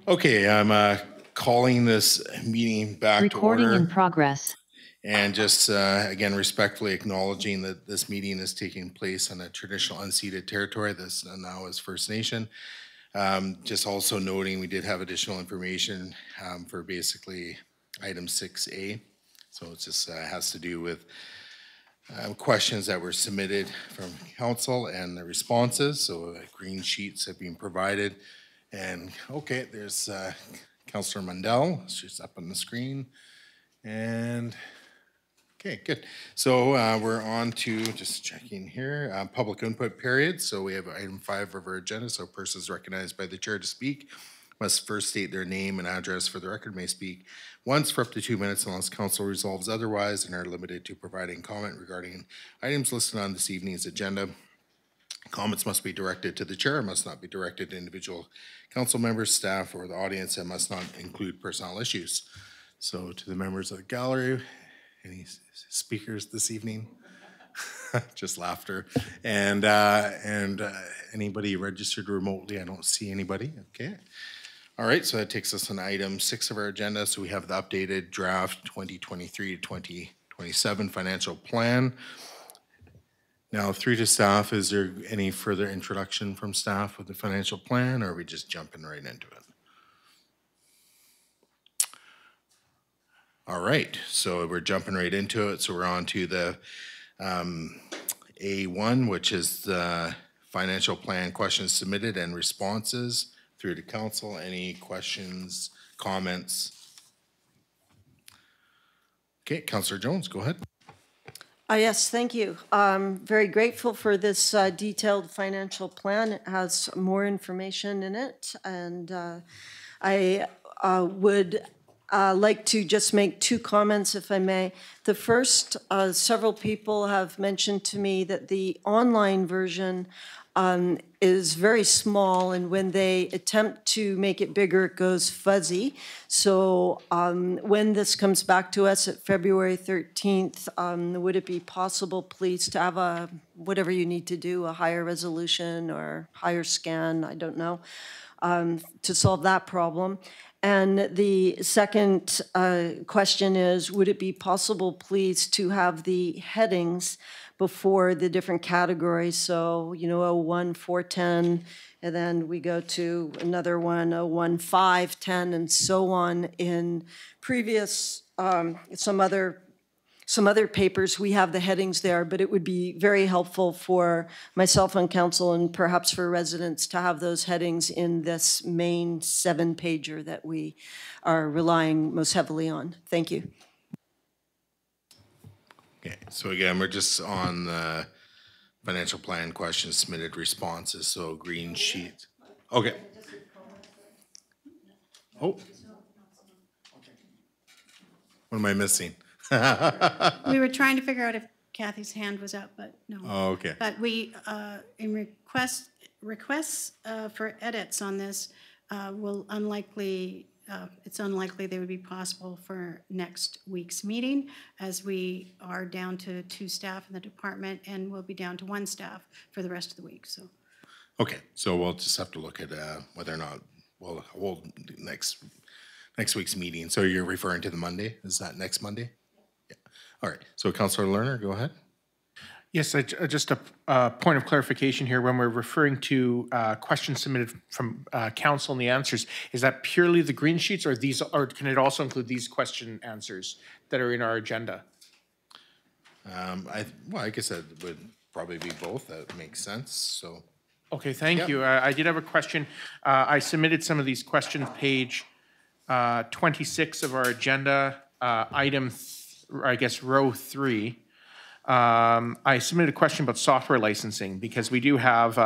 Okay, I'm calling this meeting back to order. Recording in progress. And just again, respectfully acknowledging that this meeting is taking place on a traditional unceded territory. This now is First Nation. Just also noting we did have additional information for basically item 6A. So it just has to do with questions that were submitted from council and the responses. So green sheets have been provided. And okay, there's Councillor Mundell. She's up on the screen. And okay, good. So we're on to just checking here, public input period. So we have item 5 of our agenda. So persons recognized by the chair to speak must first state their name and address for the record, may speak once for up to 2 minutes unless council resolves otherwise, and are limited to providing comment regarding items listed on this evening's agenda. Comments must be directed to the chair, must not be directed to individual council members, staff, or the audience, and must not include personnel issues. So to the members of the gallery, any speakers this evening? Just laughter. And anybody registered remotely? I don't see anybody. Okay. All right, so that takes us on item 6 of our agenda. So we have the updated draft 2023 to 2027 financial plan. Now, through to staff, is there any further introduction from staff with the financial plan, or are we just jumping right into it? All right, so we're jumping right into it. So we're on to the A1, which is the financial plan questions submitted and responses through to council. Any questions, comments? Okay, Councillor Jones, go ahead. Yes, thank you. Very grateful for this detailed financial plan. It has more information in it, and I would like to just make 2 comments, if I may. The first, several people have mentioned to me that the online version is very small, and when they attempt to make it bigger, it goes fuzzy. So when this comes back to us at February 13th, would it be possible, please, to have whatever you need to do, a higher resolution or higher scan, I don't know, to solve that problem? And the second question is, would it be possible, please, to have the headings before the different categories? So, 01, 410, and then we go to another one, 01, 510, and so on. In previous, some other papers, we have the headings there, but it would be very helpful for myself on council and perhaps for residents to have those headings in this main 7-pager that we are relying most heavily on. Thank you. Okay, so again, we're just on the financial plan questions, submitted responses, so green sheet. Okay. Oh. What am I missing? We were trying to figure out if Kathy's hand was up, but no. Oh, okay. But we, in requests for edits on this, it's unlikely they would be possible for next week's meeting, as we are down to 2 staff in the department, and we'll be down to 1 staff for the rest of the week. So. Okay, so we'll just have to look at whether or not we'll hold next week's meeting. So you're referring to the Monday? Is that next Monday? Yeah. All right. So Councillor Lerner, go ahead. Yes, just a point of clarification here. When we're referring to questions submitted from council and the answers, is that purely the green sheets, or can it also include these question answers that are in our agenda? I guess that would probably be both. That makes sense. So. Okay, thank you. I did have a question. I submitted some of these questions, page 26 of our agenda, row 3. I submitted a question about software licensing, because we do have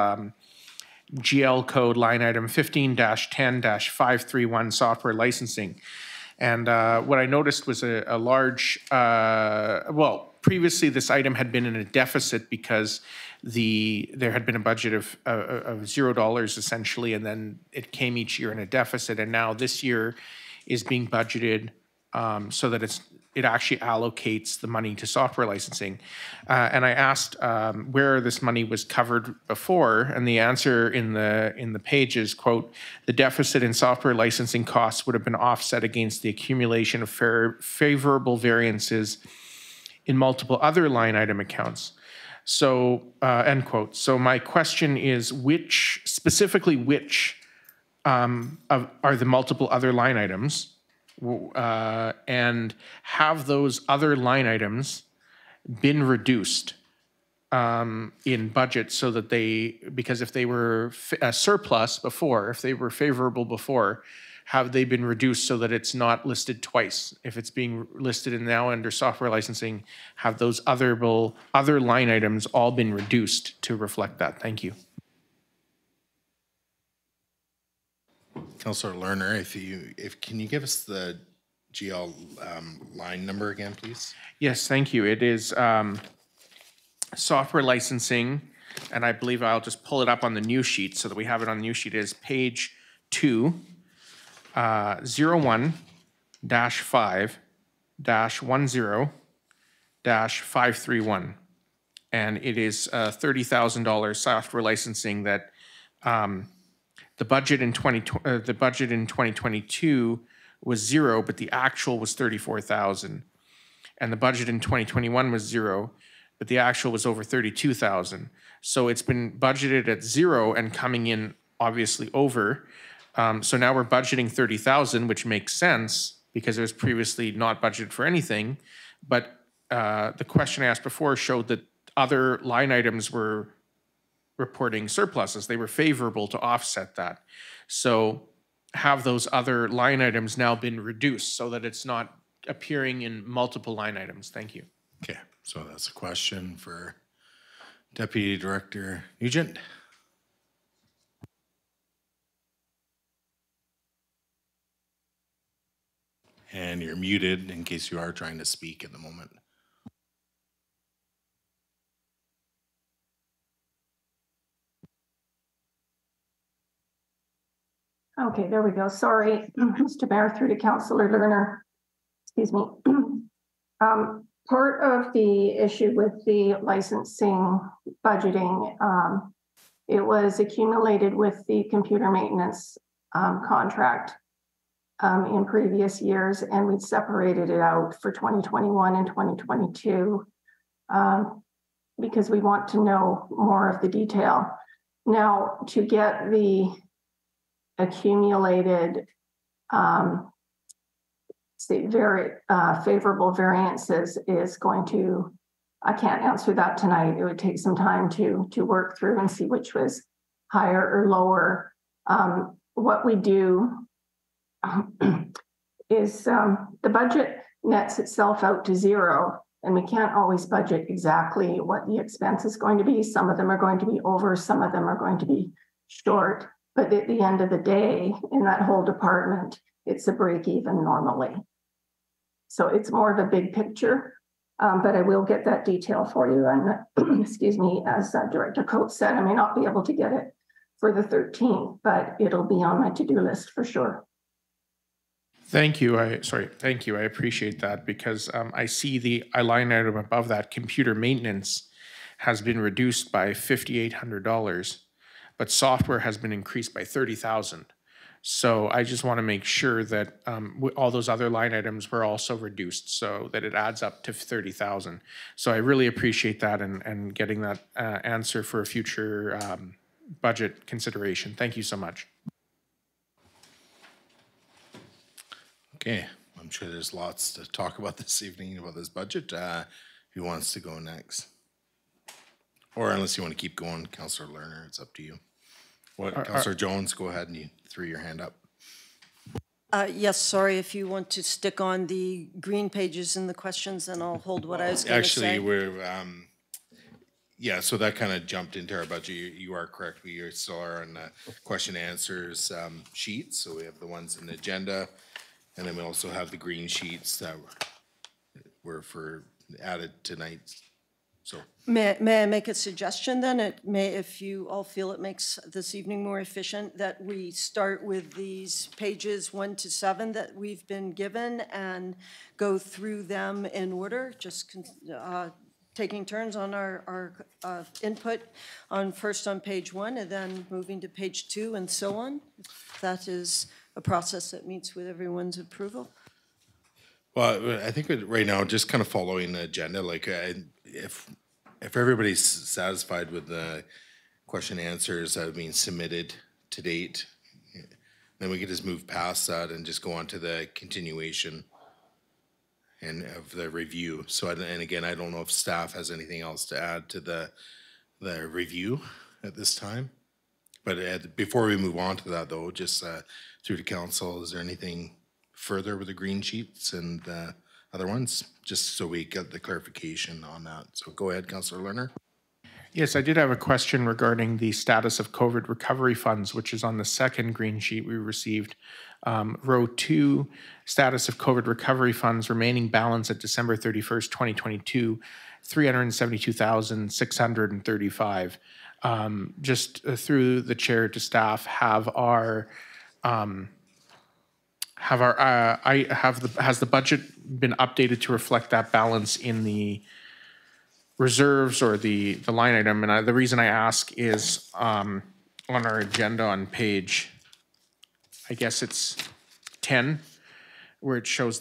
GL code line item 15-10-531 software licensing. And what I noticed was a large, previously this item had been in a deficit because there had been a budget of $0 essentially, and then it came each year in a deficit, and now this year is being budgeted so that it's it actually allocates the money to software licensing. And I asked where this money was covered before, and the answer in the page is, quote, "The deficit in software licensing costs would have been offset against the accumulation of favorable variances in multiple other line item accounts." So, end quote. So my question is, specifically which are the multiple other line items? And have those other line items been reduced in budget so that because if they were a surplus before, if they were favorable before, have they been reduced so that it's not listed twice? If it's being listed now under software licensing, have those other line items all been reduced to reflect that? Thank you. Councillor Lerner, can you give us the GL line number again, please? Yes, thank you. It is software licensing, and I believe I'll just pull it up on the new sheet so that we have it on the new sheet. It is page 2, 01-5-10-531. And it is $30,000 software licensing that the budget in 2022 was 0, but the actual was 34,000. And the budget in 2021 was 0, but the actual was over 32,000. So it's been budgeted at 0 and coming in obviously over. So now we're budgeting 30,000, which makes sense because it was previously not budgeted for anything. But the question I asked before showed that other line items were reporting surpluses. They were favorable to offset that. So have those other line items now been reduced so that it's not appearing in multiple line items? Thank you. Okay, so that's a question for Deputy Director Nugent. And you're muted in case you are trying to speak at the moment. Okay, there we go. Sorry, Mr. Mayor, through to Councillor Lerner. Excuse me. Part of the issue with the licensing budgeting, it was accumulated with the computer maintenance contract in previous years, and we'd separated it out for 2021 and 2022 because we want to know more of the detail. Now, to get the accumulated very favorable variances is going to, I can't answer that tonight. It would take some time to work through and see which was higher or lower. What we do is the budget nets itself out to 0, and we can't always budget exactly what the expense is going to be. Some of them are going to be over, some of them are going to be short. But at the end of the day, in that whole department, it's a break even normally. So it's more of a big picture, but I will get that detail for you. And excuse me, as Director Coates said, I may not be able to get it for the 13th, but it'll be on my to-do list for sure. Thank you. Thank you. I appreciate that because I see the line item above that, computer maintenance, has been reduced by $5,800. But software has been increased by 30,000. So I just want to make sure that all those other line items were also reduced so that it adds up to 30,000. So I really appreciate that and getting that answer for a future budget consideration. Thank you so much. Okay, I'm sure there's lots to talk about this evening about this budget. Who wants to go next? Or unless you want to keep going, Councillor Lerner, it's up to you. Councillor Jones, go ahead, and you threw your hand up. Yes, sorry, if you want to stick on the green pages in the questions, then I'll hold what I was going to say. Actually, we're, yeah, so that kind of jumped into our budget. You are correct. We still are on the question and answers sheets. So we have the ones in the agenda, and then we also have the green sheets that were added tonight So. May I make a suggestion then? If you all feel it makes this evening more efficient, that we start with these pages 1 to 7 that we've been given and go through them in order, just taking turns on our input first on page 1 and then moving to page 2 and so on. If that is a process that meets with everyone's approval. Well, I think right now, just kind of following the agenda, like if everybody's satisfied with the question answers that have been submitted to date, then we can just move past that and just go on to the continuation and of the review. So, and again, I don't know if staff has anything else to add to the review at this time. But before we move on to that, though, just through to council, is there anything further with the green sheets and the other ones, just so we get the clarification on that? So go ahead, Councillor Lerner. Yes, I did have a question regarding the status of COVID recovery funds, which is on the second green sheet we received. Row 2, status of COVID recovery funds, remaining balance at December 31st, 2022, $372,635. Just through the chair to staff, has the budget been updated to reflect that balance in the reserves or the line item? And the reason I ask is on our agenda on page, I guess it's 10, where it shows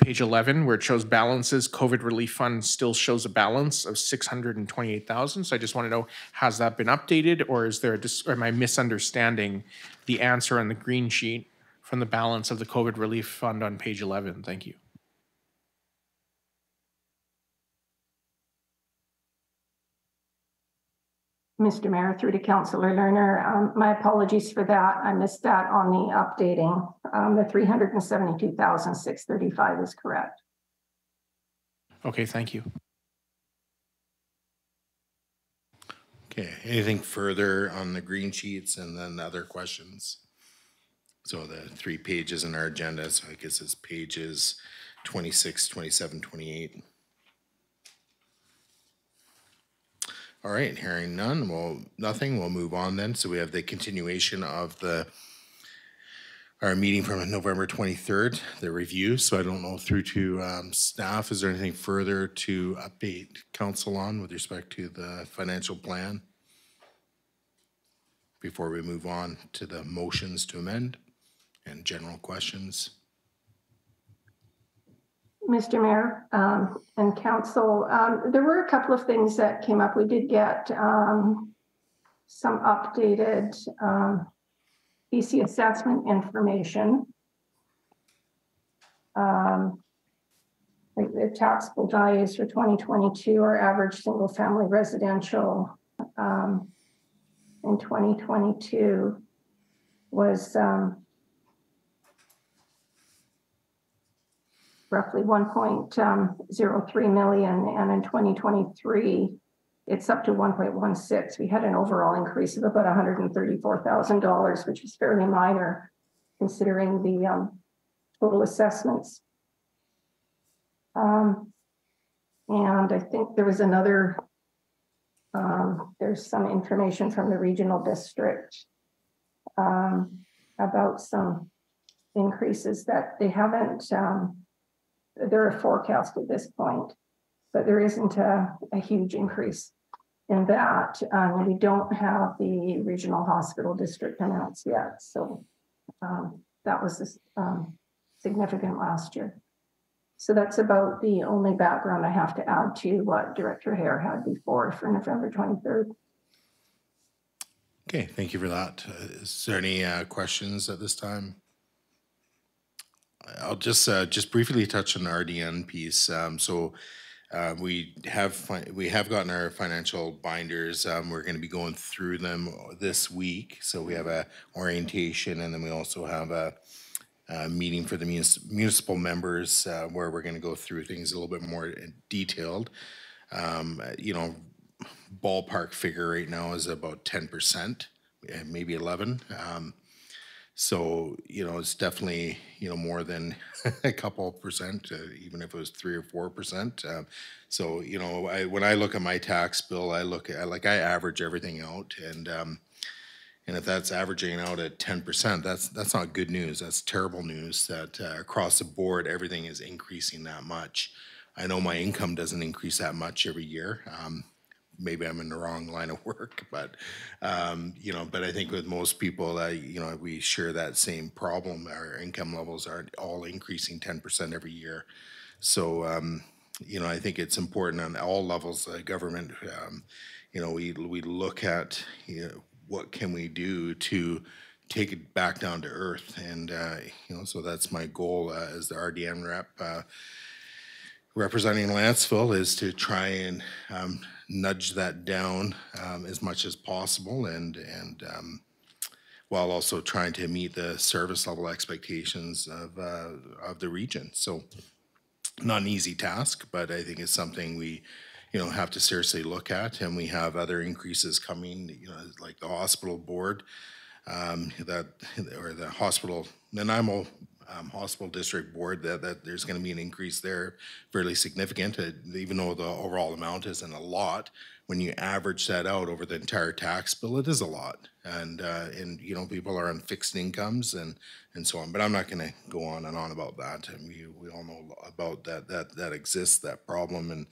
page 11, where it shows balances, COVID relief fund still shows a balance of $628,000. So I just want to know, has that been updated, or is there or am I misunderstanding the answer on the green sheet from the balance of the COVID relief fund on page 11? Thank you. Mr. Mayor, through to Councillor Lerner, my apologies for that. I missed that on the updating. The $372,635 is correct. Okay, thank you. Okay, anything further on the green sheets and then other questions? So the 3 pages in our agenda, so I guess it's pages 26, 27, 28. All right, hearing none, nothing, we'll move on then. So we have the continuation of our meeting from November 23rd, the review. So I don't know, through to staff, is there anything further to update council on with respect to the financial plan before we move on to the motions to amend and general questions? Mr. Mayor and Council, there were a couple of things that came up. We did get some updated BC assessment information. The taxable values for 2022 are average single family residential in 2022 was roughly 1.03 million, and in 2023 it's up to 1.16. We had an overall increase of about $134,000, which is fairly minor considering the total assessments. And I think there was another, there's some information from the regional district about some increases that they haven't, they're a forecast at this point, but there isn't a huge increase in that. We don't have the regional hospital district amounts yet. So that was significant last year. So that's about the only background I have to add to what Director Hare had before for November 23rd. Okay, thank you for that. Is there any questions at this time? I'll just briefly touch on the RDN piece. We have gotten our financial binders. We're going to be going through them this week. So we have a orientation, and then we also have a meeting for the municipal members where we're going to go through things a little bit more detailed. You know, ballpark figure right now is about 10%, maybe 11. So, it's definitely, more than a couple percent, even if it was 3 or 4%. So, when I look at my tax bill, I look at, I average everything out, and if that's averaging out at 10%, that's not good news. That's terrible news that across the board, everything is increasing that much. I know my income doesn't increase that much every year. Maybe I'm in the wrong line of work, but but I think with most people, we share that same problem. Our income levels aren't all increasing 10% every year. So, I think it's important on all levels of government. We look at, what can we do to take it back down to earth? And, so that's my goal as the RDM rep. Representing Lantzville is to try and nudge that down as much as possible, and while also trying to meet the service level expectations of the region. So, not an easy task, but I think it's something we, have to seriously look at. And we have other increases coming, like the hospital board, or the hospital, Nanaimo Hospital District Board, that there's going to be an increase there, fairly significant, even though the overall amount isn't a lot. When you average that out over the entire tax bill, it is a lot. And people are on fixed incomes and so on. But I'm not going to go on and on about that. And we all know about that exists, that problem, and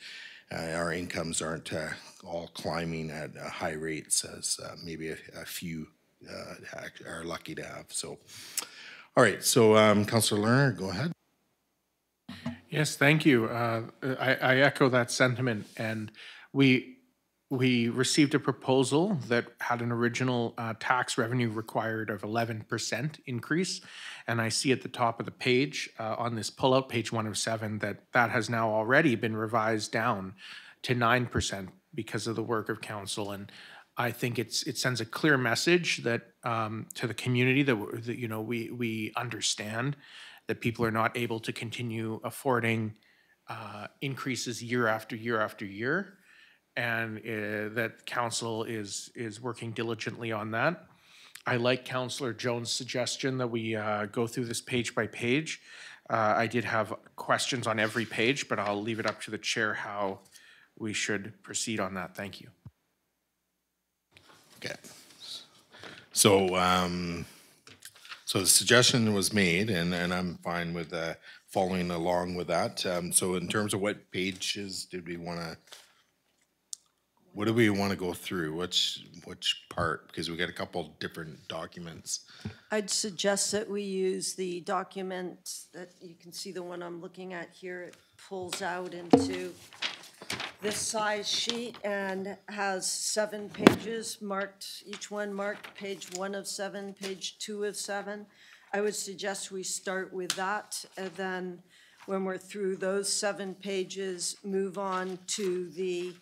our incomes aren't all climbing at high rates as maybe a few are lucky to have. So, all right. So, Councillor Lerner, go ahead. Yes, thank you. I echo that sentiment, and we received a proposal that had an original tax revenue required of 11% increase, and I see at the top of the page on this pullout, page 107, that has now already been revised down to 9% because of the work of council. And I think it sends a clear message that to the community that we understand that people are not able to continue affording increases year after year after year, and that council is working diligently on that. I like Councillor Jones' suggestion that we go through this page by page. I did have questions on every page, but I'll leave it up to the chair how we should proceed on that. Thank you. Okay. So, so the suggestion was made, and I'm fine with following along with that. So in terms of what pages did we want to, what do we want to go through? Which part? Because we got a couple different documents. I'd suggest that we use the document that you can see, the one I'm looking at here. It pulls out into this size sheet and has 7 pages marked, each one marked page 1 of 7, page 2 of 7. I would suggest we start with that, and then when we're through those 7 pages, move on to the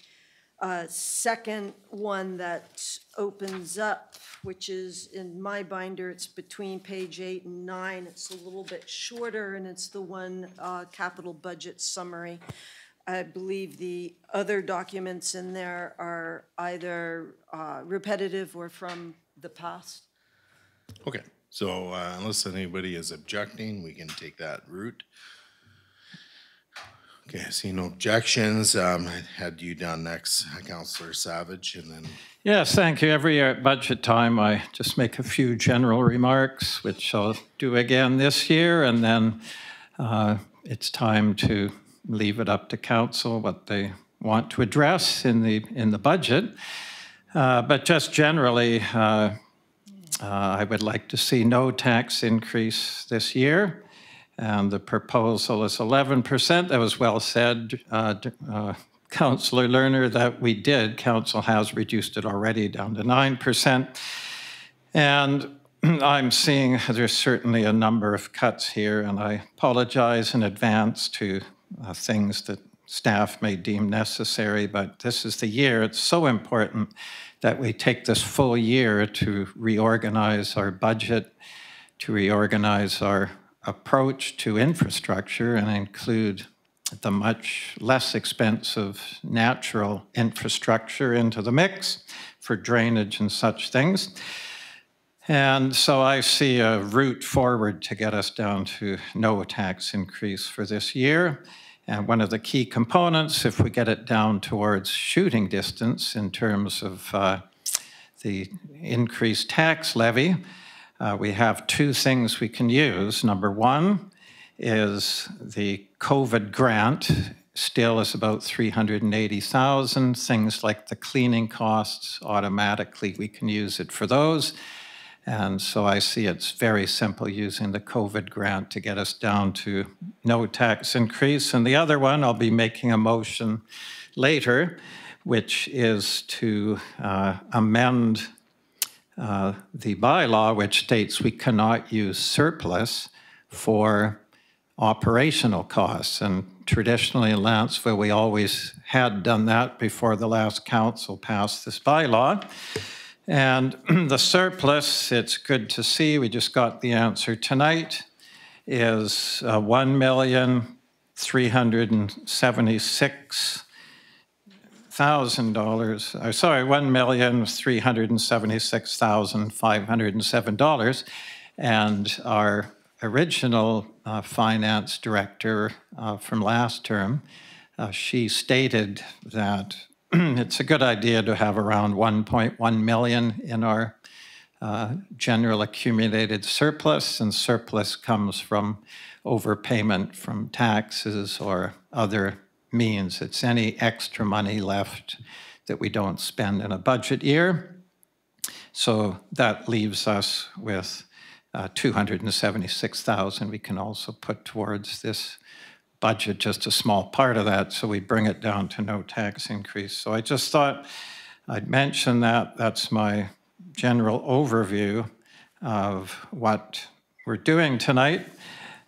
second one that opens up, which is in my binder. It's between page 8 and 9. It's a little bit shorter, and it's the one capital budget summary. I believe the other documents in there are either repetitive or from the past. Okay, so unless anybody is objecting, we can take that route. Okay, I see no objections. I had you down next, Councillor Savage, and then... Yes, thank you. Every year at budget time, I just make a few general remarks, which I'll do again this year, and then it's time to leave it up to council what they want to address in the budget. But just generally, I would like to see no tax increase this year. And the proposal is 11%. That was well said, Councillor Lerner, that we did. Council has reduced it already down to 9%. And I'm seeing there's certainly a number of cuts here, and I apologize in advance to things that staff may deem necessary, but this is the year. It's so important that we take this full year to reorganize our budget, to reorganize our approach to infrastructure, and include the much less expensive natural infrastructure into the mix for drainage and such things. And so I see a route forward to get us down to no tax increase for this year. And one of the key components, if we get it down towards shooting distance in terms of the increased tax levy, we have two things we can use. Number one is the COVID grant, still is about $380,000. Things like the cleaning costs, automatically we can use it for those. And so I see it's very simple using the COVID grant to get us down to no tax increase. And the other one, I'll be making a motion later, which is to amend the bylaw, which states we cannot use surplus for operational costs. And traditionally in Lantzville, we always had done that before the last council passed this bylaw. And the surplus, it's good to see, we just got the answer tonight, is $1,376,000. Sorry, $1,376,507. And our original finance director from last term, she stated that it's a good idea to have around 1.1 million in our general accumulated surplus, and surplus comes from overpayment from taxes or other means. It's any extra money left that we don't spend in a budget year. So that leaves us with 276,000 we can also put towards this budget, just a small part of that, so we bring it down to no tax increase. So I just thought I'd mention that. That's my general overview of what we're doing tonight.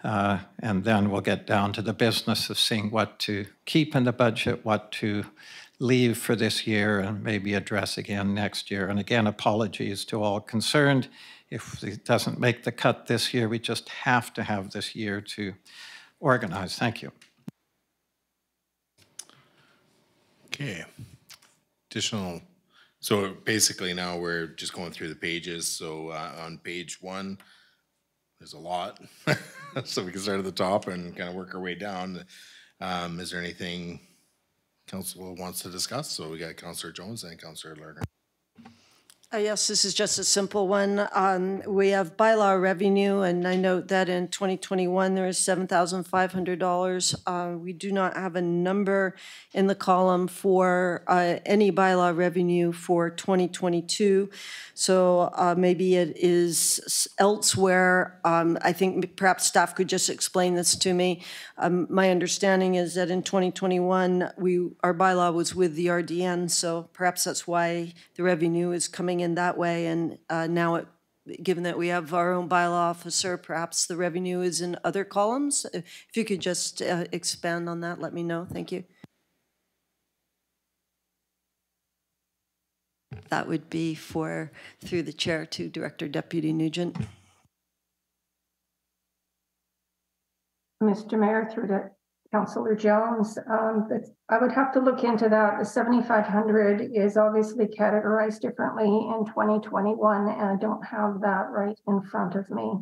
And then we'll get down to the business of seeing what to keep in the budget, what to leave for this year, and maybe address again next year. And again, apologies to all concerned. If it doesn't make the cut this year, we just have to have this year to organize. Thank you. Okay. Additional. So basically now we're just going through the pages. So on page 1, there's a lot. So we can start at the top and kind of work our way down. Is there anything council wants to discuss? So we got Councillor Jones and Councillor Lerner. Yes, this is just a simple one. We have bylaw revenue, and I note that in 2021 there is $7,500. We do not have a number in the column for any bylaw revenue for 2022. So maybe it is elsewhere. I think perhaps staff could just explain this to me. My understanding is that in 2021, our bylaw was with the RDN, so perhaps that's why the revenue is coming in that way. And now, given that we have our own bylaw officer, perhaps the revenue is in other columns. If you could just expand on that, let me know. Thank you. That would be through the chair to Director Deputy Nugent. Mr. Mayor, through to Councillor Jones, I would have to look into that. The 7,500 is obviously categorized differently in 2021, and I don't have that right in front of me.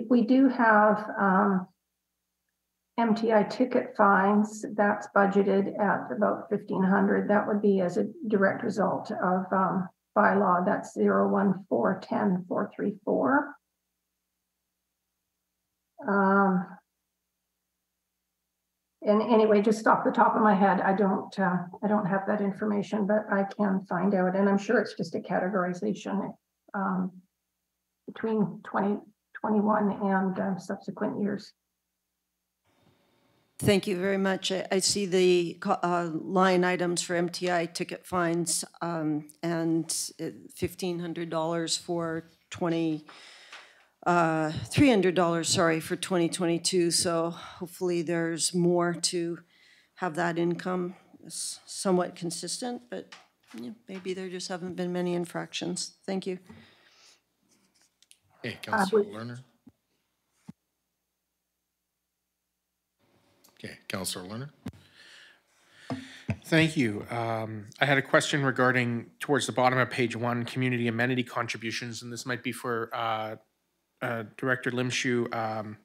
We do have MTI ticket fines. That's budgeted at about 1,500. That would be as a direct result of bylaw. That's 01410-434. And anyway, just off the top of my head, I don't have that information, but I can find out, and I'm sure it's just a categorization between 2021 and subsequent years. Thank you very much. I see the line items for MTI ticket fines and $1,500 for $300, sorry, for 2022. So hopefully there's more to have that income somewhat consistent, but maybe there just haven't been many infractions. Thank you. Hey, Councillor Lerner. Okay, Councillor Lerner. Thank you. I had a question regarding towards the bottom of page 1, community amenity contributions, and this might be for Director Limshu.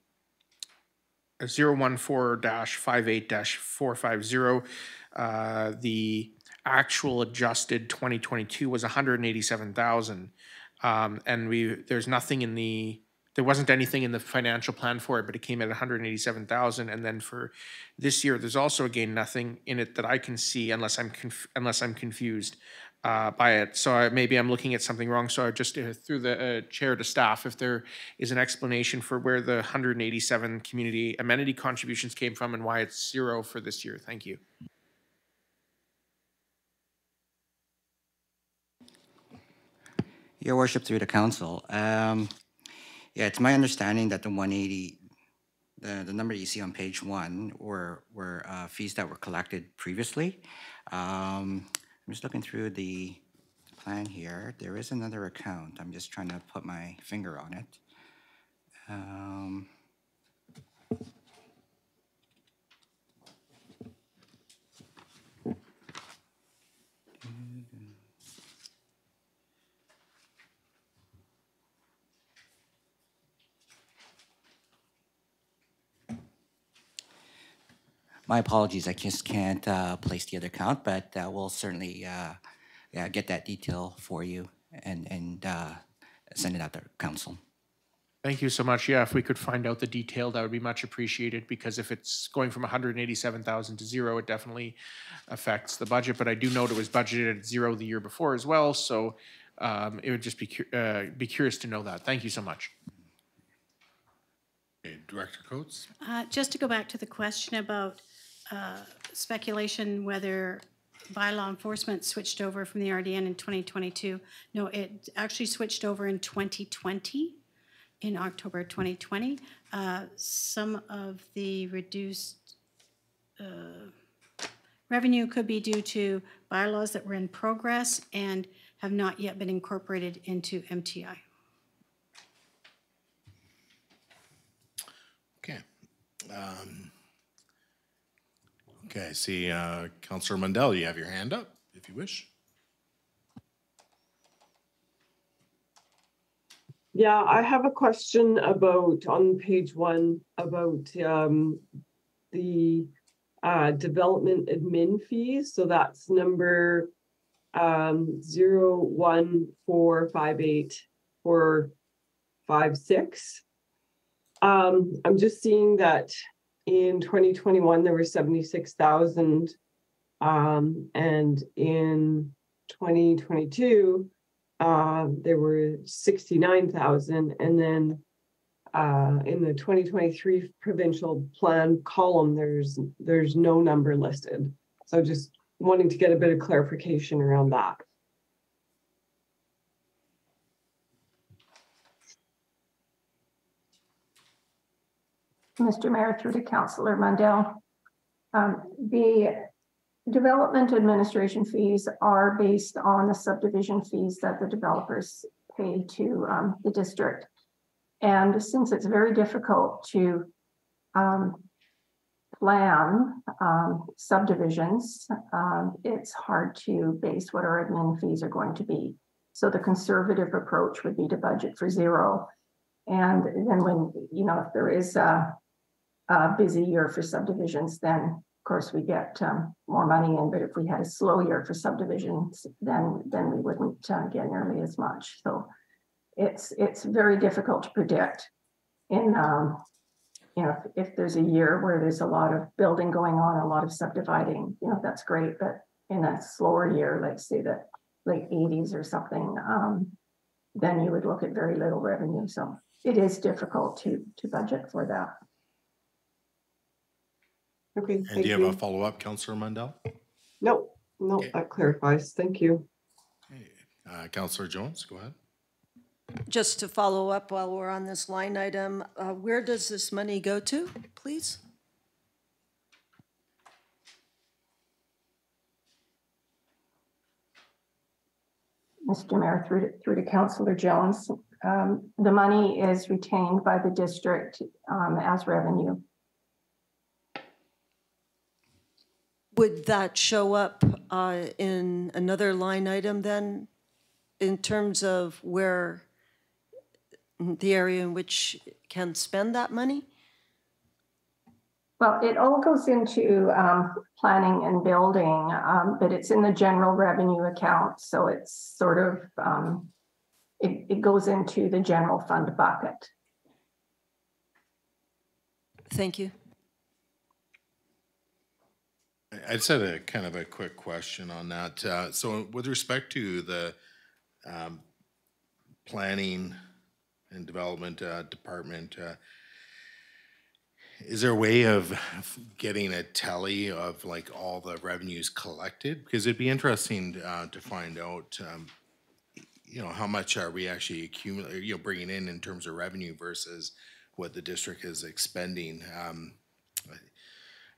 014-58-450. The actual adjusted 2022 was 187,000, and there's nothing in the. There wasn't anything in the financial plan for it, but it came at 187,000. And then for this year, there's also again nothing in it that I can see, unless I'm confused by it. So maybe I'm looking at something wrong. So I just through the chair to staff, if there is an explanation for where the 187 community amenity contributions came from and why it's 0 for this year. Thank you. Your Worship, through the council. Yeah, it's my understanding that the 180, the number you see on page 1 were fees that were collected previously. I'm just looking through the plan here. There is another account. I'm just trying to put my finger on it. My apologies, I just can't place the other account, but we'll certainly get that detail for you and send it out to council. Thank you so much. Yeah, if we could find out the detail, that would be much appreciated, because if it's going from 187,000 to 0, it definitely affects the budget. But I do note it was budgeted at 0 the year before as well, so it would just be curious to know that. Thank you so much. Okay, Director Coates. Just to go back to the question about speculation whether bylaw enforcement switched over from the RDN in 2022. No, it actually switched over in 2020, in October 2020. Some of the reduced revenue could be due to bylaws that were in progress and have not yet been incorporated into MTI. Okay. Okay, I see Councillor Mundell, you have your hand up, if you wish. Yeah, I have a question about, on page 1, about the development admin fees. So that's number 01458,456. I'm just seeing that in 2021 there were 76,000, and in 2022 there were 69,000, and then in the 2023 provincial plan column there's no number listed. So just wanting to get a bit of clarification around that. Mr. Mayor, through to Councillor Mundell. The development administration fees are based on the subdivision fees that the developers pay to the district. And since it's very difficult to plan subdivisions, it's hard to base what our admin fees are going to be. So the conservative approach would be to budget for 0. And then when, if there is a busy year for subdivisions, then of course we get more money in. But if we had a slow year for subdivisions, then we wouldn't get nearly as much. So it's very difficult to predict. In if there's a year where there's a lot of building going on, a lot of subdividing, that's great. But in a slower year, let's say the late 80s or something, then you would look at very little revenue. So it is difficult to budget for that. Okay, And do you have a follow-up, Councillor Mundell? No, Okay. that clarifies. Thank you. Okay. Councillor Jones, go ahead. Just to follow up while we're on this line item, where does this money go to, please? Mr. Mayor, through to Councillor Jones, the money is retained by the district as revenue. would that show up in another line item then, in terms of where the area in which can spend that money? Well, it all goes into planning and building, but it's in the general revenue account. So it's sort of, it goes into the general fund bucket. Thank you. I just had a kind of a quick question on that. So with respect to the planning and development department, is there a way of getting a tally of like all the revenues collected? Because it'd be interesting to find out, you know, how much are we actually accumulating, you know, bringing in terms of revenue versus what the district is expending.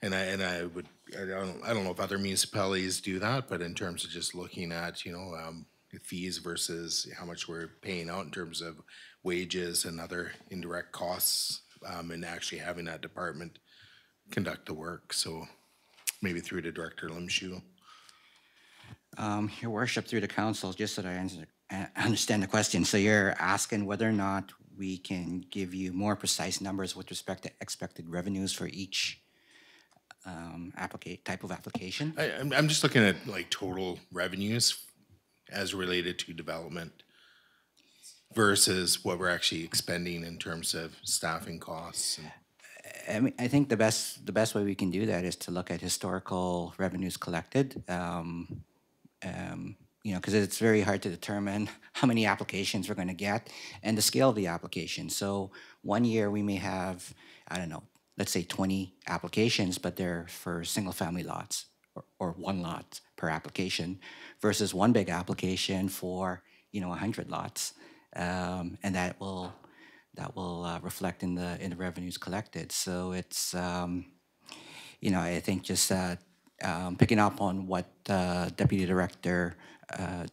And I don't know if other municipalities do that, but in terms of just looking at, you know, fees versus how much we're paying out in terms of wages and other indirect costs, and actually having that department conduct the work. So maybe through to Director Limshu. Your worship, through the council, just so that I understand the question. So you're asking whether or not we can give you more precise numbers with respect to expected revenues for each type of application? I'm just looking at like total revenues as related to development versus what we're actually expending in terms of staffing costs. I mean, I think the best way we can do that is to look at historical revenues collected. You know, because it's very hard to determine how many applications we're going to get and the scale of the application. So one year we may have, I don't know, let's say 20 applications, but they're for single family lots or one lot per application versus one big application for, you know, 100 lots. And that will reflect in the revenues collected. So it's, you know, I think just picking up on what Deputy Director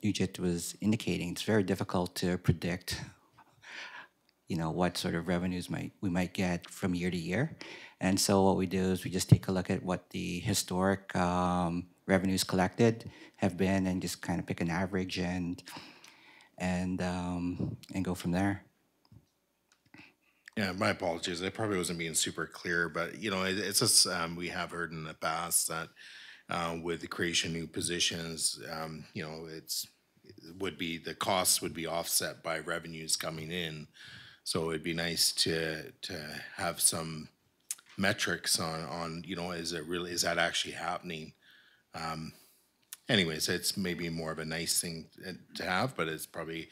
Nugent was indicating, it's very difficult to predict, you know, what sort of revenues we might get from year to year. And so what we do is we just take a look at what the historic revenues collected have been and just kind of pick an average and go from there. Yeah, my apologies. I probably wasn't being super clear, but you know, it's just we have heard in the past that with the creation of new positions, you know, the costs would be offset by revenues coming in. So it'd be nice to have some metrics on you know, is that actually happening? Anyways, it's maybe more of a nice thing to have, but it's probably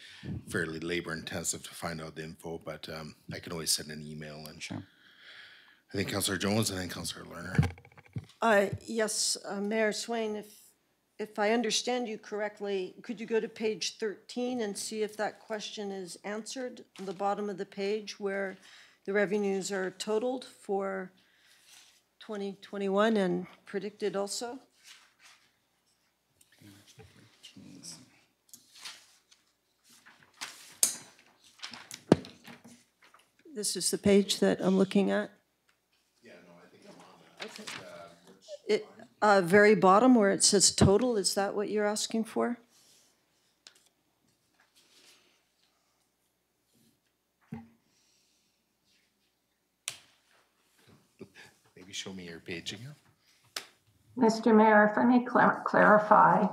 fairly labor intensive to find out the info, but I can always send an email. And sure. I think Councillor Jones and then Councillor Lerner. Yes, Mayor Swain, if I understand you correctly, could you go to page 13 and see if that question is answered on the bottom of the page where the revenues are totaled for 2021 and predicted also? This is the page that I'm looking at. Yeah, no, I think I'm on that. Okay. Very bottom where it says total, is that what you're asking for? Maybe show me your page again. Mr. Mayor, if I may clarify.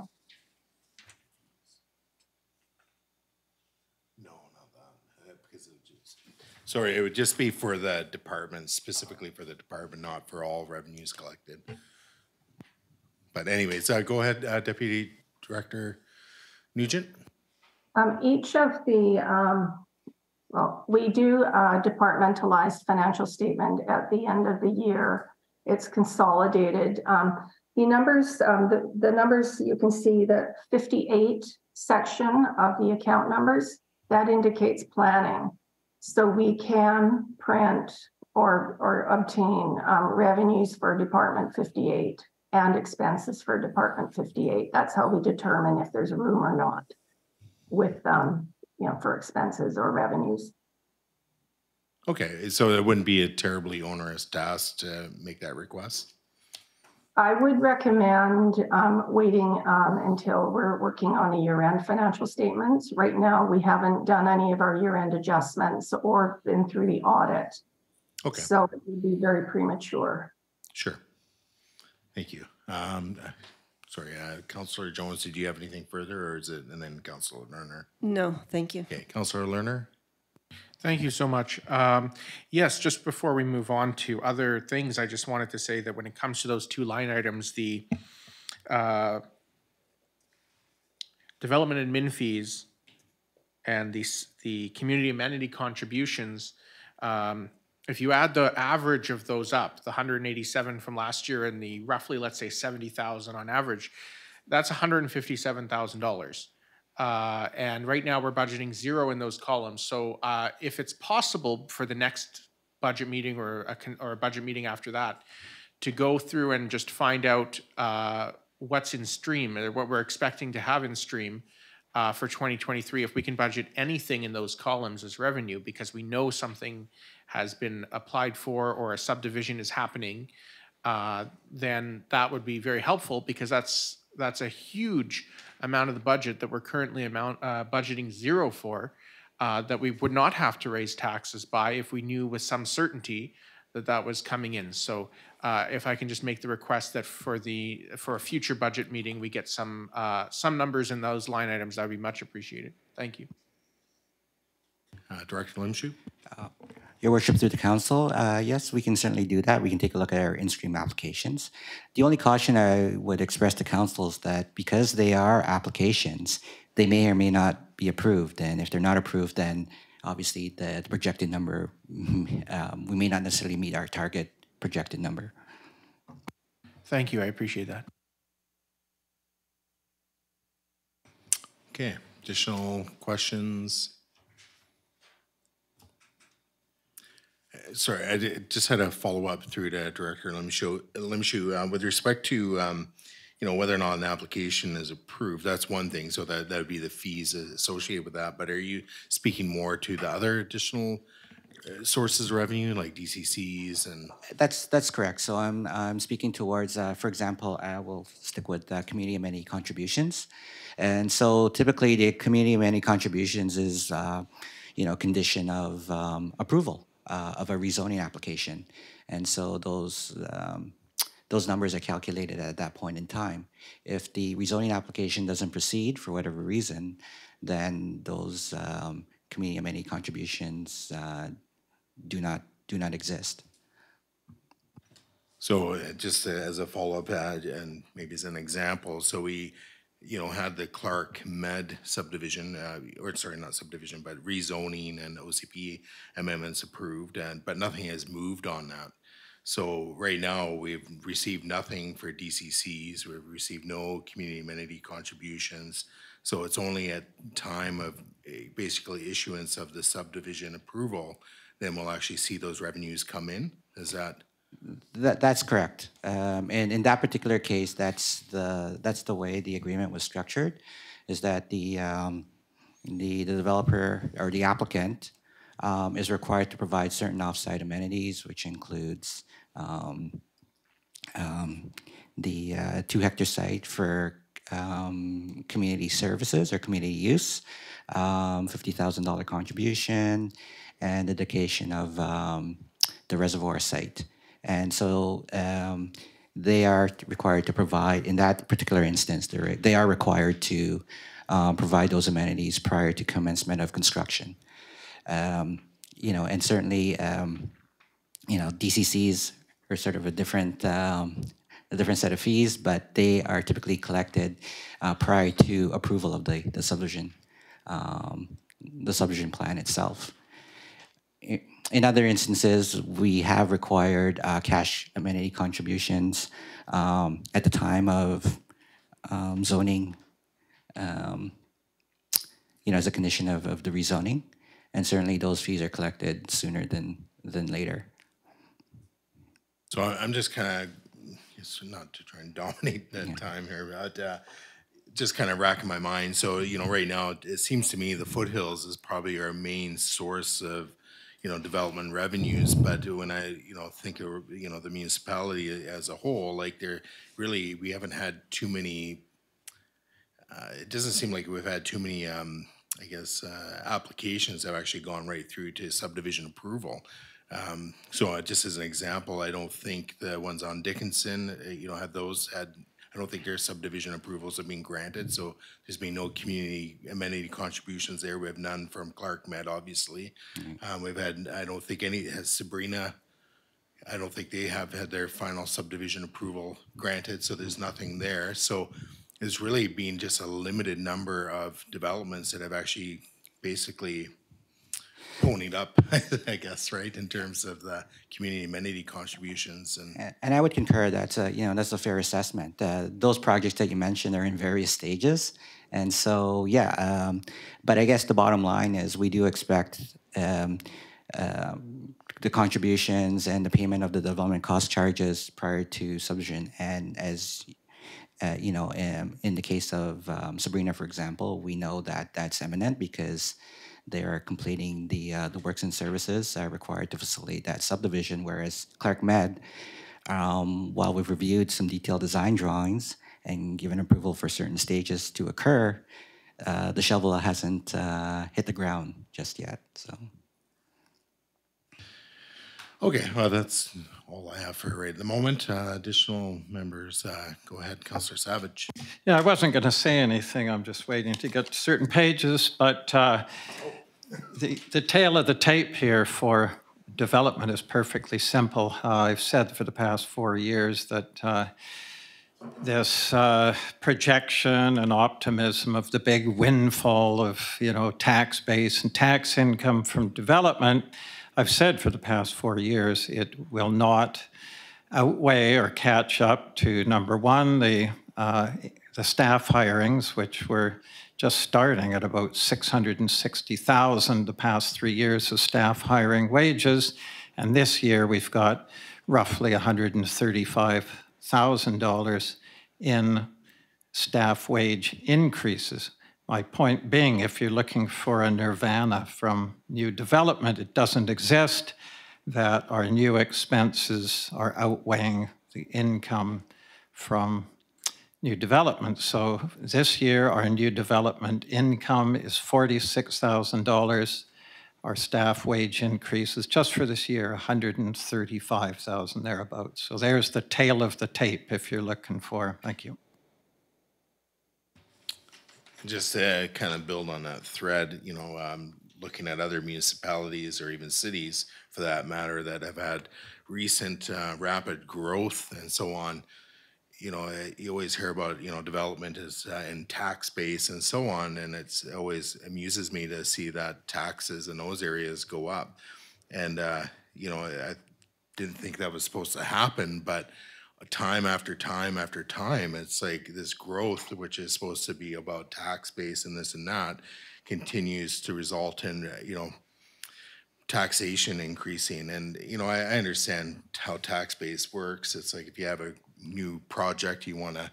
Sorry, it would just be for the department, specifically for the department, not for all revenues collected. But anyways, go ahead, Deputy Director Nugent. Each of the, well, we do a departmentalized financial statement at the end of the year. It's consolidated. The numbers, the numbers, you can see the 58 section of the account numbers, that indicates planning. So we can print or obtain revenues for Department 58 and expenses for Department 58. That's how we determine if there's room or not with, you know, for expenses or revenues. Okay, so it wouldn't be a terribly onerous task to make that request? I would recommend waiting until we're working on a year-end financial statements. Right now, we haven't done any of our year-end adjustments or been through the audit. Okay. So it would be very premature. Sure. Thank you. Sorry, Councillor Jones, did you have anything further, or is it, and then Councillor Lerner? No, thank you. Okay, Councillor Lerner? Thank you so much. Yes, just before we move on to other things, I just wanted to say that when it comes to those two line items, the development admin fees and the community amenity contributions, if you add the average of those up, the 187 from last year and the roughly, let's say, 70,000 on average, that's $157,000. And right now we're budgeting 0 in those columns. So if it's possible for the next budget meeting or a budget meeting after that, to go through and just find out what's in stream or what we're expecting to have in stream for 2023, if we can budget anything in those columns as revenue, because we know something has been applied for or a subdivision is happening, then that would be very helpful, because that's a huge amount of the budget that we're currently budgeting 0 for, that we would not have to raise taxes by if we knew with some certainty that that was coming in. So if I can just make the request that for a future budget meeting, we get some numbers in those line items, that would be much appreciated. Thank you. Director Limshu? Your Worship, through the council, yes, we can certainly do that. We can take a look at our in-stream applications. The only caution I would express to council is that because they are applications, they may or may not be approved. And if they're not approved, then obviously the projected number, we may not necessarily meet our target projected number. Thank you, I appreciate that. Okay, additional questions? Sorry, I just had a follow-up through to Director Limshu. With respect to, whether or not an application is approved, that's one thing, so that would be the fees associated with that. But are you speaking more to the other additional sources of revenue, like DCCs and? That's correct. So I'm speaking towards, for example, we'll stick with community amenity contributions. And so typically the community amenity contributions is, condition of approval of a rezoning application. And so those numbers are calculated at that point in time. If the rezoning application doesn't proceed for whatever reason, then those community amenity contributions do not exist. So just as a follow-up, and maybe as an example, so we, had the Clark Med subdivision, or sorry, not subdivision, but rezoning and OCP amendments approved, but nothing has moved on that. So right now we've received nothing for DCCs. We've received no community amenity contributions. So it's only at time of basically issuance of the subdivision approval, then we'll actually see those revenues come in. Is that? That's correct. And in that particular case, that's the way the agreement was structured, is that the developer or the applicant is required to provide certain offsite amenities, which includes the 2-hectare site for community services or community use, $50,000 contribution, and the dedication of the reservoir site. And so they are required to provide, in that particular instance, they are required to provide those amenities prior to commencement of construction. And certainly, DCCs are sort of a different set of fees, but they are typically collected prior to approval of the subdivision plan itself. In other instances, we have required cash amenity contributions at the time of zoning, as a condition of the rezoning, and certainly those fees are collected sooner than later. So I'm just kind of, not to try and dominate the time here, but just kind of racking my mind. So, right now, it seems to me the foothills is probably our main source of, development revenues. But when I, think of, the municipality as a whole, like we haven't had too many, it doesn't seem like we've had too many, I guess, applications that have actually gone right through to subdivision approval. So just as an example, I don't think the ones on Dickinson, I don't think their subdivision approvals have been granted, so there's been no community amenity contributions there. We have none from Clark Med, obviously. We've had, I don't think has Sabrina, I don't think they have had their final subdivision approval granted, so there's nothing there. So it's really been just a limited number of developments that have actually basically ponied up, I guess, right, in terms of the community amenity contributions. And I would concur that, that's a fair assessment. Those projects that you mentioned are in various stages. And so, but I guess the bottom line is we do expect the contributions and the payment of the development cost charges prior to subdivision. And as in the case of Sabrina, for example, we know that that's imminent because they are completing the works and services required to facilitate that subdivision, whereas Clark Med, while we've reviewed some detailed design drawings and given approval for certain stages to occur, the shovel hasn't hit the ground just yet. So. Okay, well, that's all I have for right at the moment. Additional members, go ahead, Councillor Savage. Yeah, I wasn't going to say anything. I'm just waiting to get to certain pages, but the tale of the tape here for development is perfectly simple. I've said for the past 4 years that this projection and optimism of the big windfall of, tax base and tax income from development, I've said for the past 4 years, it will not outweigh or catch up to, number one, the staff hirings, which were just starting at about $660,000 the past 3 years of staff hiring wages. And this year we've got roughly $135,000 in staff wage increases. My point being, if you're looking for a nirvana from new development, it doesn't exist, that our new expenses are outweighing the income from new development. So this year, our new development income is $46,000. Our staff wage increase is just for this year, $135,000 thereabouts. So there's the tail of the tape if you're looking for. Thank you. Just to kind of build on that thread, looking at other municipalities or even cities, for that matter, that have had recent rapid growth and so on, you always hear about, development is in tax base and so on, and it's always amuses me to see that taxes in those areas go up. And, I didn't think that was supposed to happen, but time after time after time, it's like this growth, which is supposed to be about tax base and this and that, continues to result in, taxation increasing. And, I understand how tax base works. It's like if you have a new project you want to,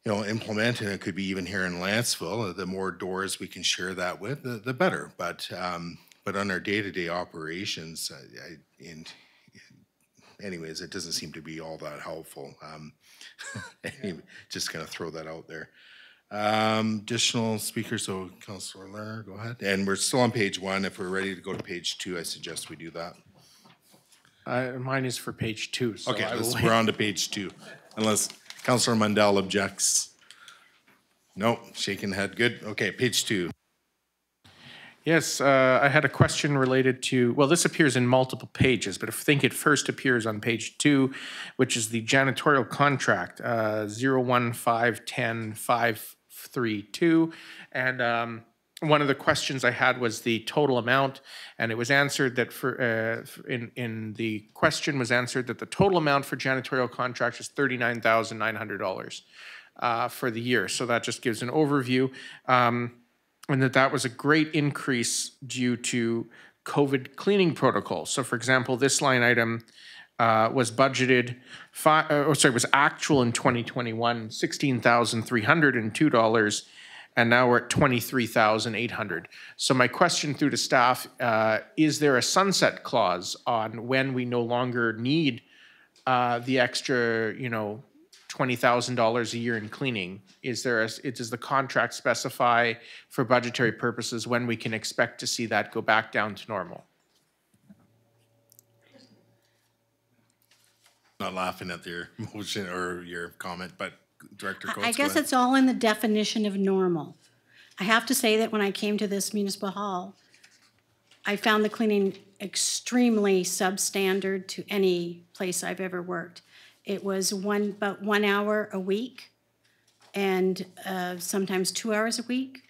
implement, and it could be even here in Lantzville, the more doors we can share that with, the better. But on our day-to-day operations, anyways, it doesn't seem to be all that helpful. Anyway, just kind of throw that out there. Additional speakers, so Councillor Lerner, go ahead. And we're still on page 1. If we're ready to go to page 2, I suggest we do that. Mine is for page 2. So okay, we're on to page 2. Unless Councillor Mundell objects. No, shaking head, good. Okay, page 2. Yes, I had a question related to, well, this appears in multiple pages, but I think it first appears on page 2, which is the janitorial contract, 01510-532. And one of the questions I had was the total amount, and it was answered that in the question was answered that the total amount for janitorial contracts is $39,900 for the year. So that just gives an overview. And that was a great increase due to COVID cleaning protocols. So for example, this line item was budgeted, was actual in 2021, $16,302. and now we're at 23,800. So my question through to staff, is there a sunset clause on when we no longer need the extra, you know, $20,000 a year in cleaning? Is there does the contract specify for budgetary purposes when we can expect to see that go back down to normal? Not laughing at your motion or your comment, but Director Coates, I guess it's all in the definition of normal. I have to say that when I came to this municipal hall, I found the cleaning extremely substandard to any place I've ever worked. It was about 1 hour a week, and sometimes 2 hours a week.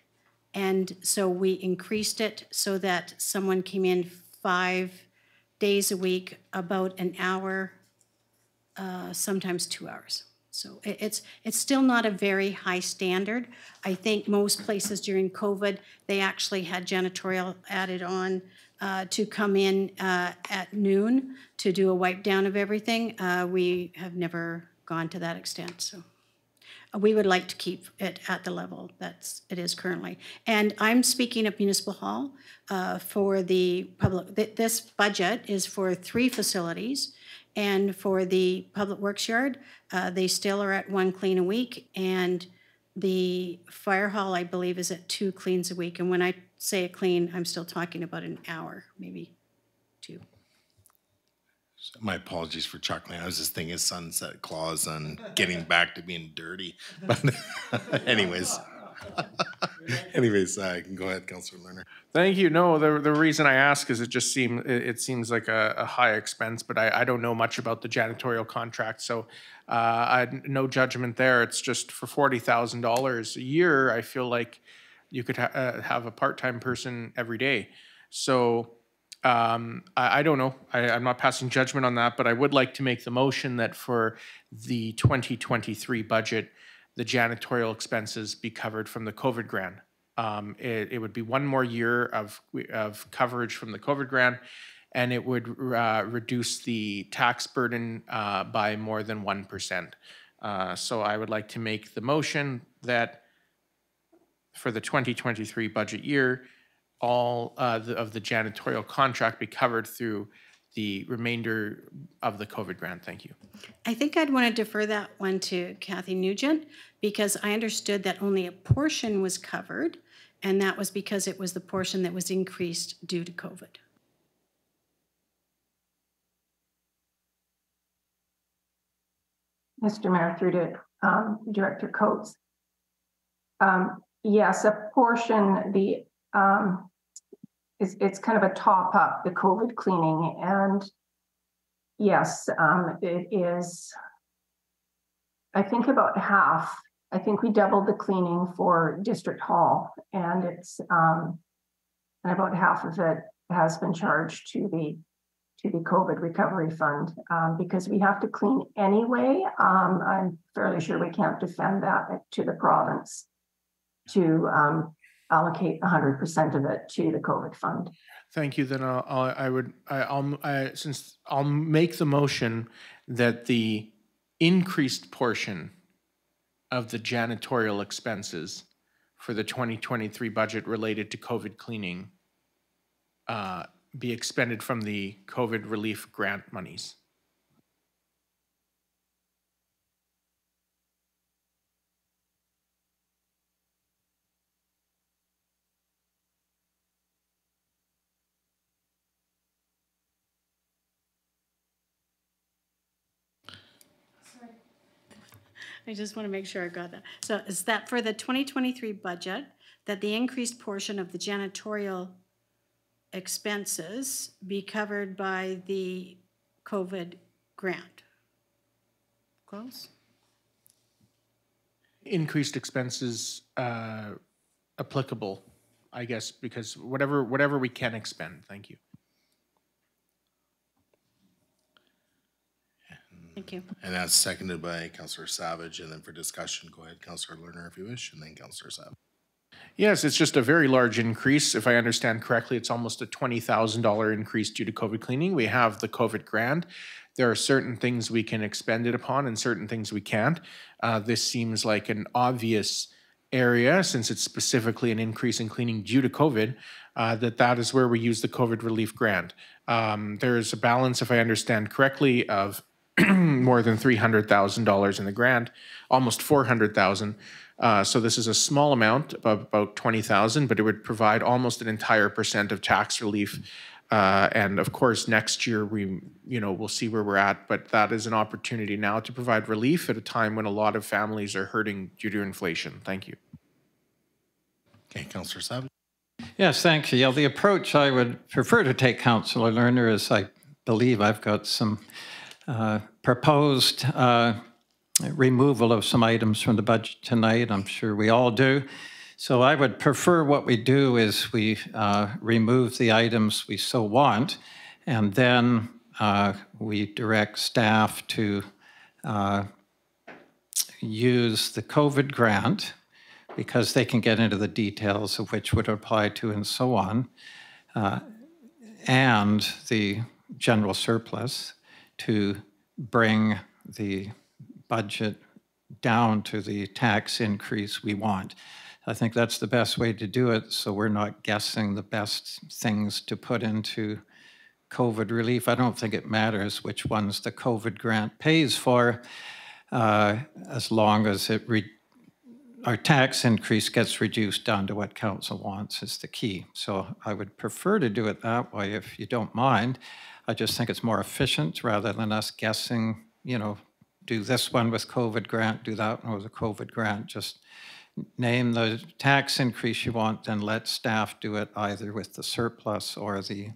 And so we increased it so that someone came in 5 days a week, about an hour, sometimes 2 hours. So it's still not a very high standard. I think most places during COVID, they actually had janitorial added on to come in at noon to do a wipe down of everything. We have never gone to that extent. So we would like to keep it at the level that it is currently. And I'm speaking of Municipal Hall for the public. This budget is for 3 facilities. And for the Public Works Yard, they still are at 1 clean a week. And the Fire Hall, I believe, is at 2 cleans a week. And when I say a clean, I'm still talking about an hour, maybe 2. My apologies for chuckling. I was just thinking sunset clause on getting back to being dirty. But anyways. Anyways, go ahead, Councillor Lerner. Thank you. No, the reason I ask is it seems like a high expense, but I don't know much about the janitorial contract, so no judgment there. It's just for $40,000 a year. I feel like you could have a part-time person every day. So I don't know. I'm not passing judgment on that, but I would like to make the motion that for the 2023 budget, the janitorial expenses be covered from the COVID grant. It would be 1 more year of coverage from the COVID grant, and it would reduce the tax burden by more than 1%. So I would like to make the motion that for the 2023 budget year, all of the janitorial contract be covered through the remainder of the COVID grant. Thank you. I think I'd want to defer that one to Kathy Nugent, because I understood that only a portion was covered, and that was because it was the portion that was increased due to COVID. Mr. Mayor, through to Director Coates. Yes, a portion, it's kind of a top up, the COVID cleaning, and yes, it is, I think about half. I think we doubled the cleaning for District Hall, and it's and about half of it has been charged to the COVID recovery fund, because we have to clean anyway. I'm fairly sure we can't defend that to the province to allocate 100% of it to the COVID fund. Thank you. Then since I'll make the motion that the increased portion of the janitorial expenses for the 2023 budget related to COVID cleaning be expended from the COVID relief grant monies. I just want to make sure I got that. So is that for the 2023 budget, that the increased portion of the janitorial expenses be covered by the COVID grant? Close? Increased expenses applicable, I guess, because whatever we can expend. Thank you. Thank you. And that's seconded by Councillor Savage. And then for discussion, go ahead, Councillor Lerner, if you wish, and then Councillor Savage. Yes, it's just a very large increase. If I understand correctly, it's almost a $20,000 increase due to COVID cleaning. We have the COVID grant. There are certain things we can expend it upon and certain things we can't. This seems like an obvious area, since it's specifically an increase in cleaning due to COVID, that is where we use the COVID relief grant. There's a balance, if I understand correctly, of more than $300,000 in the grant, almost $400,000. So this is a small amount, about $20,000, but it would provide almost an entire % of tax relief. And of course, next year we'll see where we're at, but that is an opportunity now to provide relief at a time when a lot of families are hurting due to inflation. Thank you. Okay, Councillor Savage. Yes, thank you. Yeah, the approach I would prefer to take, Councillor Lerner, is I believe I've got some proposed removal of some items from the budget tonight. I'm sure we all do. So I would prefer what we do is we remove the items we so want, and then we direct staff to use the COVID grant, because they can get into the details of which would apply to and so on, and the general surplus to bring the budget down to the tax increase we want. I think that's the best way to do it, so we're not guessing the best things to put into COVID relief. I don't think it matters which ones the COVID grant pays for, as long as our tax increase gets reduced down to what council wants is the key. So I would prefer to do it that way if you don't mind. I just think it's more efficient rather than us guessing, do this one with COVID grant, do that one with a COVID grant. Just name the tax increase you want, then let staff do it either with the surplus or the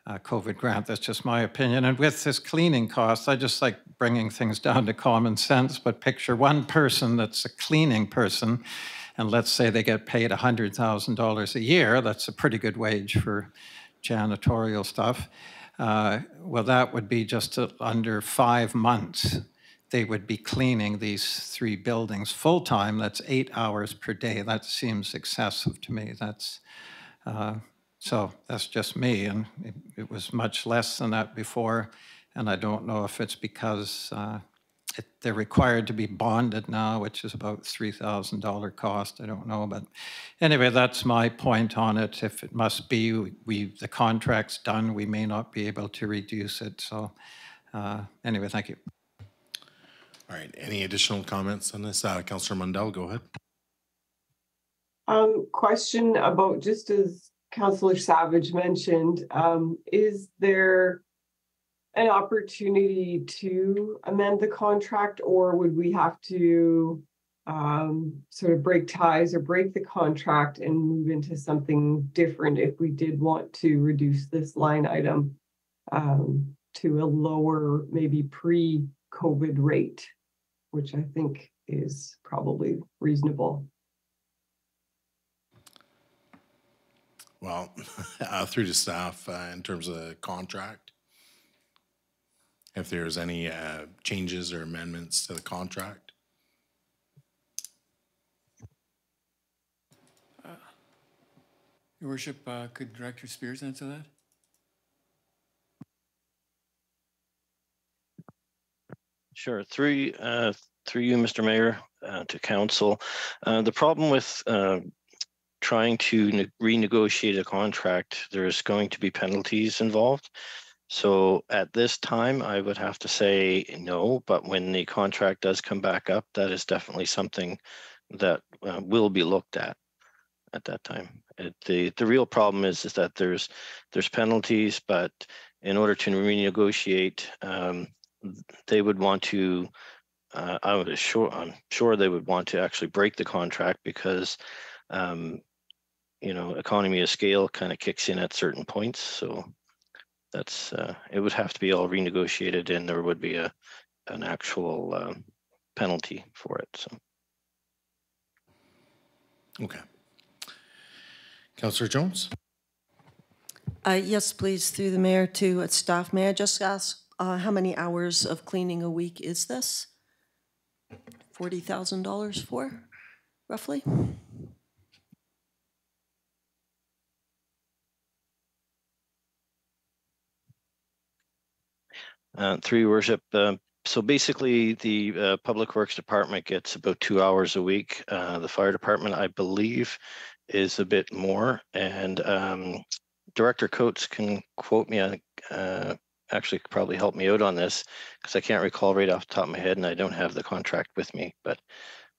COVID grant. That's just my opinion. And with this cleaning cost, I just like bringing things down to common sense, but picture one person that's a cleaning person, and let's say they get paid $100,000 a year. That's a pretty good wage for janitorial stuff. Well, that would be just under 5 months. They would be cleaning these 3 buildings full-time. That's 8 hours per day. That seems excessive to me. So that's just me, and it was much less than that before, and I don't know if it's because they're required to be bonded now, which is about $3,000 cost. I don't know, but anyway, that's my point on it. If it must be, the contract's done, we may not be able to reduce it. So anyway, thank you. All right, any additional comments on this? Councillor Mundell, go ahead. Question about, just as Councillor Savage mentioned, is there an opportunity to amend the contract, or would we have to sort of break ties or break the contract and move into something different if we did want to reduce this line item to a lower, maybe pre-COVID rate, which I think is probably reasonable? Well, through the staff in terms of the contract, if there's any changes or amendments to the contract. Your Worship, could Director Spears answer that? Sure. Through you, Mr. Mayor, to Council. The problem with trying to renegotiate a contract, there's going to be penalties involved. So at this time, I would have to say no, but when the contract does come back up, that is definitely something that will be looked at that time. The real problem is that there's penalties, but in order to renegotiate, they would want to, I'm sure they would want to actually break the contract, because economy of scale kind of kicks in at certain points. So that's it would have to be all renegotiated, and there would be an actual penalty for it. So Okay. Councillor Jones? Yes, please, through the mayor to staff. May I just ask how many hours of cleaning a week is this? $40,000 for, roughly? Through your worship, So basically, the Public Works Department gets about 2 hours a week. The fire department, I believe, is a bit more. And Director Coates can quote me on, actually probably help me out on this, because I can't recall right off the top of my head, and I don't have the contract with me. But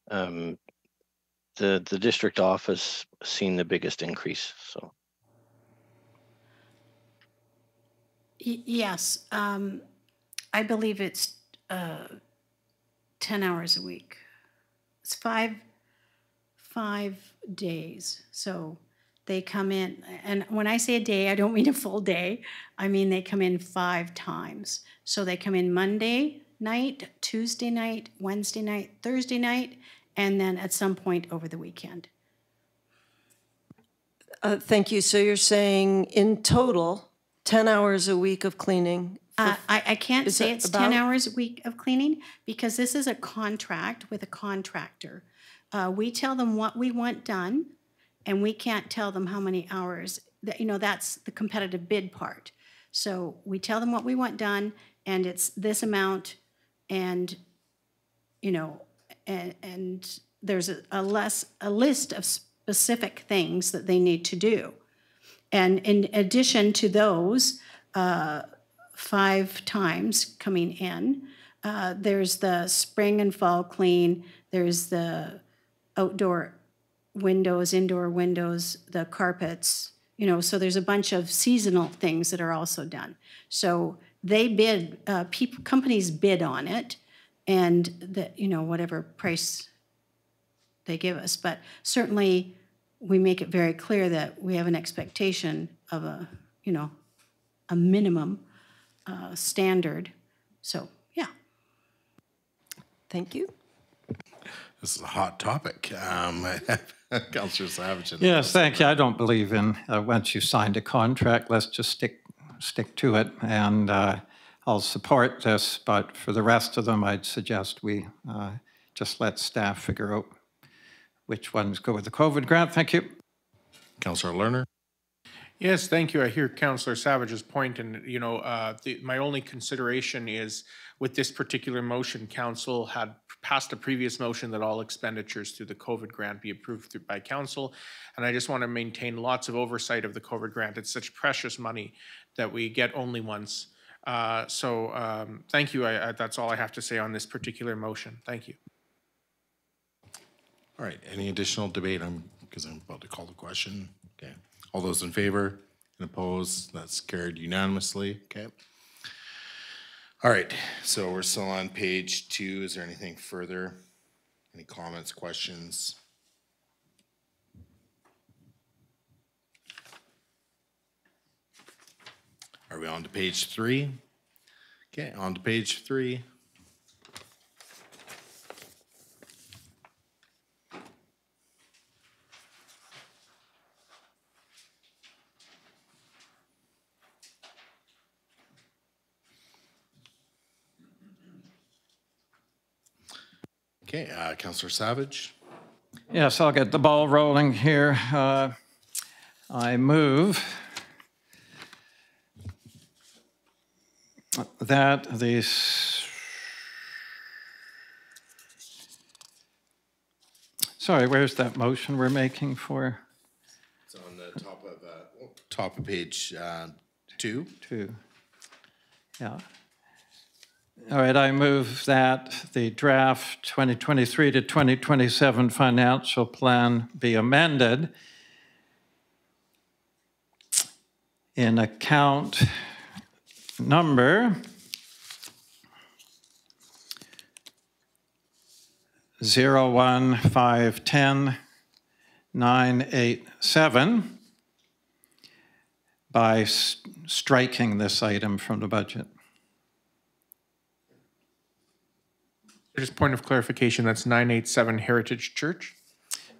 the district office seen the biggest increase. So Yes, I believe it's 10 hours a week. It's five days. So they come in, and when I say a day, I don't mean a full day. I mean they come in 5 times. So they come in Monday night, Tuesday night, Wednesday night, Thursday night, and then at some point over the weekend. Thank you. So you're saying in total, 10 hours a week of cleaning? I can't say it's 10 about? hours a week of cleaning because this is a contract with a contractor. We tell them what we want done, and we can't tell them how many hours. That, you know, that's the competitive bid part. So we tell them what we want done, and it's this amount, and you know, and there's a list of specific things that they need to do. And in addition to those 5 times coming in, there's the spring and fall clean, there's the outdoor windows, indoor windows, the carpets, you know, so there's a bunch of seasonal things that are also done. So they bid, companies bid on it, and that, you know, whatever price they give us. But certainly we make it very clear that we have an expectation of a, you know, a minimum standard. So, yeah. Thank you. This is a hot topic. Councillor Savage. Yes, thank you. I don't believe in once you signed a contract, let's just stick to it. And I'll support this, but for the rest of them, I'd suggest we just let staff figure out which ones go with the COVID grant. Thank you. Councillor Lerner. Yes, thank you. I hear Councillor Savage's point, and you know, my only consideration is with this particular motion, Council had passed a previous motion that all expenditures through the COVID grant be approved by Council, and I just want to maintain lots of oversight of the COVID grant. It's such precious money that we get only once. Thank you. That's all I have to say on this particular motion. Thank you. All right, any additional debate? Because I'm about to call the question. Okay. All those in favor and opposed, that's carried unanimously. Okay. All right, so we're still on page 2. Is there anything further? Any comments, questions? Are we on to page 3? Okay, on to page 3. Okay, Councillor Savage. Yes, I'll get the ball rolling here. I move that the sorry, where's that motion we're making for? It's on the top of page 2. 2. Yeah. All right, I move that the draft 2023 to 2027 financial plan be amended in account number 01510-987 by striking this item from the budget. Just point of clarification, that's 987 Heritage Church?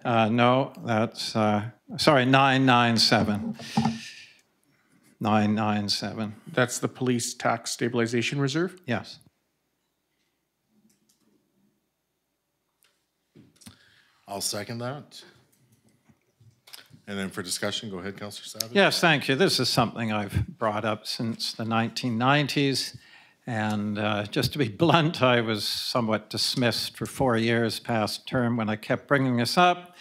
No, that's, sorry, 997. 997. That's the Police Tax Stabilization Reserve? Yes. I'll second that. And then for discussion, go ahead, Councillor Savage. Yes, thank you. This is something I've brought up since the 1990s. And just to be blunt, I was somewhat dismissed for 4 years past term when I kept bringing this up.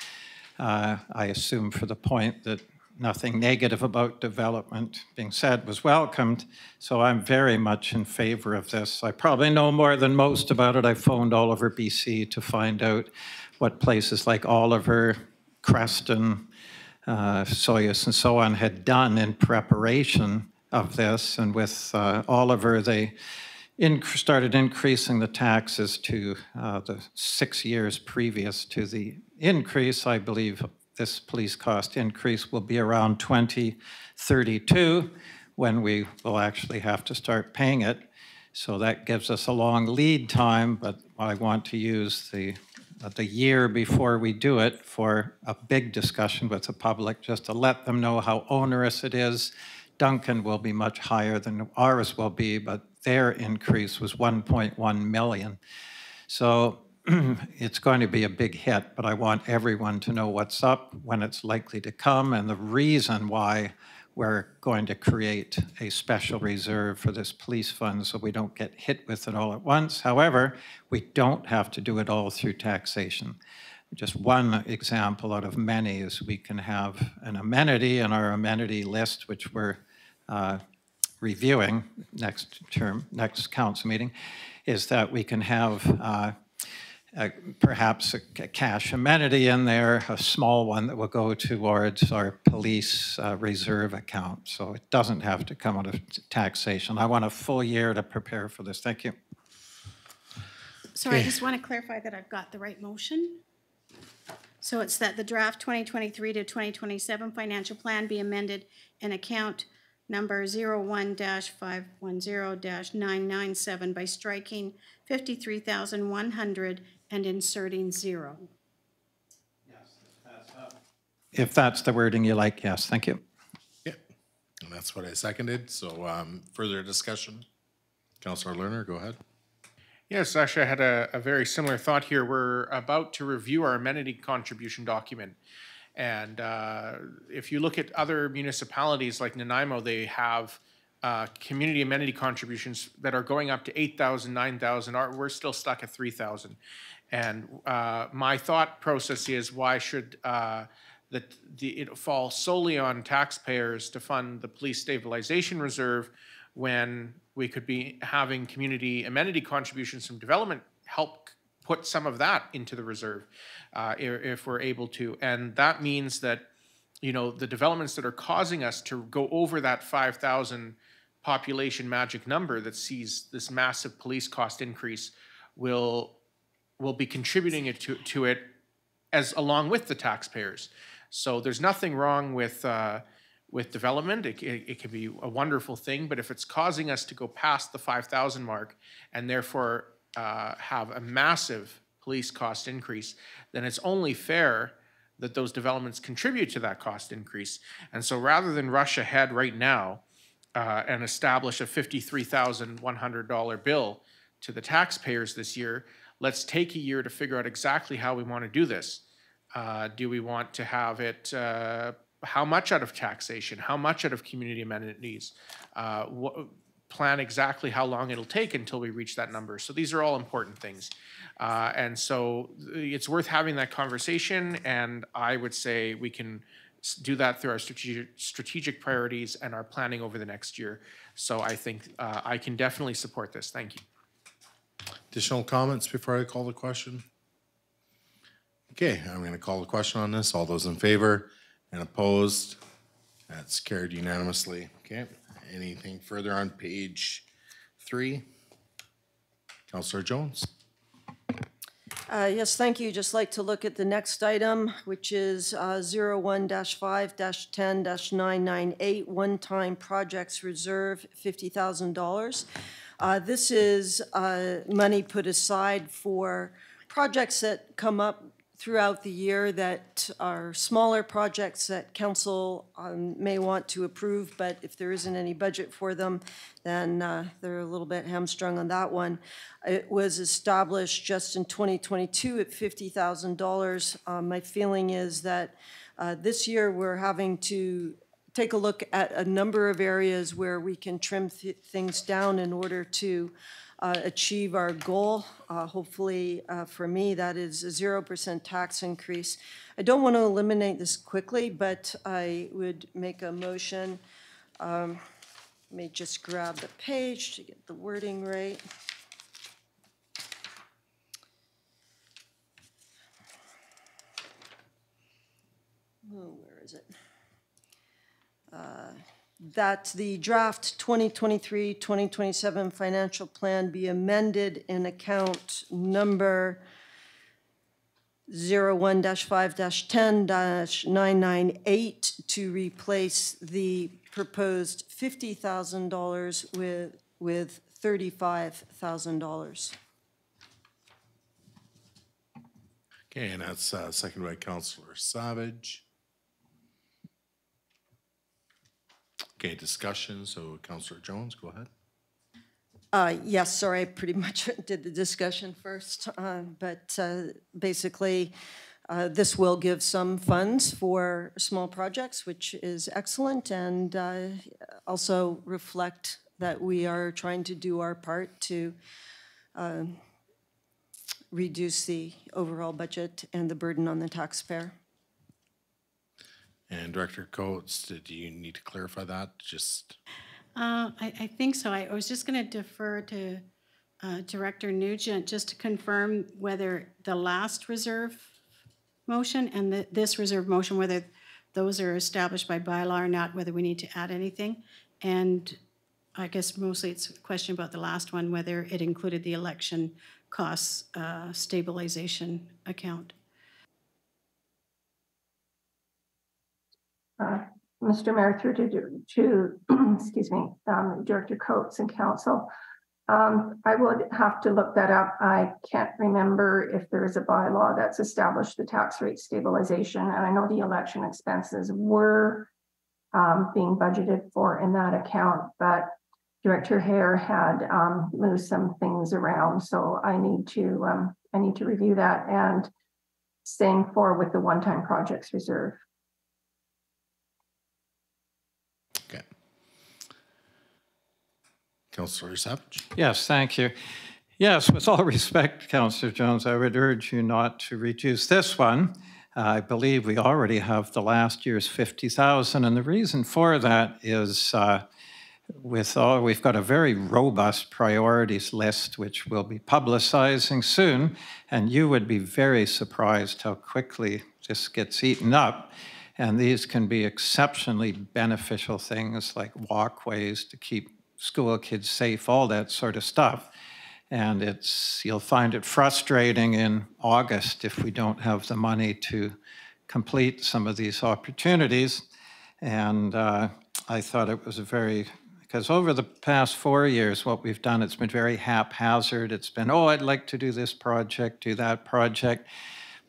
I assume for the point that nothing negative about development being said was welcomed. So I'm very much in favor of this. I probably know more than most about it. I phoned all over BC to find out what places like Oliver, Creston, Soyuz, and so on had done in preparation of this. And with Oliver, they started increasing the taxes to the 6 years previous to the increase. I believe this police cost increase will be around 2032 when we will actually have to start paying it. So that gives us a long lead time, but I want to use the year before we do it for a big discussion with the public, just to let them know how onerous it is. Duncan will be much higher than ours will be, but their increase was 1.1 million. So it's going to be a big hit, but I want everyone to know what's up, when it's likely to come, and the reason why we're going to create a special reserve for this police fund so we don't get hit with it all at once. However, we don't have to do it all through taxation. Just one example out of many is we can have an amenity in our amenity list, which we're reviewing next council meeting, is that we can have perhaps a cash amenity in there, a small one that will go towards our police reserve account. So it doesn't have to come out of taxation. I want a full year to prepare for this. Thank you. So I just want to clarify that I've got the right motion. So it's that the draft 2023 to 2027 financial plan be amended in account number 01-510-997 by striking 53,100 and inserting 0. If that's the wording you like, yes, thank you. Yeah, and that's what I seconded. So further discussion. Councillor Lerner, go ahead. Yes, actually, I had a very similar thought here. We're about to review our amenity contribution document. And if you look at other municipalities like Nanaimo, they have community amenity contributions that are going up to 8,000, 9,000. We're still stuck at 3,000. And my thought process is, why should it fall solely on taxpayers to fund the police stabilization reserve when we could be having community amenity contributions from development help put some of that into the reserve if we're able to. And that means that, you know, the developments that are causing us to go over that 5,000 population magic number that sees this massive police cost increase will be contributing to it as along with the taxpayers. So there's nothing wrong with development. It can be a wonderful thing, but if it's causing us to go past the 5,000 mark and therefore have a massive police cost increase, then it's only fair that those developments contribute to that cost increase. And so rather than rush ahead right now and establish a $53,100 bill to the taxpayers this year, let's take a year to figure out exactly how we want to do this. Do we want to have it, how much out of taxation, how much out of community amenities, plan exactly how long it'll take until we reach that number. So these are all important things. And so it's worth having that conversation, and I would say we can do that through our strategic priorities and our planning over the next year. So I think I can definitely support this. Thank you. Additional comments before I call the question? Okay, I'm going to call the question on this. All those in favor and opposed? That's carried unanimously. Okay, anything further on page 3? Councillor Jones. Yes, thank you. Just like to look at the next item, which is 01-5-10-998, one-time projects reserve, $50,000. This is money put aside for projects that come up throughout the year that are smaller projects that council may want to approve, but if there isn't any budget for them, then they're a little bit hamstrung on that one. It was established just in 2022 at $50,000. My feeling is that this year we're having to take a look at a number of areas where we can trim things down in order to achieve our goal. Hopefully, for me, that is a 0% tax increase. I don't want to eliminate this quickly, but I would make a motion. Let me just grab the page to get the wording right. Oh, where is it? That the draft 2023-2027 financial plan be amended in account number 01-5-10-998 to replace the proposed $50,000 with $35,000. Okay, and that's seconded by Councillor Savage. Okay, discussion. So Councillor Jones, go ahead. Yes, sorry, I pretty much did the discussion first, but basically this will give some funds for small projects, which is excellent, and also reflect that we are trying to do our part to reduce the overall budget and the burden on the taxpayer. And Director Coates, do you need to clarify that? Just. I think so. I was just going to defer to Director Nugent just to confirm whether the last reserve motion and this reserve motion, whether those are established by bylaw or not, whether we need to add anything. And I guess mostly it's a question about the last one, whether it included the election costs stabilization account. Mr. Mayor, through to excuse me, Director Coates and Council. I would have to look that up. I can't remember if there is a bylaw that's established the tax rate stabilization, and I know the election expenses were being budgeted for in that account, but Director Hare had moved some things around, so I need to review that and staying forward with the one-time projects reserve. Okay. Councillor Savage. Yes, thank you. Yes, with all respect, Councillor Jones, I would urge you not to reduce this one. I believe we already have the last year's 50,000, and the reason for that is we've got a very robust priorities list, which we'll be publicizing soon, and you would be very surprised how quickly this gets eaten up. And these can be exceptionally beneficial things like walkways to keep school kids safe, all that sort of stuff. And you'll find it frustrating in August if we don't have the money to complete some of these opportunities. And I thought it was because over the past 4 years, what we've done, it's been very haphazard. It's been, oh, I'd like to do this project, do that project,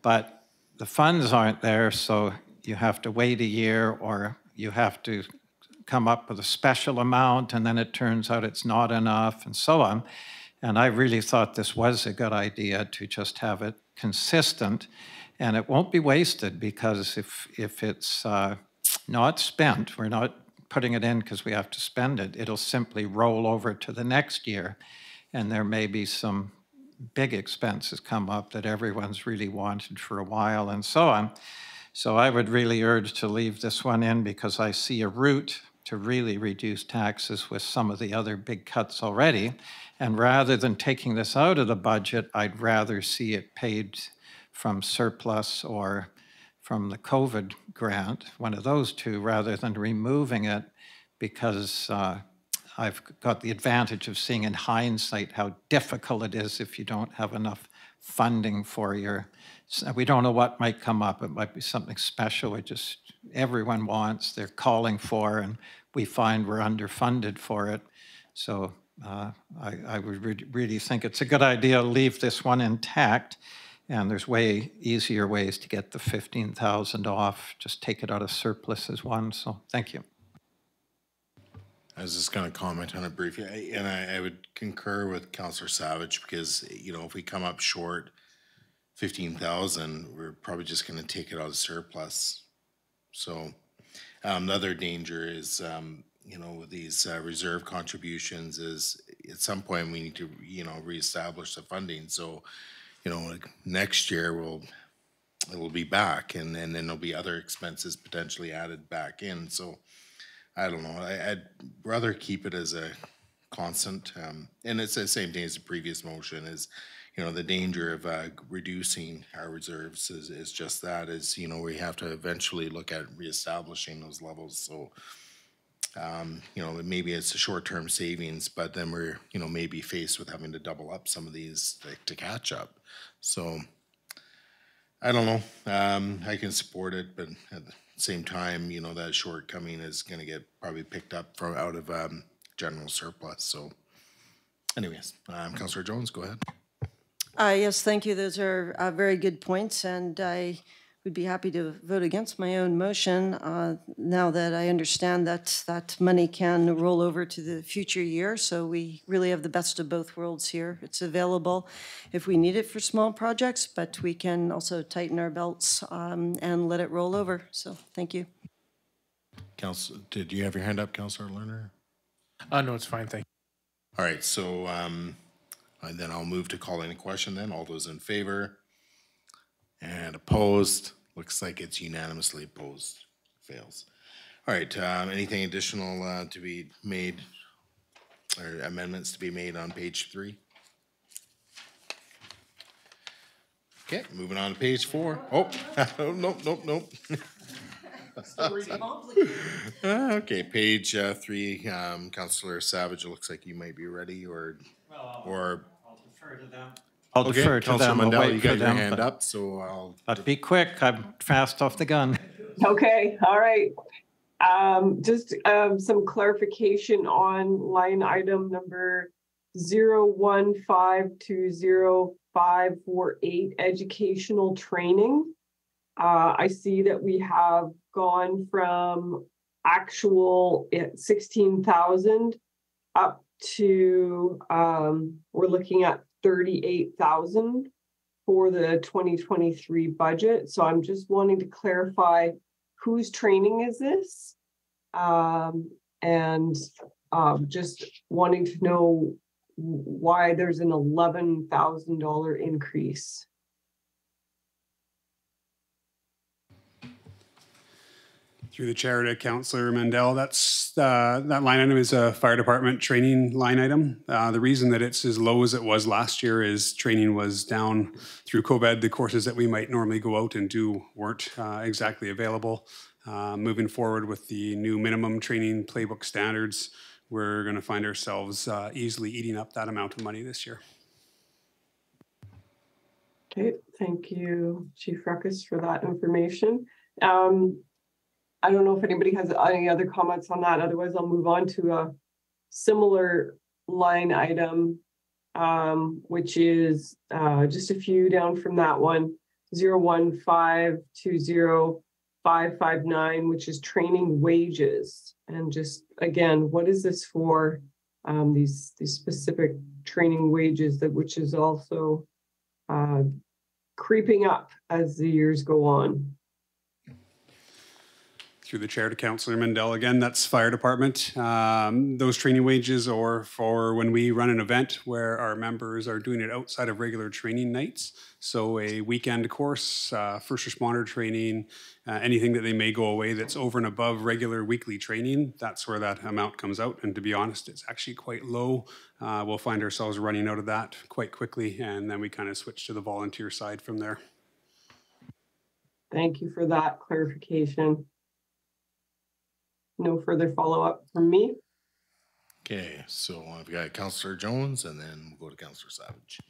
but the funds aren't there, so you have to wait a year, or you have to come up with a special amount, and then it turns out it's not enough, and so on. And I really thought this was a good idea to just have it consistent, and it won't be wasted, because if it's not spent, we're not putting it in because we have to spend it, it'll simply roll over to the next year, and there may be some big expenses come up that everyone's really wanted for a while, and so on. So I would really urge to leave this one in, because I see a route to really reduce taxes with some of the other big cuts already. And rather than taking this out of the budget, I'd rather see it paid from surplus or from the COVID grant, one of those two, rather than removing it, because I've got the advantage of seeing in hindsight how difficult it is if you don't have enough funding for we don't know what might come up. It might be something special everyone wants, they're calling for, and we find we're underfunded for it. So I would really think it's a good idea to leave this one intact, and there's way easier ways to get the 15,000 off. Just take it out of surplus as one, so thank you. I was just going to comment on it briefly, and I would concur with Councillor Savage, because, if we come up short 15,000, we're probably just going to take it out of surplus. So The other danger is, you know, with these reserve contributions is at some point we need to, you know, reestablish the funding. So, you know, like next year it will be back, and then there'll be other expenses potentially added back in. So I don't know. I'd rather keep it as a constant, and it's the same thing as the previous motion. Is, you know, the danger of reducing our reserves is just that, is, you know, we have to eventually look at reestablishing those levels. So you know, maybe it's a short-term savings, but then we're, you know, maybe faced with having to double up some of these to catch up. So I don't know. I can support it, but at the same time, you know, that shortcoming is going to get probably picked up from out of general surplus. So anyways, Councillor Jones, go ahead. Yes, thank you. Those are very good points, and I would be happy to vote against my own motion now that I understand that that money can roll over to the future year. So we really have the best of both worlds here. It's available if we need it for small projects, but we can also tighten our belts and let it roll over. So thank you. Council, did you have your hand up, Councillor Lerner? No, it's fine, thank you. All right, so and then I'll move to calling a question then. All those in favor? And opposed? Looks like it's unanimously opposed. Fails. All right, anything additional to be made, or amendments to be made on page 3? Okay, moving on to page 4. Oh, nope. Okay, page 3, Councillor Savage, it looks like you might be ready, or I'll defer to them. I'll okay, defer to Councillor them. I'll Mandel, wait you for got your them, hand up, so I'll... But be quick, I'm fast off the gun. Okay, all right. Just some clarification on line item number 015205548, educational training. I see that we have gone from actual at 16,000 up to we're looking at 38,000 for the 2023 budget. So I'm just wanting to clarify whose training is this? And just wanting to know why there's an $11,000 increase. Through the chair to Councillor Mandel, that's that line item is a fire department training line item. The reason that it's as low as it was last year is training was down through COVID. The courses that we might normally go out and do weren't exactly available. Moving forward with the new minimum training playbook standards, we're going to find ourselves easily eating up that amount of money this year. Okay, thank you, Chief Ruckus, for that information. I don't know if anybody has any other comments on that. Otherwise, I'll move on to a similar line item, which is just a few down from that one, 015205559, which is training wages. And just again, what is this for? These specific training wages, that which is also creeping up as the years go on. Through the chair to Councillor Mandel again, that's fire department. Those training wages are for when we run an event where our members are doing it outside of regular training nights. So a weekend course, first responder training, anything that they may go away that's over and above regular weekly training, that's where that amount comes out. And to be honest, it's actually quite low. We'll find ourselves running out of that quite quickly, and then we kind of switch to the volunteer side from there. Thank you for that clarification. No further follow-up from me. Okay, so I've got Councillor Jones, and then we'll go to Councillor Savage.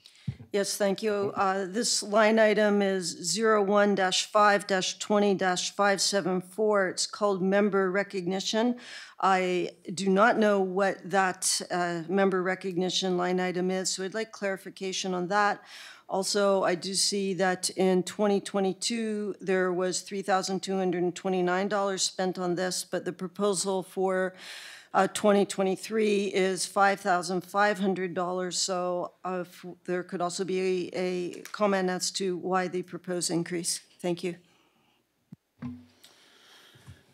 Yes, thank you. This line item is 01-5-20-574. It's called member recognition. I do not know what that member recognition line item is, so I'd like clarification on that. Also, I do see that in 2022, there was $3,229 spent on this, but the proposal for 2023 is $5,500. So if there could also be a comment as to why the proposed increase. Thank you.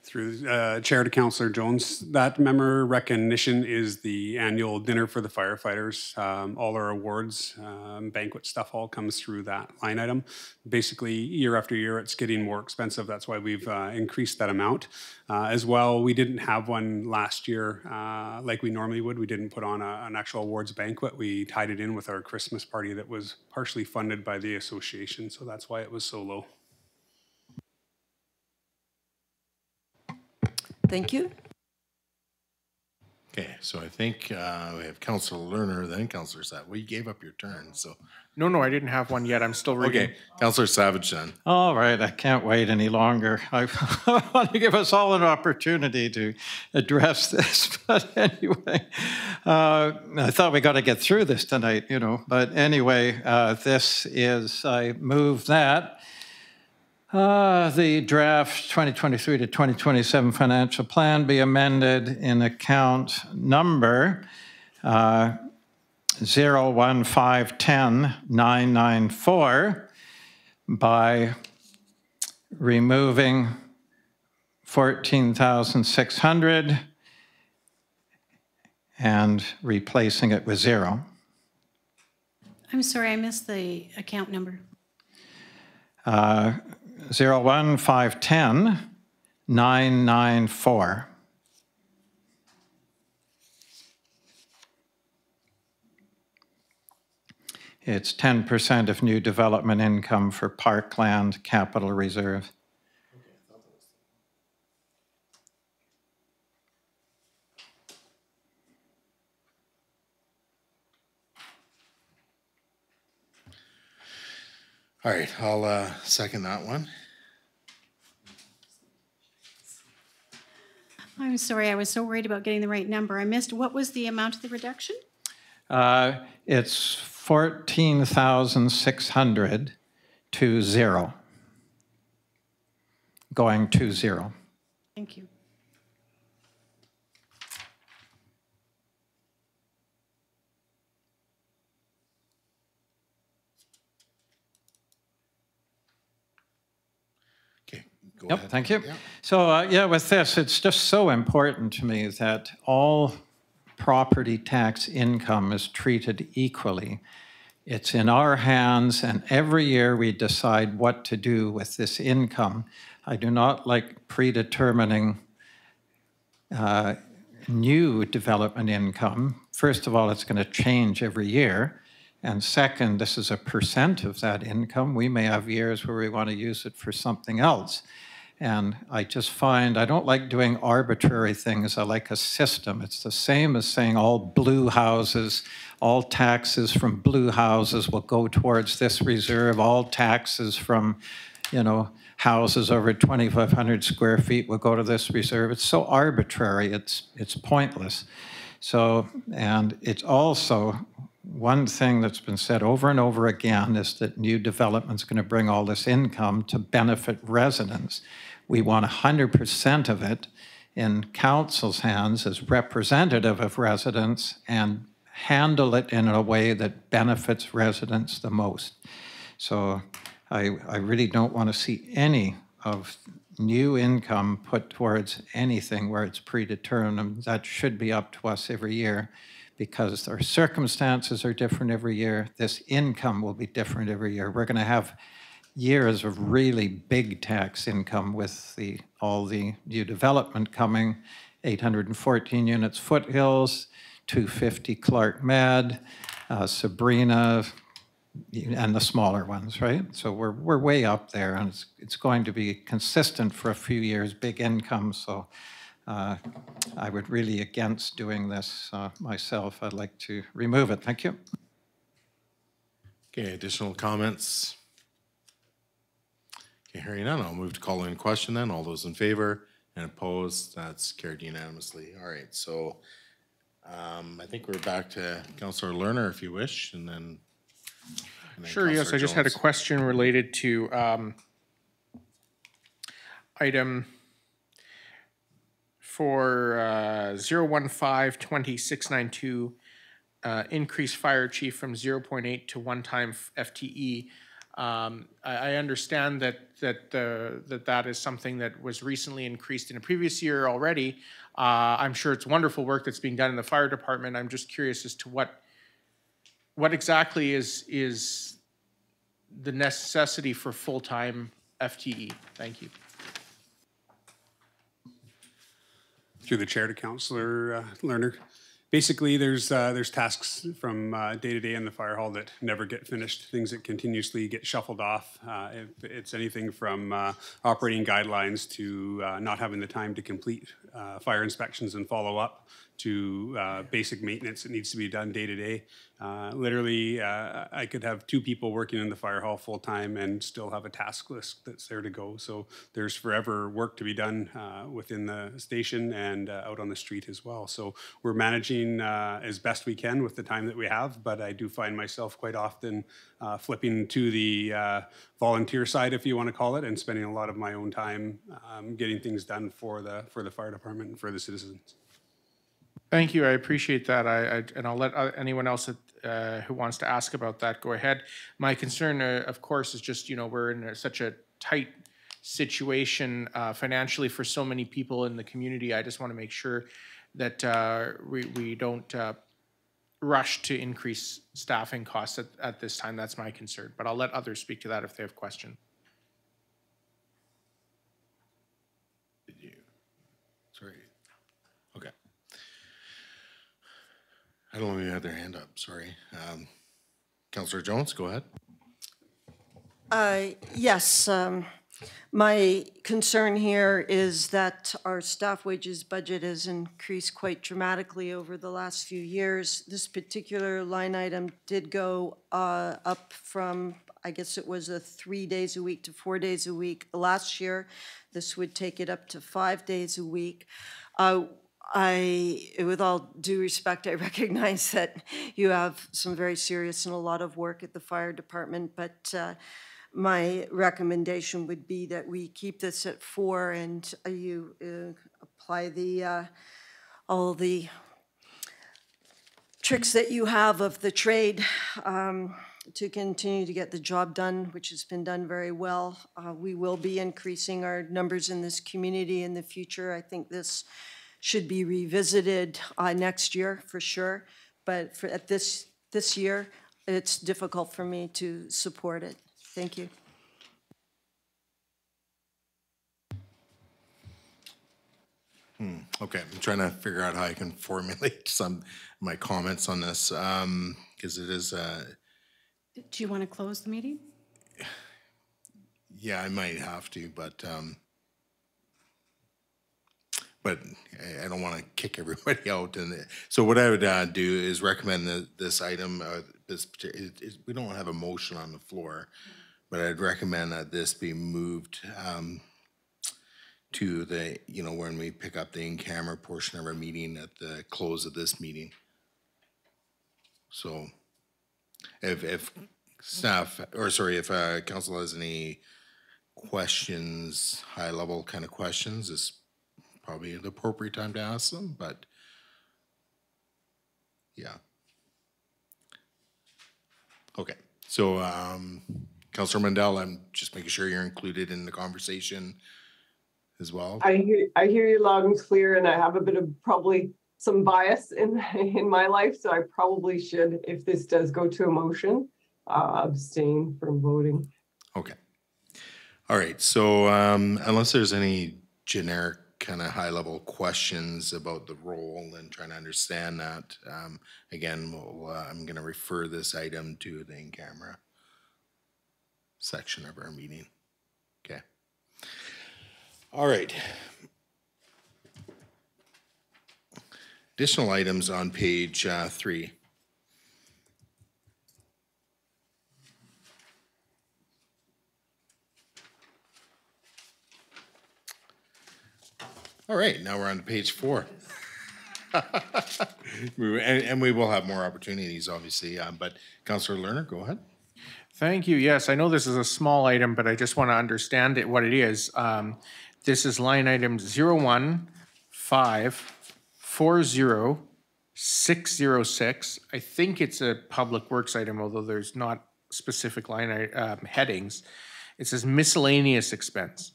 Through Chair to Councillor Jones, that member recognition is the annual dinner for the firefighters. All our awards, banquet stuff all comes through that line item. Basically, year after year, it's getting more expensive. That's why we've increased that amount. As well, we didn't have one last year like we normally would. We didn't put on an actual awards banquet. We tied it in with our Christmas party that was partially funded by the association. So that's why it was so low. Thank you. Okay, so I think we have Councillor Lerner, then Councillor Savage. Well, you gave up your turn, so. No, I didn't have one yet. I'm still reading. Okay, Councillor Savage then. All right, I can't wait any longer. I want to give us all an opportunity to address this, but anyway, I thought we got to get through this tonight, you know, but anyway, this is, I move that the draft 2023 to 2027 financial plan be amended in account number 01510-994 by removing 14,600 and replacing it with 0. I'm sorry, I missed the account number. 01510-994. It's 10% of new development income for Parkland Capital Reserve. All right, I'll second that one. I'm sorry, I was so worried about getting the right number. I missed, what was the amount of the reduction? It's 14,600 to 0. Going to 0. Thank you. Go Yep, ahead. thank you. Yep. So, yeah, with this, it's just so important to me that all property tax income is treated equally. It's in our hands, and every year we decide what to do with this income. I do not like predetermining new development income. First of all, it's going to change every year. And second, this is a percent of that income. We may have years where we want to use it for something else. And I just find, I don't like doing arbitrary things. I like a system. It's the same as saying all blue houses, all taxes from blue houses will go towards this reserve. All taxes from, you know, houses over 2,500 square feet will go to this reserve. It's so arbitrary, it's pointless. So, and it's also, one thing that's been said over and over again is that new development's going to bring all this income to benefit residents. We want 100% of it in council's hands as representative of residents and handle it in a way that benefits residents the most. So I really don't want to see any of new income put towards anything where it's predetermined. That should be up to us every year, because our circumstances are different every year. This income will be different every year. We're going to have years of really big tax income with all the new development coming, 814 units Foothills, 250 Clark Med, Sabrina, and the smaller ones, right? So we're way up there, and it's going to be consistent for a few years, big income. So I would really against doing this myself. I'd like to remove it. Thank you. Okay, additional comments? Okay, hearing none, I'll move to call in question then. All those in favor and opposed, that's carried unanimously. All right, so I think we're back to Councillor Lerner if you wish, and then sure, yes, I just had a question related to item for 015-2692, increase fire chief from 0.8 to one-time FTE. I understand that is something that was recently increased in a previous year already. I'm sure it's wonderful work that's being done in the fire department. I'm just curious as to what exactly is the necessity for full-time FTE. Thank you. Through the chair to Councillor Lerner. Basically, there's tasks from day to day in the fire hall that never get finished, things that continuously get shuffled off. It's anything from operating guidelines to not having the time to complete fire inspections and follow up, to basic maintenance that needs to be done day to day. Literally, I could have 2 people working in the fire hall full time and still have a task list that's there to go. So there's forever work to be done within the station and out on the street as well. So we're managing as best we can with the time that we have, but I do find myself quite often flipping to the volunteer side, if you want to call it, and spending a lot of my own time getting things done for the fire department and for the citizens. Thank you. I appreciate that. And I'll let anyone else who wants to ask about that go ahead. My concern, of course, is just, we're in such a tight situation financially for so many people in the community. I just want to make sure that we don't rush to increase staffing costs at this time. That's my concern. But I'll let others speak to that if they have questions. Sorry. Okay. I don't know if you had their hand up, sorry. Councillor Jones, go ahead. Yes, my concern here is that our staff wages budget has increased quite dramatically over the last few years. This particular line item did go up from, I guess it was 3 days a week to 4 days a week last year. This would take it up to 5 days a week. With all due respect, I recognize that you have some very serious and a lot of work at the fire department, but my recommendation would be that we keep this at 4 and you apply all the tricks that you have of the trade to continue to get the job done, which has been done very well. We will be increasing our numbers in this community in the future. I think this should be revisited next year for sure, but at this year, it's difficult for me to support it. Thank you. Okay, I'm trying to figure out how I can formulate my comments on this because it is. Do you want to close the meeting? Yeah, I might have to, but I don't want to kick everybody out. And so what I would do is recommend this item. We don't have a motion on the floor, but I'd recommend that this be moved to the, when we pick up the in-camera portion of our meeting at the close of this meeting. So if staff, or sorry, if council has any questions, high-level kind of questions, it's probably the appropriate time to ask them, but yeah. Okay, so Councillor Mandel, I'm just making sure you're included in the conversation as well. I hear you loud and clear, and I have a bit of probably some bias in my life, so I probably should, if this does go to a motion, abstain from voting. Okay. All right, so unless there's any generic kind of high-level questions about the role and trying to understand that, again, I'm going to refer this item to the in-camera section of our meeting. Okay. All right. Additional items on page 3. All right, now we're on to page 4. And we will have more opportunities, obviously, but Councillor Lerner, go ahead. Thank you. Yes, I know this is a small item, but I just want to understand what it is. This is line item 01540 606. I think it's a public works item, although there's not specific line headings. It says miscellaneous expense.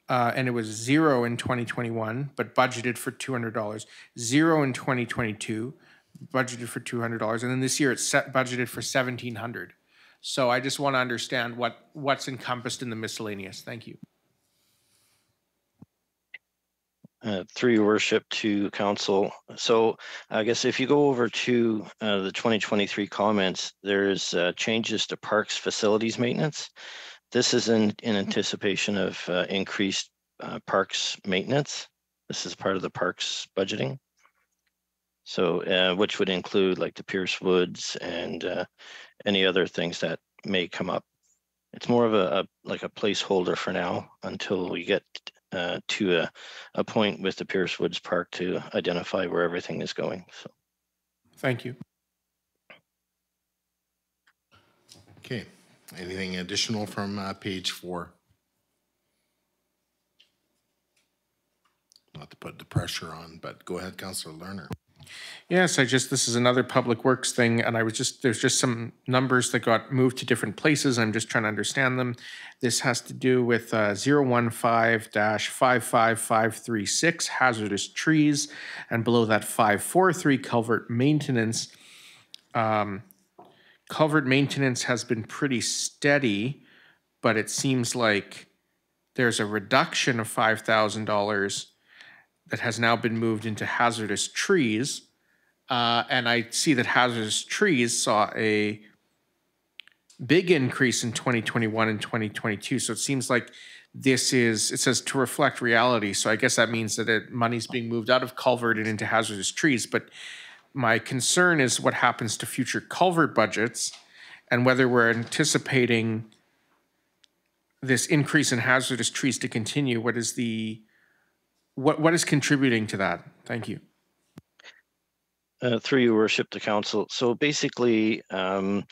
And it was 0 in 2021, but budgeted for $200. 0 in 2022, budgeted for $200. And then this year it's budgeted for $1,700. So I just want to understand what's encompassed in the miscellaneous. Thank you. Through your worship to council. So I guess if you go over to the 2023 comments, there's changes to parks facilities maintenance. This is in anticipation of increased parks maintenance. This is part of the parks budgeting. So which would include like the Pierce Woods and any other things that may come up. It's more of a placeholder for now until we get to a point with the Pierce Woods Park to identify where everything is going. So, thank you. Okay. Anything additional from page 4? Not to put the pressure on, but go ahead, Councillor Lerner. Yes, this is another public works thing, and there's just some numbers that got moved to different places. I'm just trying to understand them. This has to do with 015-55536, hazardous trees, and below that 543, culvert maintenance. Culvert maintenance has been pretty steady, but it seems like there's a reduction of $5,000 that has now been moved into hazardous trees. And I see that hazardous trees saw a big increase in 2021 and 2022. So it seems like it says to reflect reality. So I guess that means that money's being moved out of culvert and into hazardous trees. But my concern is what happens to future culvert budgets and whether we're anticipating this increase in hazardous trees to continue. What is contributing to that? Thank you. Through your worship to council. So basically, the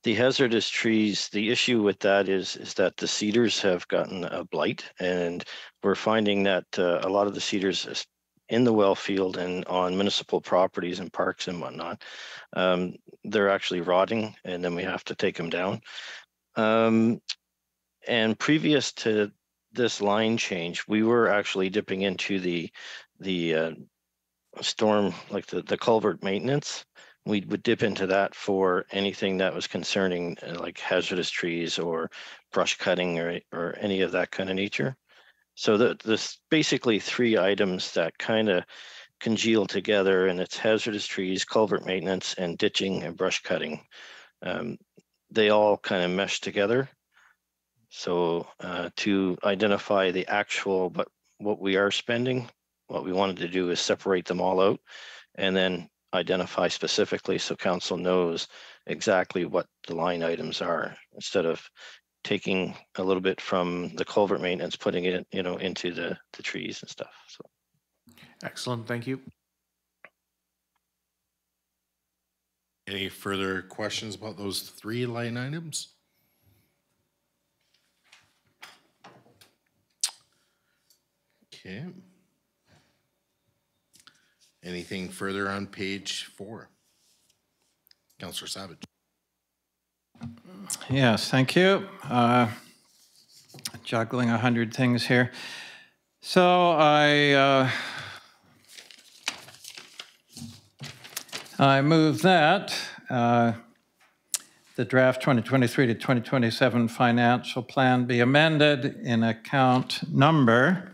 hazardous trees, the issue with that is that the cedars have gotten a blight, and we're finding that a lot of the cedars in the well field and on municipal properties and parks and whatnot, they're actually rotting, and then we have to take them down. And previous to this line change, we were actually dipping into the storm, like the culvert maintenance. We would dip into that for anything that was concerning like hazardous trees or brush cutting or any of that kind of nature. So there's basically 3 items that kind of congeal together, and it's hazardous trees, culvert maintenance, and ditching and brush cutting. They all kind of mesh together. So to identify the actual, but what we are spending, what we wanted to do is separate them all out and then identify specifically so council knows exactly what the line items are, instead of taking a little bit from the culvert maintenance, putting it, into the trees and stuff. So excellent, thank you. Any further questions about those 3 line items? Okay. Anything further on page 4? Councillor Savage. Yes, thank you. Juggling 100 things here. So I move that the draft 2023 to 2027 financial plan be amended in account number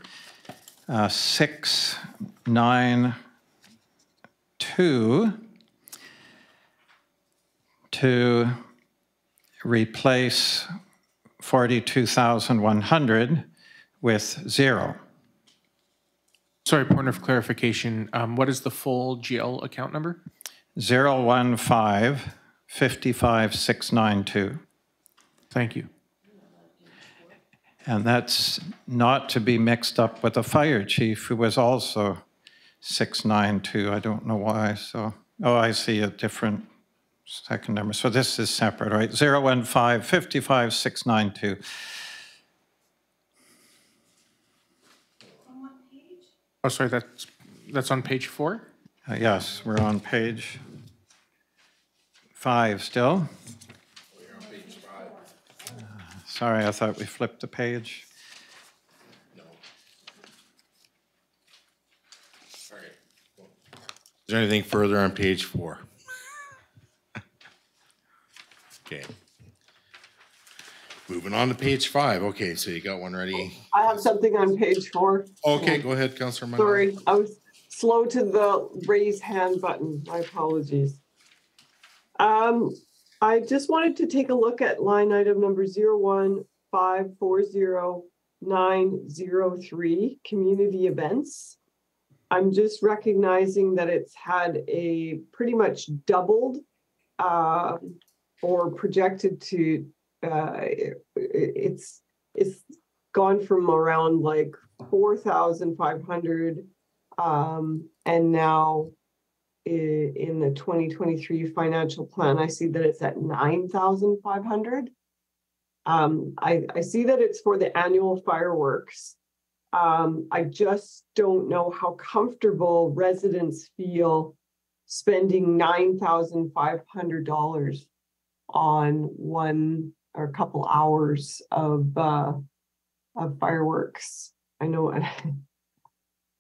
692 to replace 42,100 with 0. Sorry, point of clarification. What is the full GL account number? 015-55692. Thank you. And that's not to be mixed up with the fire chief, who was also 692. I don't know why. So, I see a different second number. So this is separate, right? 015-55692. Oh, sorry, that's on page 4? Yes, we're on page 5 still. We're on page 5. Sorry, I thought we flipped the page. No. All right. Is there anything further on page 4? Okay. Moving on to page 5. Okay, so you got one ready. I have something on page 4. Okay, go ahead, Councillor Mandel. Sorry, I was slow to the raise hand button. My apologies. I just wanted to take a look at line item number 01540,903, community events. I'm just recognizing that it's had a pretty much doubled or projected to, it's gone from around like 4,500 and now in the 2023 financial plan, I see that it's at 9,500. I see that it's for the annual fireworks. I just don't know how comfortable residents feel spending $9,500 on one or a couple hours of fireworks. I know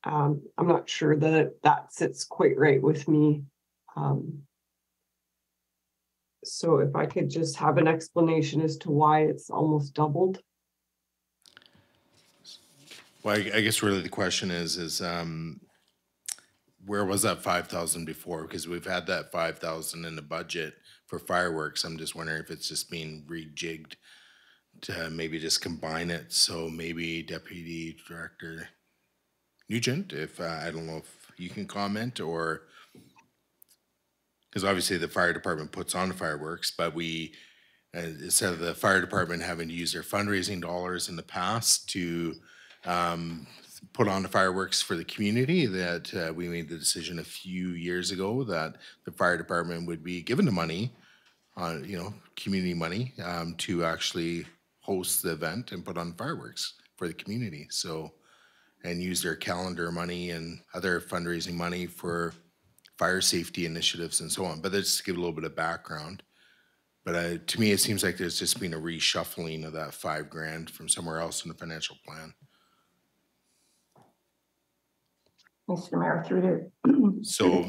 I'm not sure that that sits quite right with me. So if I could just have an explanation as to why it's almost doubled. Well, I guess really the question is where was that 5,000 before? Because we've had that 5,000 in the budget for fireworks. I'm just wondering if it's just being rejigged to maybe just combine it. So maybe Deputy Director Nugent, if I don't know if you can comment, or because obviously the fire department puts on the fireworks, but we instead of the fire department having to use their fundraising dollars in the past to put on the fireworks for the community, that we made the decision a few years ago that the fire department would be given the money, community money, to actually host the event and put on fireworks for the community. So, and use their calendar money and other fundraising money for fire safety initiatives and so on. But let's give a little bit of background. But to me, it seems like there's just been a reshuffling of that $5,000 from somewhere else in the financial plan. Mr. Mayor, through to so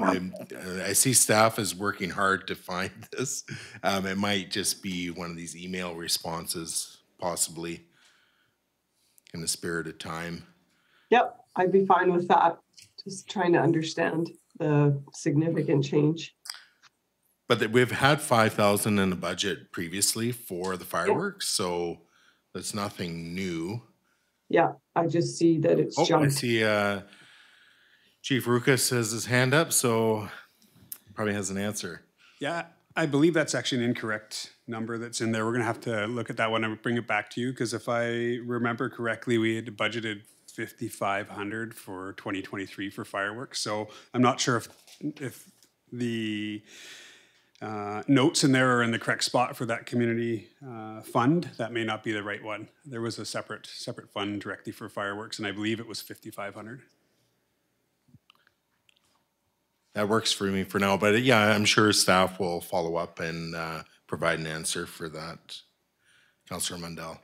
I see staff is working hard to find this. It might just be one of these email responses, possibly, in the spirit of time. Yep, I'd be fine with that. Just trying to understand the significant change. But we've had 5,000 in the budget previously for the fireworks, so that's nothing new. Yeah, I just see that it's jumped. I see Chief Rukas has his hand up, so probably has an answer. Yeah, I believe that's actually an incorrect number that's in there. We're going to have to look at that one and bring it back to you, because if I remember correctly, we had budgeted 5,500 for 2023 for fireworks. So I'm not sure if the notes in there are in the correct spot for that community fund. That may not be the right one. There was a separate fund directly for fireworks, and I believe it was 5,500. That works for me for now, but yeah, I'm sure staff will follow up and provide an answer for that. Councillor Mundell.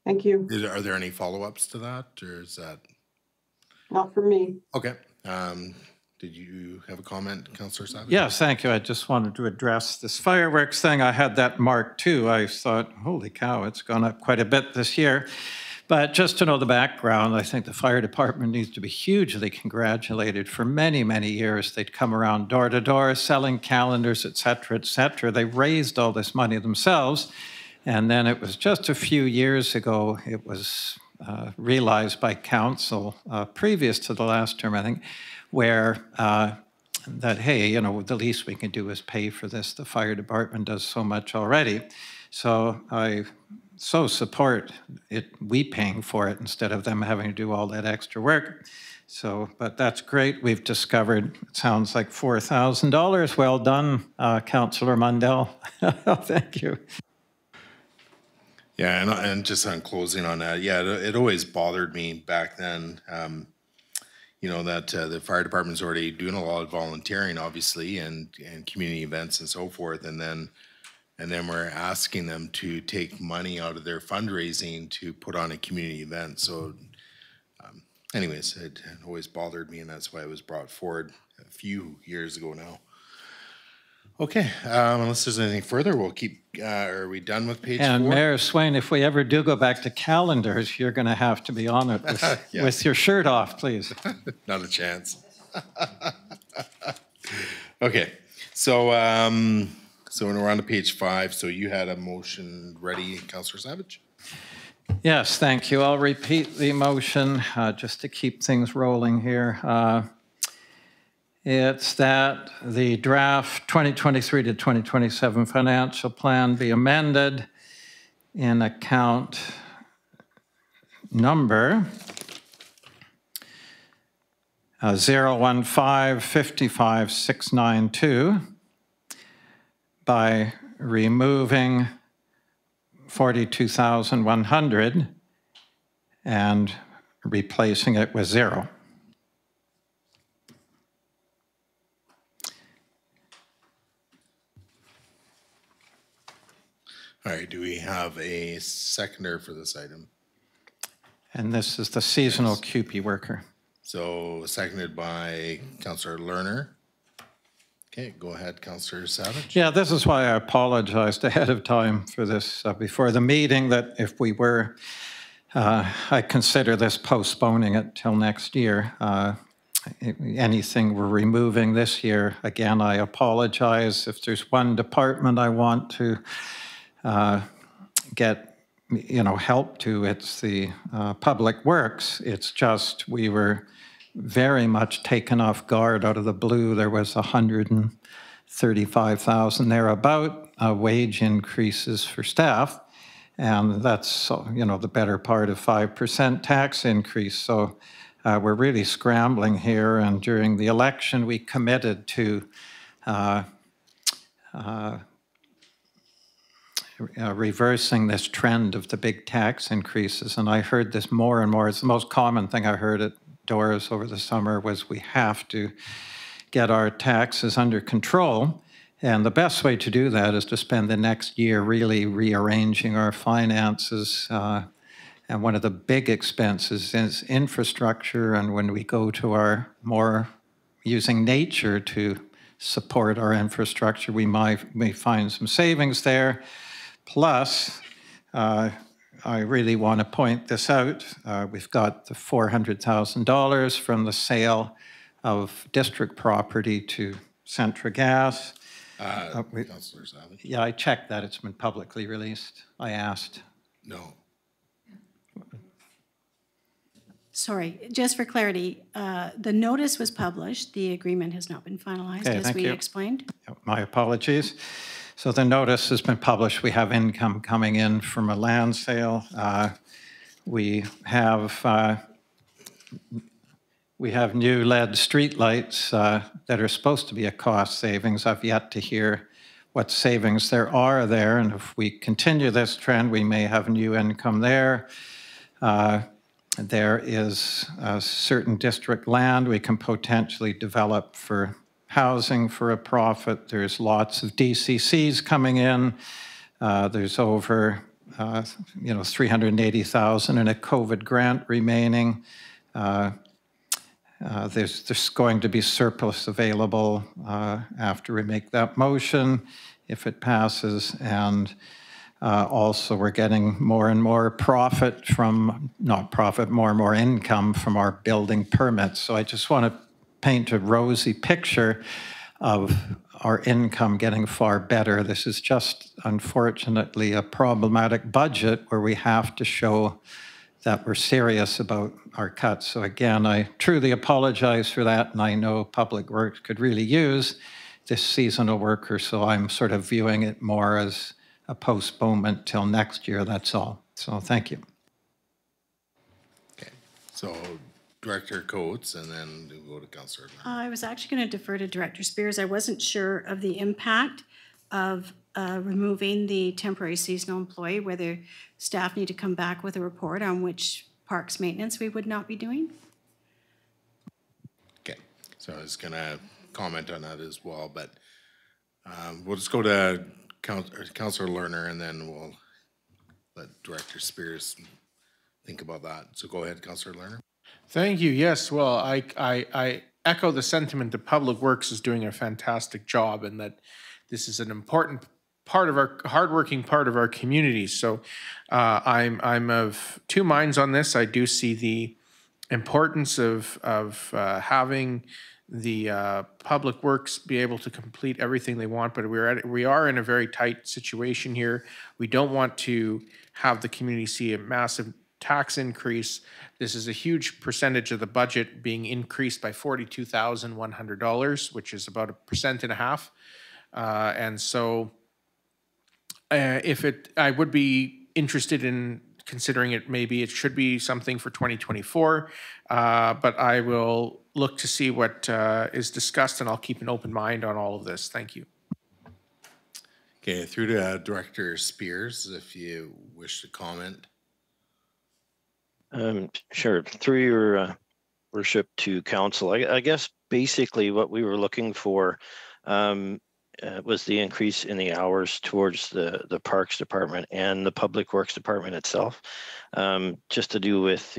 Thank you. Are there any follow-ups to that, or is that? Not for me. Okay. Did you have a comment, Councillor Savage? Yes, thank you. I just wanted to address this fireworks thing. I had that marked too. I thought, holy cow, it's gone up quite a bit this year. But just to know the background, I think the fire department needs to be hugely congratulated. For many, many years, they'd come around door to door selling calendars, et cetera, et cetera. They raised all this money themselves. And then it was just a few years ago, it was realized by council, previous to the last term, I think, where that, hey, the least we can do is pay for this. The fire department does so much already. So I support we paying for it instead of them having to do all that extra work. So, but that's great. We've discovered, it sounds like $4,000. Well done, Councillor Mundell. Thank you. Yeah, and just on closing on that, yeah, it always bothered me back then, that the fire department's already doing a lot of volunteering, obviously, and community events and so forth, and then and then we're asking them to take money out of their fundraising to put on a community event. So anyways, it always bothered me, and that's why it was brought forward a few years ago now. Okay, unless there's anything further, we'll keep, are we done with page 4? And Mayor Swain, if we ever do go back to calendars, you're going to have to be on it with, Yeah. with your shirt off, please. Not a chance. Okay, so so when we're on to page 5, so you had a motion ready, Councillor Savage? Yes, thank you. I'll repeat the motion just to keep things rolling here. It's that the draft 2023 to 2027 financial plan be amended in account number 015-55692 by removing 42,100 and replacing it with 0. All right, do we have a seconder for this item? And this is the seasonal CUPE worker. So seconded by Councillor Lerner. Okay, go ahead, Councillor Savage. Yeah, this is why I apologized ahead of time for this before the meeting, that if we were, I consider this postponing it till next year. Anything we're removing this year, again, I apologize. If there's one department I want to get, help to, it's the Public Works. It's just we were very much taken off guard out of the blue. There was 135,000 thereabout wage increases for staff, and that's the better part of 5% tax increase. So we're really scrambling here, and during the election we committed to reversing this trend of the big tax increases. And I heard this more and more. It's the most common thing I heard at Doris over the summer was we have to get our taxes under control. And the best way to do that is to spend the next year really rearranging our finances. And one of the big expenses is infrastructure. And when we go to our more using nature to support our infrastructure, we may find some savings there. Plus, I really want to point this out. We've got the $400,000 from the sale of district property to Centra Gas. Councillor Savage? Yeah, I checked that. It's been publicly released. I asked. No. Sorry, just for clarity, the notice was published. The agreement has not been finalized, as we explained. My apologies. So the notice has been published. We have income coming in from a land sale. We have new LED street lights that are supposed to be a cost savings. I've yet to hear what savings there are there, and if we continue this trend, we may have new income there. There is a certain district land we can potentially develop for housing for a profit. There's lots of DCCs coming in. There's over, 380,000 in a COVID grant remaining. There's going to be surplus available after we make that motion, if it passes. And also we're getting more and more profit from, not profit, more and more income from our building permits. So I just want to paint a rosy picture of our income getting far better. This is just, unfortunately, a problematic budget where we have to show that we're serious about our cuts. So again, I truly apologize for that, and I know Public Works could really use this seasonal worker, so I'm sort of viewing it more as a postponement till next year, that's all. So thank you. Okay, so Director Coates, and then we'll go to Councillor. I was actually going to defer to Director Spears. I wasn't sure of the impact of removing the temporary seasonal employee, whether staff need to come back with a report on which parks maintenance we would not be doing. Okay, so I was going to comment on that as well, but we'll just go to Councillor Lerner, and then we'll let Director Spears think about that. So go ahead, Councillor Lerner. Thank you. Yes, well, I echo the sentiment that Public Works is doing a fantastic job, and that this is an important part of our hardworking part of our community. So I'm of two minds on this. I do see the importance of having the Public Works be able to complete everything they want, but we are in a very tight situation here. We don't want to have the community see a massive tax increase. This is a huge percentage of the budget being increased by $42,100, which is about 1.5%. And so I would be interested in considering it. Maybe it should be something for 2024, but I will look to see what is discussed, and I'll keep an open mind on all of this. Thank you. Okay, through to Director Spears, if you wish to comment. Sure. Through your worship to council, I guess basically what we were looking for was the increase in the hours towards the Parks Department and the Public Works Department itself, just to do with,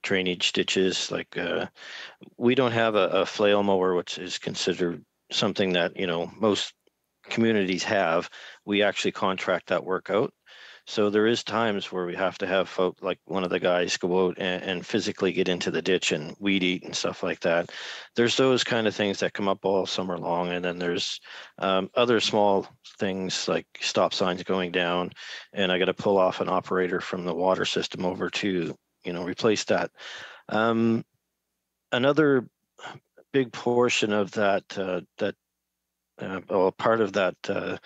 drainage ditches. Like we don't have a flail mower, which is considered something that, most communities have. We actually contract that work out. So there is times where we have to have folk like one of the guys go out and physically get into the ditch and weed eat and stuff like that. There's those kind of things that come up all summer long. And then there's other small things like stop signs going down, and I got to pull off an operator from the water system over to, replace that. Another big portion of that, part of that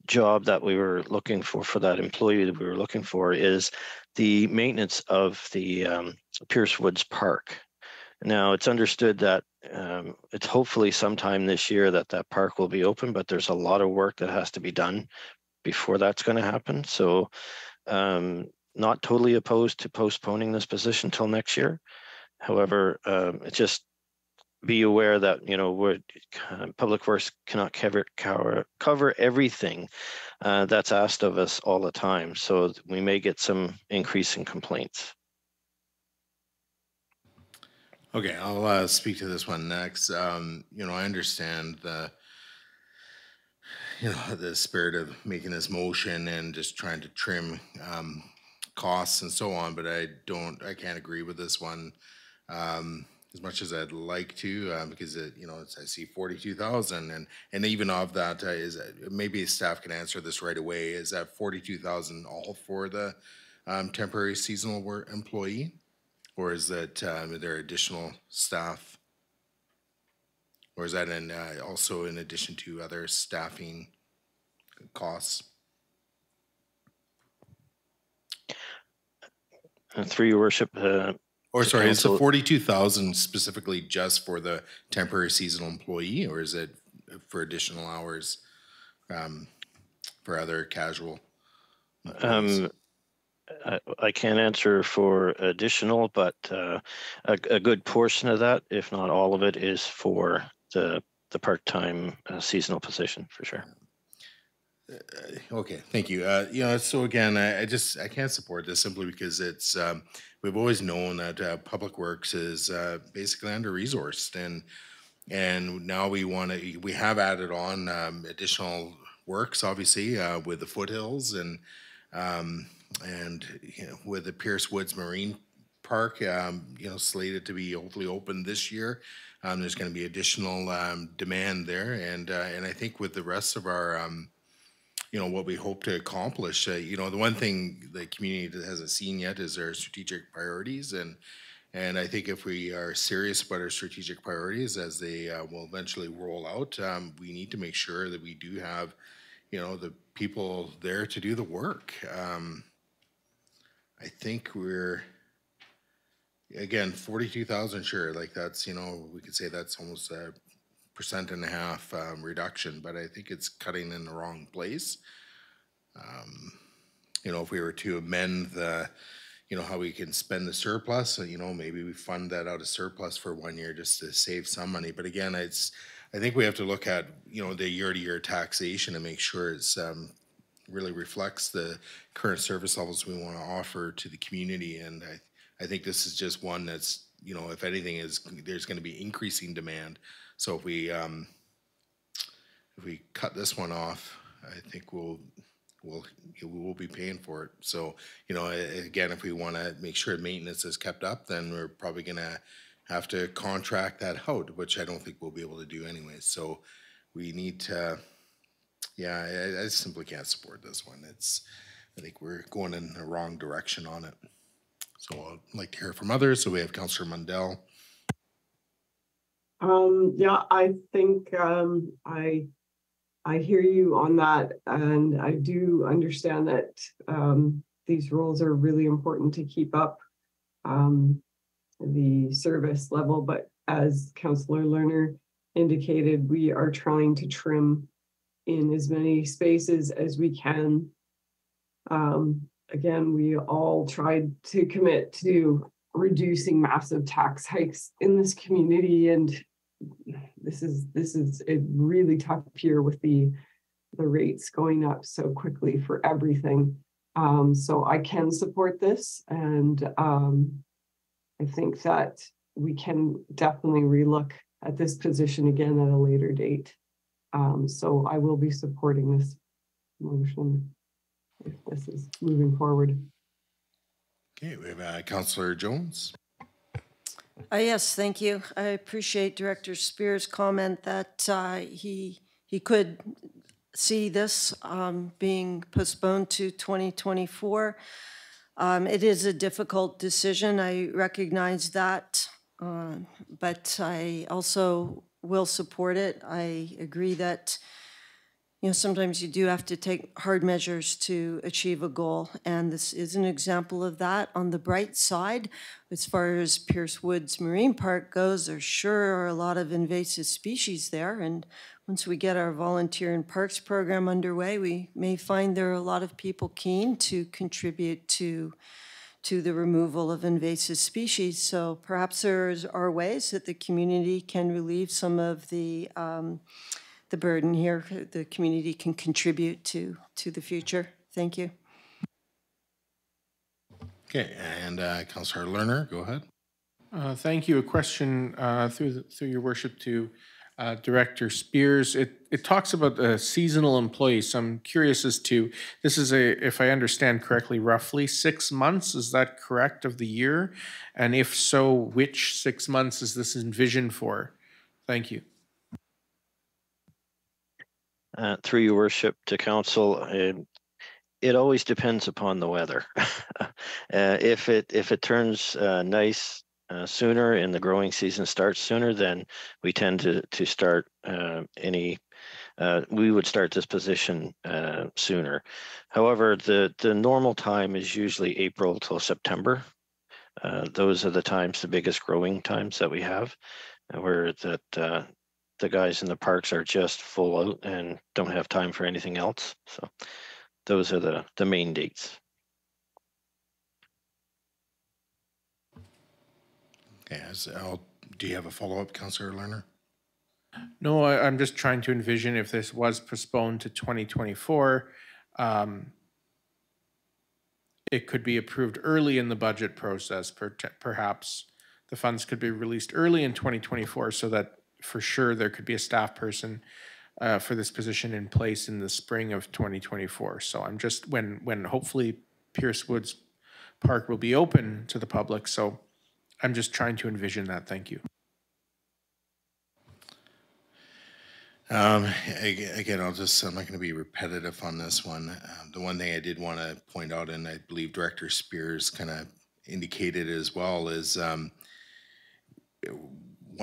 job that we were looking for that employee that we were looking for, is the maintenance of the Pierce Woods Park. Now, it's understood that it's hopefully sometime this year that park will be open, but there's a lot of work that has to be done before that's going to happen. So not totally opposed to postponing this position till next year. However, it's just be aware that Public Works cannot cover everything that's asked of us all the time. So we may get some increase in complaints. Okay, I'll speak to this one next. I understand the spirit of making this motion and just trying to trim costs and so on, but I can't agree with this one. As much as I'd like to, because I see 42,000, and even of that is maybe staff can answer this right away. Is that 42,000 all for the temporary seasonal work employee, or is that there additional staff, or is that also in addition to other staffing costs? Through your worship. Or sorry, is the 42,000 specifically just for the temporary seasonal employee, or is it for additional hours for other casual employees? I can't answer for additional, but a good portion of that, if not all of it, is for the part-time seasonal position for sure. Okay, thank you. So again, I can't support this simply because it's we've always known that Public Works is basically under-resourced, and now we have added on additional works, obviously, with the foothills and with the Pierce Woods Marine Park, slated to be hopefully open this year. There's going to be additional demand there, and I think with the rest of our what we hope to accomplish. The one thing the community hasn't seen yet is our strategic priorities, and I think if we are serious about our strategic priorities as they will eventually roll out, we need to make sure that we do have, the people there to do the work. I think we're, again, 42,000, sure, like that's, we could say that's almost a 1.5% reduction, but I think it's cutting in the wrong place. If we were to amend the, how we can spend the surplus, maybe we fund that out of surplus for 1 year just to save some money. But again, I think we have to look at, you know, the year-to-year taxation and make sure it's really reflects the current service levels we want to offer to the community. And I think this is just one that's, you know, if anything there's going to be increasing demand. So if we cut this one off, I think we'll be paying for it. So, you know, again, if we want to make sure maintenance is kept up, then we're probably going to have to contract that out, which I don't think we'll be able to do anyway. So we need to, yeah, I simply can't support this one. I think we're going in the wrong direction on it. So I'd like to hear from others. So we have Councillor Mundell. Yeah, I think I hear you on that, and I do understand that these roles are really important to keep up the service level. But as Councillor Lerner indicated, we are trying to trim in as many spaces as we can. Again, we all tried to commit to reducing massive tax hikes in this community, and this is a really tough year with the rates going up so quickly for everything. So I can support this, and I think that we can definitely relook at this position again at a later date. So I will be supporting this motion if this is moving forward. Okay, we have Councillor Jones. Yes, thank you. I appreciate Director Spears' comment that he could see this being postponed to 2024. It is a difficult decision. I recognize that, but I also will support it. I agree that, you know, sometimes you do have to take hard measures to achieve a goal, and this is an example of that. On the bright side, as far as Pierce Woods Marine Park goes, there sure are a lot of invasive species there, and once we get our volunteer in parks program underway, we may find there are a lot of people keen to contribute to the removal of invasive species. So perhaps there are ways that the community can relieve some of the burden here. The community can contribute to the future. Thank you. Okay, and Councillor Lerner, go ahead. Thank you. A question through your worship to Director Spears. It talks about seasonal employees. So I'm curious as to, this is if I understand correctly, roughly 6 months. Is that correct, of the year? And if so, which 6 months is this envisioned for? Thank you. Through your worship to council, it always depends upon the weather. If it turns nice sooner and the growing season starts sooner, then we tend to start we would start this position sooner. However, the normal time is usually April till September. Those are the biggest growing times that we have, where the guys in the parks are just full out and don't have time for anything else. So those are the main dates. Okay, do you have a follow-up, Councillor Lerner? No, I'm just trying to envision if this was postponed to 2024, it could be approved early in the budget process. Perhaps the funds could be released early in 2024 so that for sure there could be a staff person for this position in place in the spring of 2024. So I'm just, when hopefully Pierce Woods Park will be open to the public. So I'm just trying to envision that. Thank you. Again, I'm not going to be repetitive on this one. The one thing I did want to point out, and I believe Director Spears kind of indicated as well, is one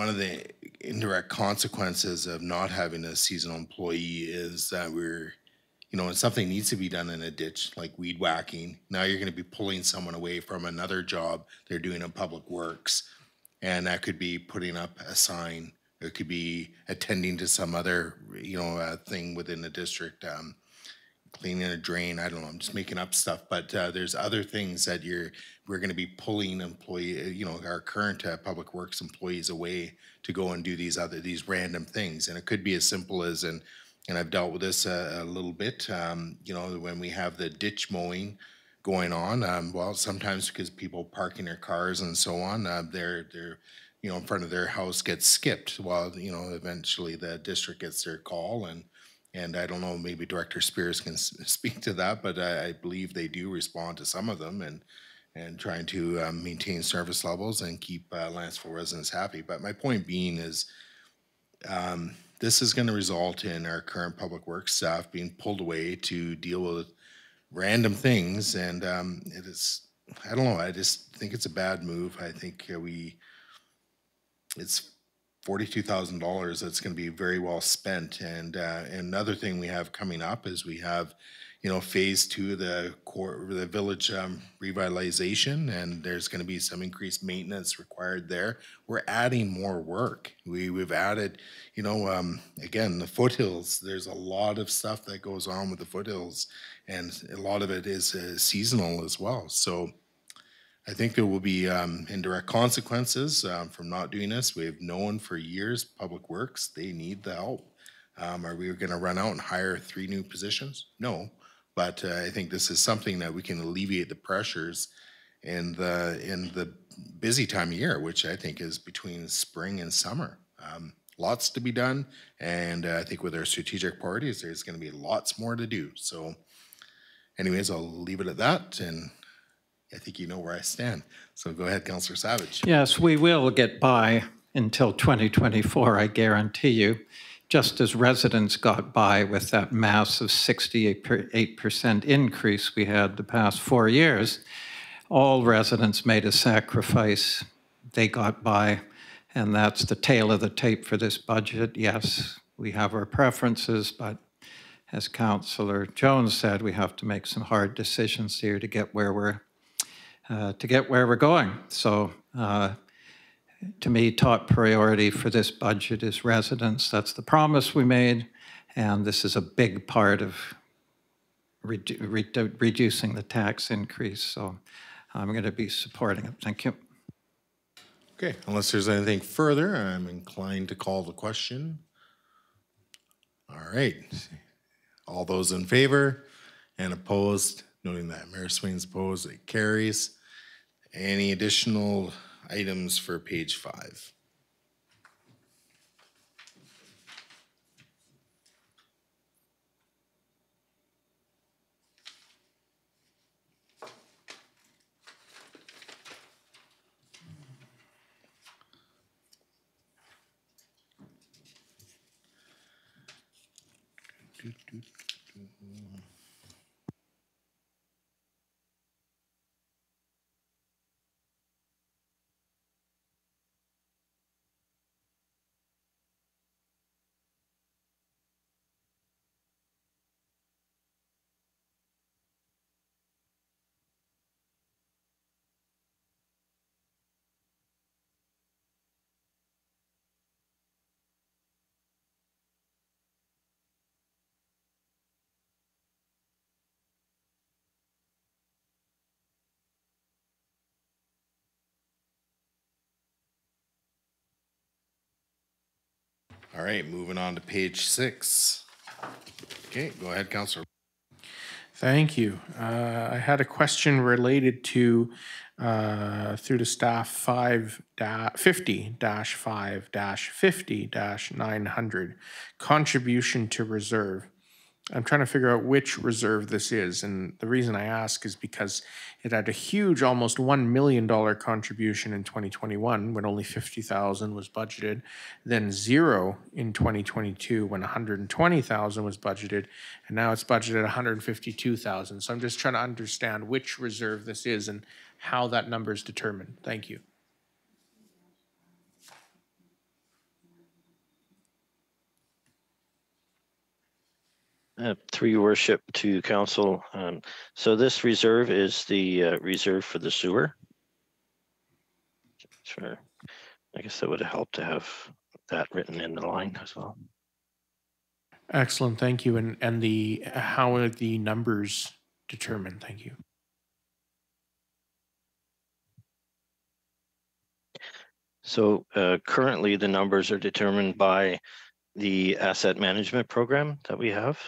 of the indirect consequences of not having a seasonal employee is that when something needs to be done in a ditch, like weed whacking, now you're going to be pulling someone away from another job they're doing in public works. And that could be putting up a sign. It could be attending to some other, thing within the district. cleaning a drain. I don't know. I'm just making up stuff, but there's other things that we're going to be pulling our current public works employees away to go and do these random things, and it could be as simple as and I've dealt with this a little bit. When we have the ditch mowing going on, well, sometimes because people parking their cars and so on, they're in front of their house gets skipped. While eventually the district gets their call and I don't know, maybe Director Spears can speak to that, but I believe they do respond to some of them and trying to maintain service levels and keep Lantzville residents happy. But my point being is this is going to result in our current public works staff being pulled away to deal with random things. And it is, I don't know, I just think it's a bad move. I think it's $42,000 that's going to be very well spent. And another thing we have coming up is we have, phase 2 of the village revitalization, and there's going to be some increased maintenance required there. We're adding more work. We've added, again, the foothills. There's a lot of stuff that goes on with the foothills, and a lot of it is seasonal as well. So I think there will be indirect consequences from not doing this. We have known for years, Public Works, they need the help. Are we going to run out and hire 3 new positions? No, but I think this is something that we can alleviate the pressures in the busy time of year, which I think is between spring and summer. Lots to be done, and I think with our strategic priorities, there's going to be lots more to do. So anyways, I'll leave it at that, and I think you know where I stand. So go ahead, Councillor Savage. Yes, we will get by until 2024, I guarantee you, just as residents got by with that massive 68% increase we had the past 4 years. All residents made a sacrifice. They got by, and that's the tail of the tape for this budget. Yes, we have our preferences, but as Councillor Jones said, we have to make some hard decisions here to get where we're going. So to me, top priority for this budget is residents. That's the promise we made, and this is a big part of reducing the tax increase. So I'm going to be supporting it. Thank you. Okay, unless there's anything further, I'm inclined to call the question. All right. All those in favor and opposed, noting that Mayor Swain's opposed, it carries. Any additional items for page 5? All right, moving on to page 6. Okay, go ahead, Councillor. Thank you. I had a question related to, through the staff, 50-5-50-900, contribution to reserve. I'm trying to figure out which reserve this is, and the reason I ask is because it had a huge, almost $1 million contribution in 2021 when only $50,000 was budgeted, then 0 in 2022 when $120,000 was budgeted, and now it's budgeted at $152,000. So I'm just trying to understand which reserve this is and how that number is determined. Thank you. Through your worship to council. So this reserve is the reserve for the sewer. Sure. I guess that would have helped to have that written in the line as well. Excellent, thank you. And the how are the numbers determined? Thank you. So currently the numbers are determined by the asset management program that we have.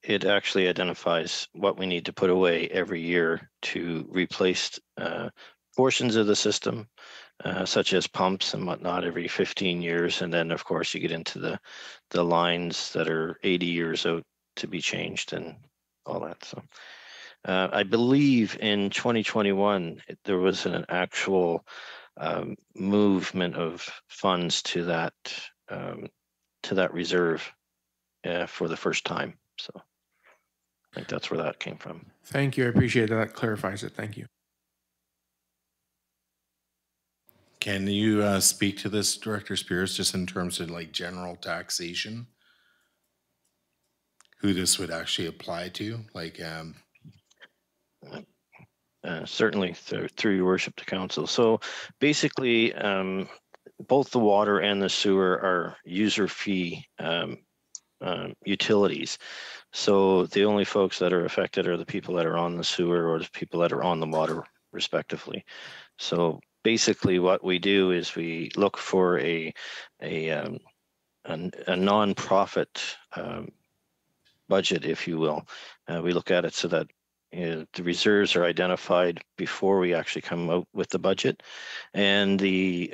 It actually identifies what we need to put away every year to replace portions of the system, such as pumps and whatnot, every 15 years. And then, of course, you get into the lines that are 80 years out to be changed and all that. So I believe in 2021, there was an actual movement of funds to that reserve for the first time. So I think that's where that came from. Thank you, I appreciate that. That clarifies it. Thank you. Can you speak to this, Director Spears, just in terms of like general taxation? Who this would actually apply to? Like, certainly through your worship to council. So basically, both the water and the sewer are user fee utilities. So the only folks that are affected are the people that are on the sewer or the people that are on the water, respectively. So basically what we do is we look for a non-profit budget, if you will. We look at it so that the reserves are identified before we actually come out with the budget, and the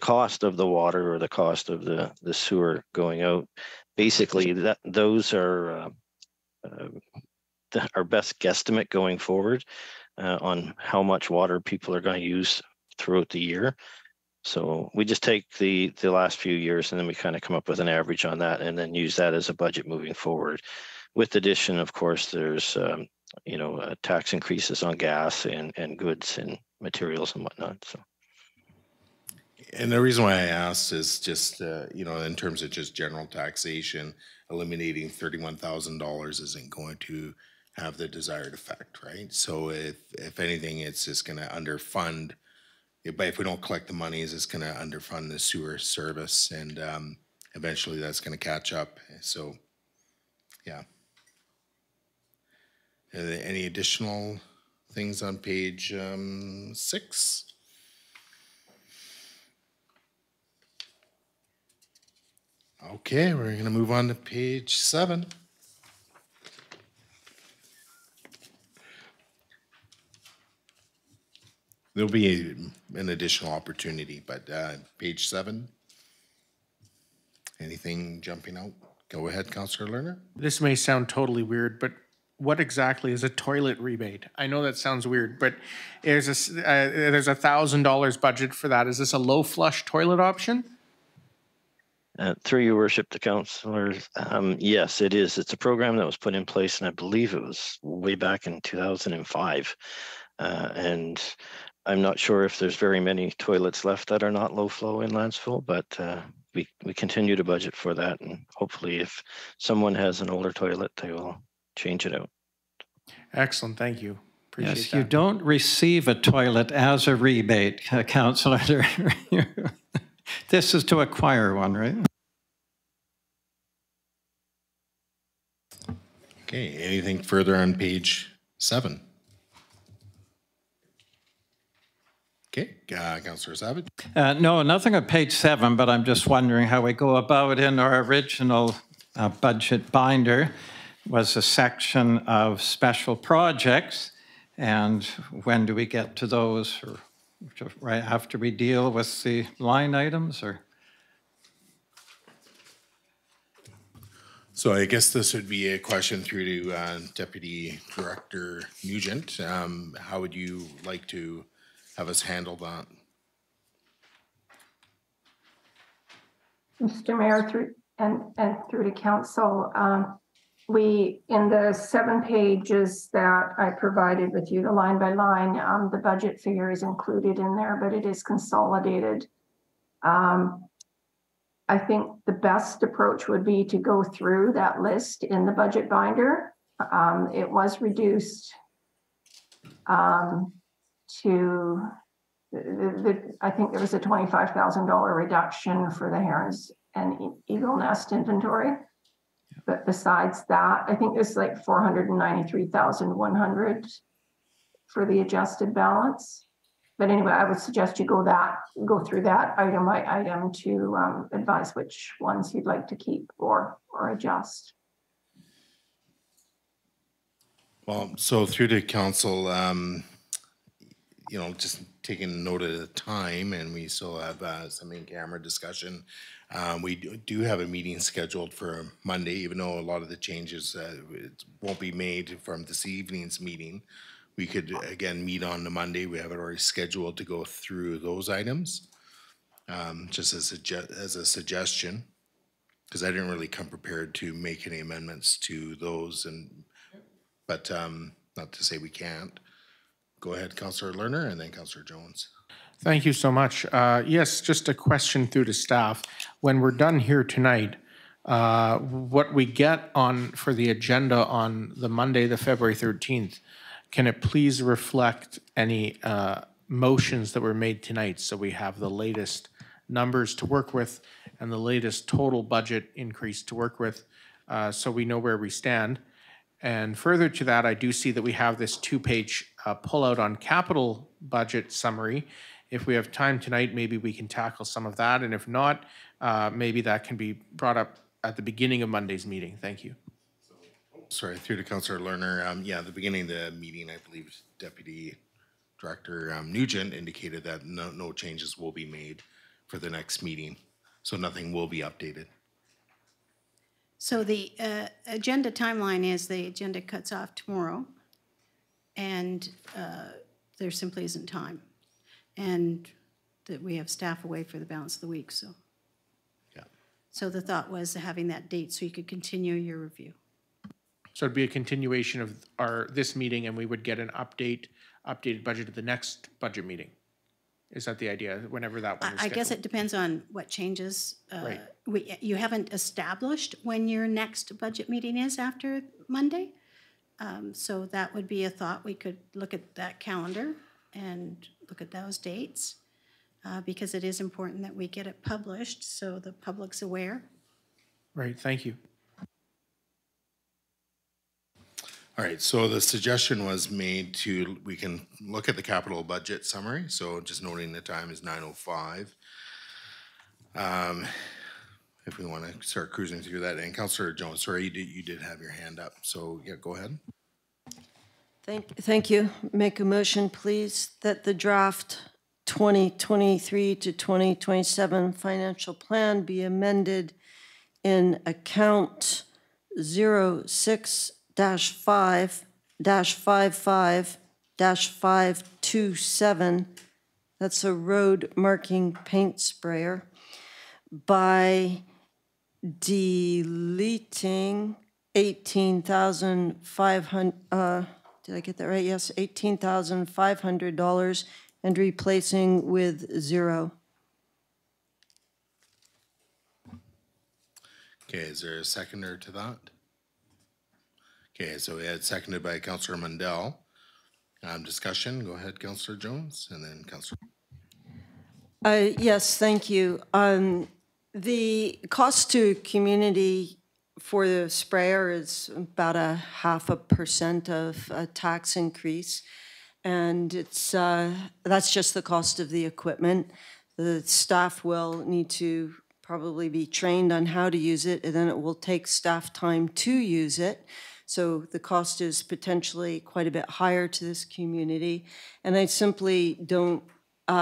cost of the water or the cost of the sewer going out, basically those are our best guesstimate going forward on how much water people are going to use throughout the year. So we just take the last few years and then we kind of come up with an average on that and then use that as a budget moving forward. With addition, of course, there's tax increases on gas and goods and materials and whatnot. So. And the reason why I asked is just, in terms of just general taxation, eliminating $31,000 isn't going to have the desired effect, right? So if anything, it's just going to underfund. But if we don't collect the monies, it's going to underfund the sewer service, and eventually that's going to catch up. So, yeah. Are there any additional things on page 6? Okay, we're going to move on to page 7. There'll be an additional opportunity, but page 7. Anything jumping out? Go ahead, Councillor Lerner. This may sound totally weird, but what exactly is a toilet rebate? I know that sounds weird, but there's $1,000 budget for that. Is this a low flush toilet option? Through your worship to councillors, yes, it is. It's a program that was put in place, and I believe it was way back in 2005. And I'm not sure if there's very many toilets left that are not low flow in Lantzville, but we continue to budget for that, and hopefully if someone has an older toilet, they will change it out. Excellent, thank you. Appreciate yes, that. you don't receive a toilet as a rebate, Councillor. This is to acquire one, right? Okay, anything further on page 7? Okay, Councillor Savage. No, nothing on page 7, but I'm just wondering how we go about in our original budget binder was a section of special projects, and when do we get to those, or right after we deal with the line items, or? So I guess this would be a question through to Deputy Director Nugent. How would you like to have us handle that? Mr. Mayor, through to council, we, in the 7 pages that I provided with you, the line by line, the budget figure is included in there, but it is consolidated. I think the best approach would be to go through that list in the budget binder. It was reduced to I think there was a $25,000 reduction for the herons and eagle nest inventory. But besides that, I think it's like 493,100 for the adjusted balance. But anyway, I would suggest you go through that item by item to advise which ones you'd like to keep or adjust. Well, so through to council, you know, just taking note of the time, and we still have some in-camera discussion. We do have a meeting scheduled for Monday, even though a lot of the changes it won't be made from this evening's meeting. We could, again, meet on the Monday. We have it already scheduled to go through those items, just as a suggestion, because I didn't really come prepared to make any amendments to those, but not to say we can't. Go ahead, Councillor Lerner, and then Councillor Jones. Thank you so much. Yes, just a question through to staff. When we're done here tonight, what we get on for the agenda on the Monday, the February 13th, can it please reflect any motions that were made tonight, so we have the latest numbers to work with and the latest total budget increase to work with, so we know where we stand. And further to that, I do see that we have this 2-page pullout on capital budget summary. If we have time tonight, maybe we can tackle some of that. And if not, maybe that can be brought up at the beginning of Monday's meeting. Thank you. Sorry, through to Councillor Lerner. Yeah, at the beginning of the meeting, I believe Deputy Director Nugent indicated that no changes will be made for the next meeting. So nothing will be updated. So the agenda timeline is the agenda cuts off tomorrow, and there simply isn't time. And that we have staff away for the balance of the week, so. Yeah. So the thought was having that date so you could continue your review. So it'd be a continuation of this meeting, and we would get an updated budget at the next budget meeting. Is that the idea, whenever that one is scheduled? I guess it depends on what changes. Right. You haven't established when your next budget meeting is after Monday. So that would be a thought. We could look at that calendar and look at those dates, because it is important that we get it published so the public's aware. Right, thank you. All right, so the suggestion was made we can look at the capital budget summary. So just noting the time is 9:05. If we want to start cruising through that. And Councillor Jones, sorry, you did have your hand up. So yeah, go ahead. Thank you. Make a motion, please, that the draft 2023 to 2027 financial plan be amended in account 06-5-55-527, that's a road marking paint sprayer, by deleting 18,500, did I get that right? Yes, $18,500 and replacing with $0. Okay, is there a seconder to that? Okay, so we had seconded by Councillor Mundell. Discussion, go ahead, Councillor Jones, and then Councillor. Yes, thank you. The cost to community for the sprayer is about 0.5% of a tax increase, and it's that's just the cost of the equipment. The staff will need to probably be trained on how to use it, and then it will take staff time to use it. So the cost is potentially quite a bit higher to this community, and I simply don't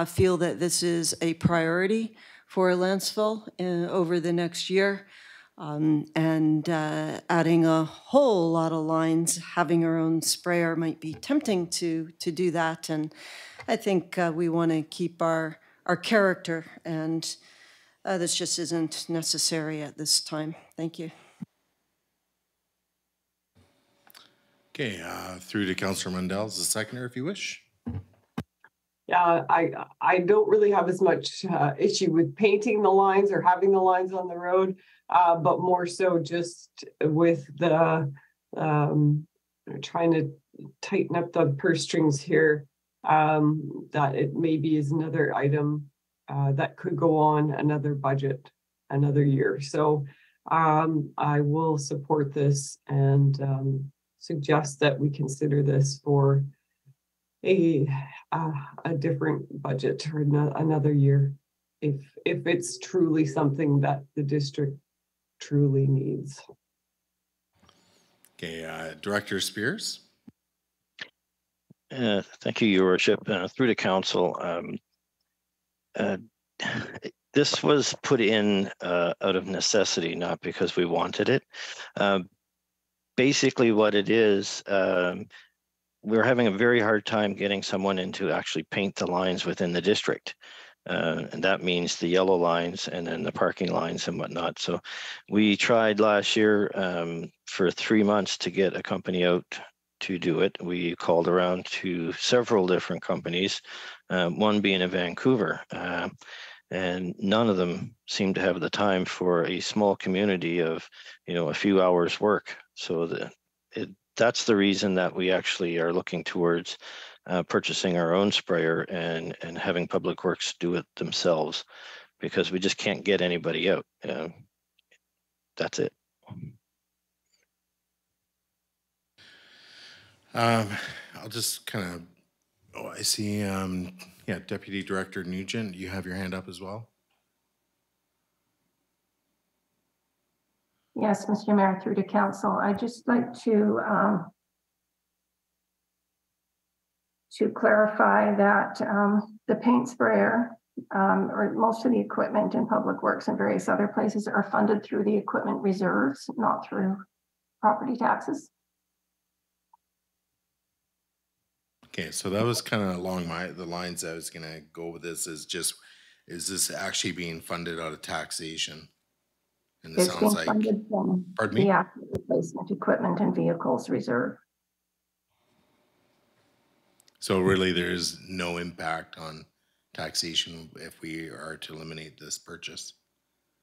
feel that this is a priority for Lantzville over the next year. And adding a whole lot of lines, having our own sprayer might be tempting to do that. And I think we want to keep our character, and this just isn't necessary at this time. Thank you. Okay, through to Councillor Mundell as a seconder, if you wish. Yeah, I don't really have as much issue with painting the lines or having the lines on the road, but more so just with the trying to tighten up the purse strings here that it maybe is another item that could go on another budget, another year. So I will support this and suggest that we consider this for a different budget or another year, if it's truly something that the district truly needs. Okay, Director Spears. Thank you, Your Worship. Through the council, this was put in out of necessity, not because we wanted it. Basically, what it is, we're having a very hard time getting someone in to actually paint the lines within the district. And that means the yellow lines and then the parking lines and whatnot. So we tried last year for 3 months to get a company out to do it. We called around to several different companies, one being in Vancouver, and none of them seemed to have the time for a small community of, a few hours work. So that's the reason that we actually are looking towards purchasing our own sprayer and having Public Works do it themselves, because we just can't get anybody out. That's it. I'll just kind of, I see, Deputy Director Nugent, you have your hand up as well. Yes, Mr. Mayor, through to council. I'd just like to clarify that the paint sprayer or most of the equipment in Public Works and various other places are funded through the equipment reserves, not through property taxes. Okay, so that was kind of along the lines I was going to go with this. Is this actually being funded out of taxation? And it sounds like, funded from pardon me? The asset replacement equipment and vehicles reserve. So really there's no impact on taxation if we are to eliminate this purchase?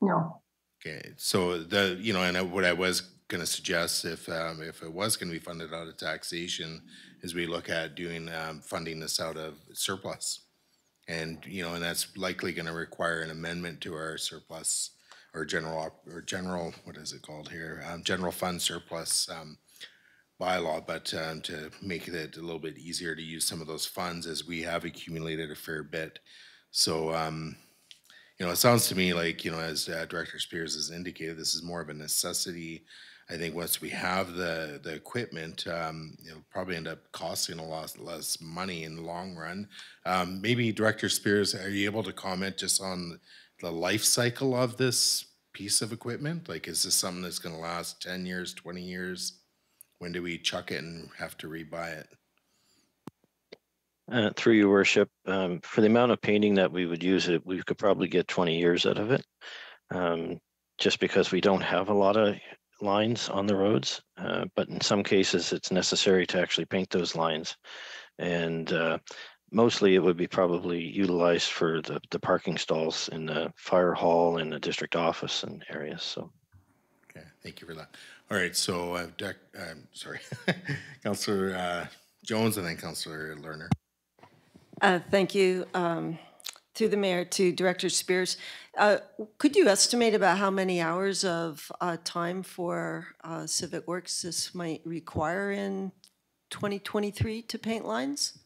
No. Okay, so what I was going to suggest, if it was going to be funded out of taxation, is we look at doing funding this out of surplus, and and that's likely going to require an amendment to our surplus or general what is it called here, general fund surplus bylaw, but to make it a little bit easier to use some of those funds, as we have accumulated a fair bit. So it sounds to me like, as Director Spears has indicated, this is more of a necessity. I think once we have the equipment, it'll probably end up costing a lot less money in the long run. Maybe Director Spears, are you able to comment just on the life cycle of this piece of equipment? Like, is this something that's going to last 10 years, 20 years? When do we chuck it and have to rebuy it? Through your worship, for the amount of painting that we would use it, we could probably get 20 years out of it, just because we don't have a lot of lines on the roads. But in some cases, it's necessary to actually paint those lines. And mostly it would be probably utilized for the parking stalls in the fire hall and the district office and areas. So. Okay, thank you for that. All right, so Councillor Jones and then Councillor Lerner. Thank you. Through the mayor to Director Spears. Could you estimate about how many hours of time for Civic Works this might require in 2023 to paint lines?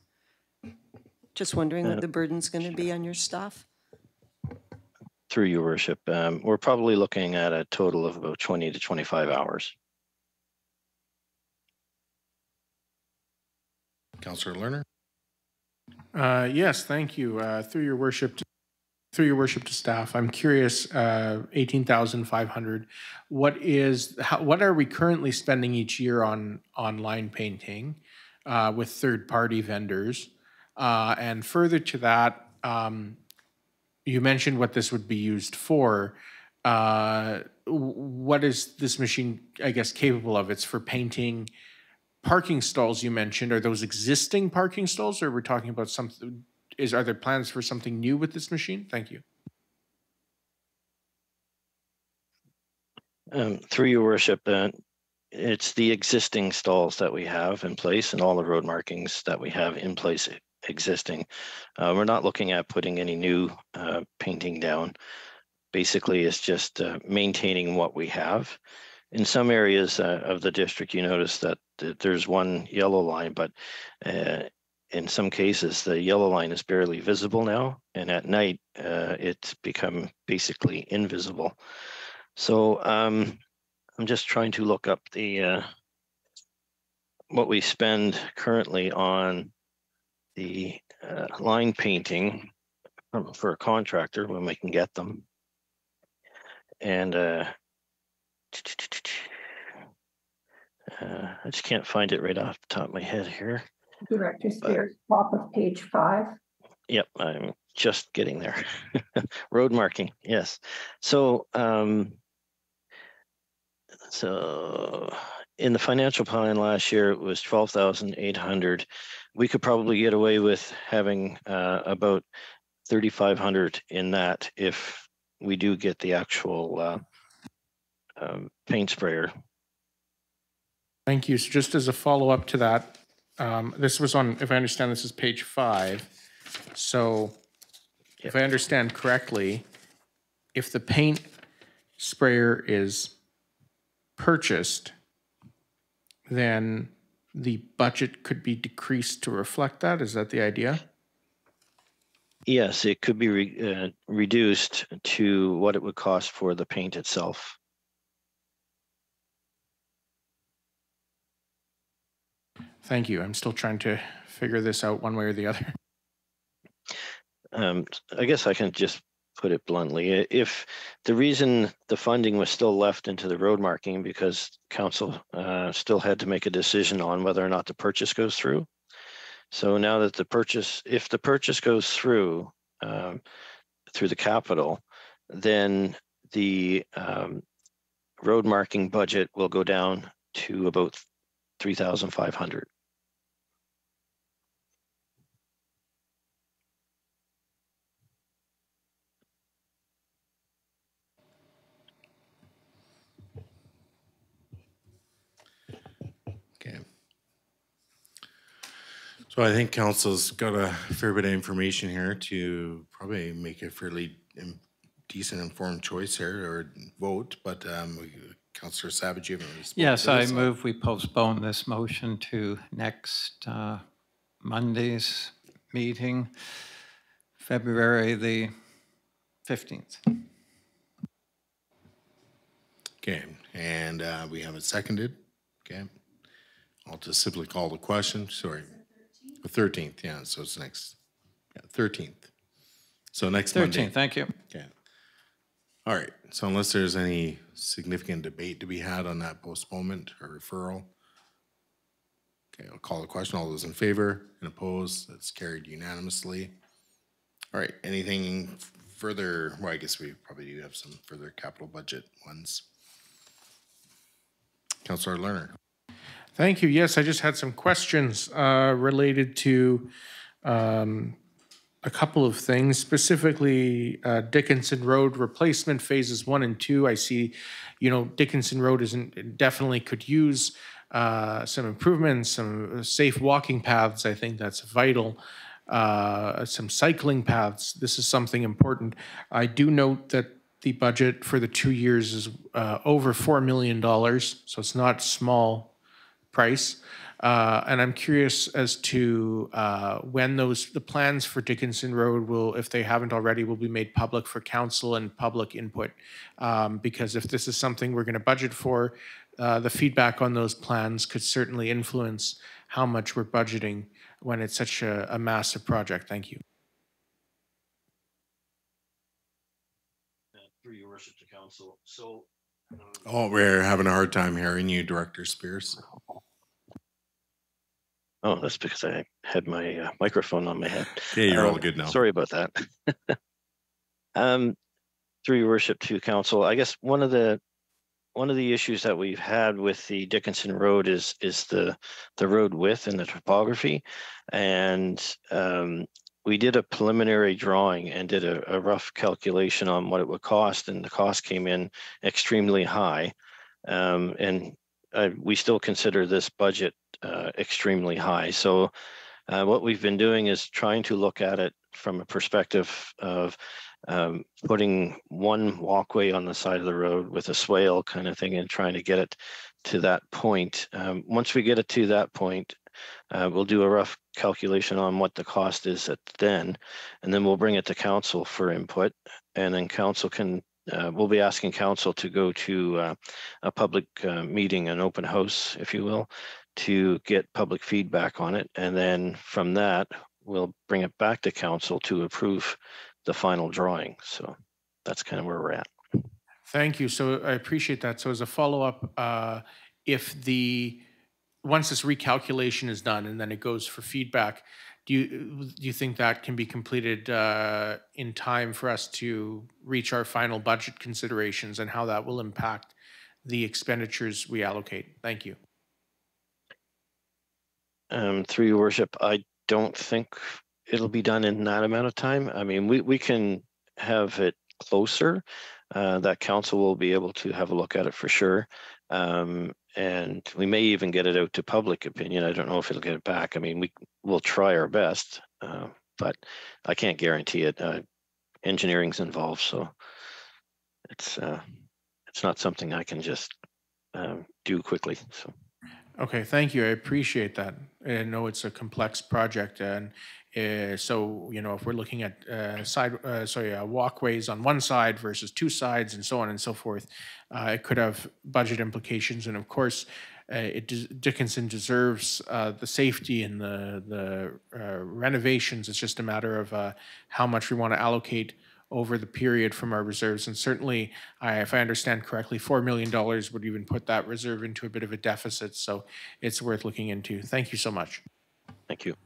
Just wondering what the burden's going to be on your staff. Through your worship, we're probably looking at a total of about 20 to 25 hours. Councillor Lerner. Yes, thank you. Through your worship to staff, I'm curious. 18,500. What are we currently spending each year on line painting with third-party vendors? And further to that, you mentioned what this would be used for. What is this machine, I guess, capable of? It's for painting parking stalls, you mentioned. Are those existing parking stalls, or we're talking about something? Are there plans for something new with this machine? Thank you. Through your worship, it's the existing stalls that we have in place and all the road markings that we have in place existing. We're not looking at putting any new painting down. Basically, it's just maintaining what we have. In some areas of the district, you notice that there's one yellow line, but in some cases, the yellow line is barely visible now, and at night, it's become basically invisible. So I'm just trying to look up the what we spend currently on the line painting for a contractor when we can get them. And I just can't find it right off the top of my head here. Director Spears, top of page 5. Yep, I'm just getting there. Road marking, yes. So, so in the financial plan last year, it was 12,800. We could probably get away with having about 3,500 in that if we do get the actual paint sprayer. Thank you. So just as a follow-up to that, this was on, if I understand, this is page 5. So if I understand correctly, if the paint sprayer is purchased, then the budget could be decreased to reflect that. Is that the idea? Yes, it could be reduced to what it would cost for the paint itself. Thank you. I'm still trying to figure this out one way or the other. I guess I can just put it bluntly. If the reason the funding was still left into the road marking because council still had to make a decision on whether or not the purchase goes through. So now that the purchase, if the purchase goes through the capital, then the road marking budget will go down to about 3,500. Okay. So I think council's got a fair bit of information here to probably make a fairly decent informed choice here or vote, but Councillor Savage, you haven't really spoken Yes, to I this, move we postpone this motion to next Monday's meeting, February the 15th. Okay, and we have it seconded. Okay, I'll just simply call the question. Sorry, the 13th. Yeah, so it's next. Yeah, 13th. So next 13th, Monday. thank you. Okay. All right. So unless there's any significant debate to be had on that postponement or referral, okay, I'll call the question. All those in favor and opposed? That's carried unanimously. All right. Anything further? Well, I guess we probably do have some further capital budget ones. Councillor Lerner. Thank you. Yes, I just had some questions related to a couple of things, specifically Dickinson Road replacement phases 1 and 2. I see, Dickinson Road definitely could use some improvements, some safe walking paths. I think that's vital. Some cycling paths. This is something important. I do note that the budget for the 2 years is over $4 million, so it's not small price. And I'm curious as to when the plans for Dickinson Road will, if they haven't already, will be made public for council and public input. Because if this is something we're going to budget for, the feedback on those plans could certainly influence how much we're budgeting when it's such a massive project. Thank you. Through your worship to council. So. Oh, we're having a hard time hearing you, Director Spears. Oh, that's because I had my microphone on my head. Yeah, you're all good now. Sorry about that. Through your worship to council, I guess one of the issues that we've had with the Dickinson Road is the road width and the topography, and we did a preliminary drawing and did a rough calculation on what it would cost, and the cost came in extremely high, and we still consider this budget extremely high. So What we've been doing is trying to look at it from a perspective of putting one walkway on the side of the road with a swale kind of thing and trying to get it to that point. Once we get it to that point, we'll do a rough calculation on what the cost is then, and then we'll bring it to council for input, and then council can, we'll be asking council to go to a public meeting, an open house, if you will, to get public feedback on it. And then from that, we'll bring it back to council to approve the final drawing. So that's kind of where we're at. Thank you. So I appreciate that. So as a follow-up, once this recalculation is done and then it goes for feedback, do you think that can be completed in time for us to reach our final budget considerations and how that will impact the expenditures we allocate? Thank you. Through your worship, I don't think it'll be done in that amount of time. I mean, we can have it closer. That council will be able to have a look at it for sure. And we may even get it out to public opinion. I don't know if it'll get it back. I mean, we'll try our best, but I can't guarantee it. Engineering's involved, so it's not something I can just do quickly. So. Okay, thank you. I appreciate that. I know it's a complex project, and so if we're looking at walkways on one side versus two sides, and so on and so forth, it could have budget implications. And of course, Dickinson deserves the safety and the renovations. It's just a matter of how much we want to allocate over the period from our reserves. And certainly, if I understand correctly, $4 million would even put that reserve into a bit of a deficit. So it's worth looking into. Thank you so much. Thank you.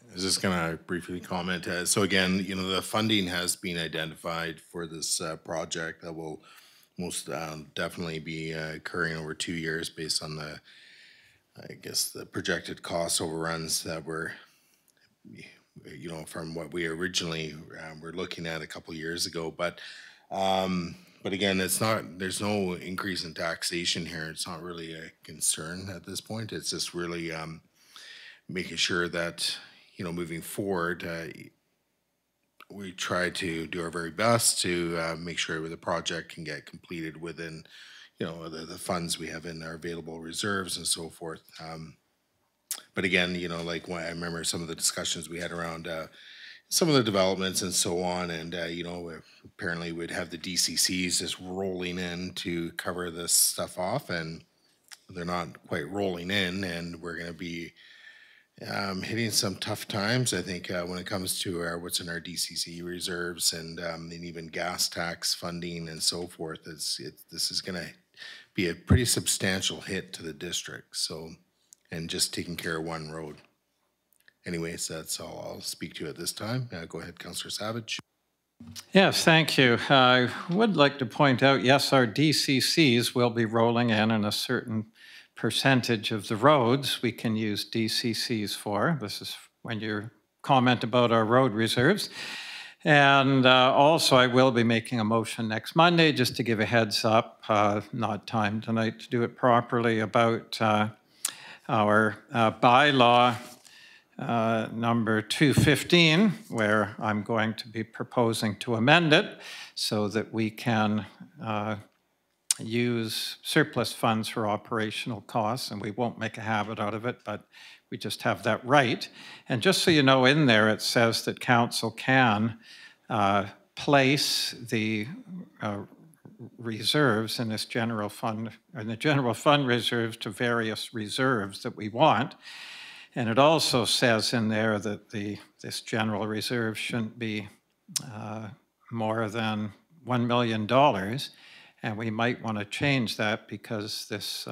I was just going to briefly comment. So again, the funding has been identified for this project that will most definitely be occurring over 2 years based on the projected cost overruns that were from what we originally were looking at a couple years ago. But again, there's no increase in taxation here. It's not really a concern at this point. It's just really making sure that, moving forward, we try to do our very best to make sure the project can get completed within, the funds we have in our available reserves and so forth. But again, like when I remember some of the discussions we had around some of the developments and so on, and apparently we'd have the DCCs just rolling in to cover this stuff off, and they're not quite rolling in, and we're going to be hitting some tough times, I think, when it comes to what's in our DCC reserves and even gas tax funding and so forth. This is going to be a pretty substantial hit to the district. So. And just taking care of one road. Anyways, that's all I'll speak to at this time. Go ahead, Councillor Savage. Yes, thank you. I would like to point out, yes, our DCCs will be rolling in a certain percentage of the roads we can use DCCs for. This is when you comment about our road reserves. And also, I will be making a motion next Monday, just to give a heads up, not time tonight to do it properly, about our bylaw number 215, where I'm going to be proposing to amend it so that we can use surplus funds for operational costs, and we won't make a habit out of it, but we just have that right. And just so you know, in there it says that council can place the reserves in this general fund, and the general fund reserves to various reserves that we want. And it also says in there that this general reserve shouldn't be more than $1 million. And we might want to change that because this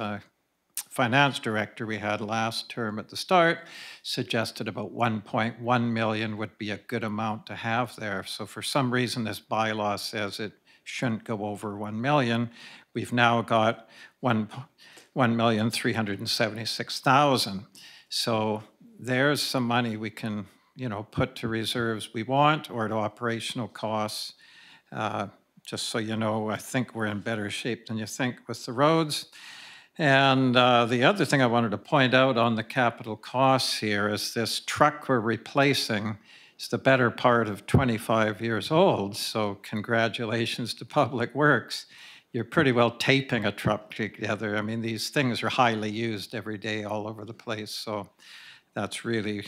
finance director we had last term at the start suggested about 1.1 million would be a good amount to have there. So for some reason, this bylaw says it shouldn't go over 1 million. We've now got 1,376,000. So there's some money we can, put to reserves we want or to operational costs. Just so you know, I think we're in better shape than you think with the roads. And the other thing I wanted to point out on the capital costs here is this truck we're replacing is the better part of 25 years old. So congratulations to Public Works. You're pretty well taping a truck together. I mean, these things are highly used every day all over the place. So that's really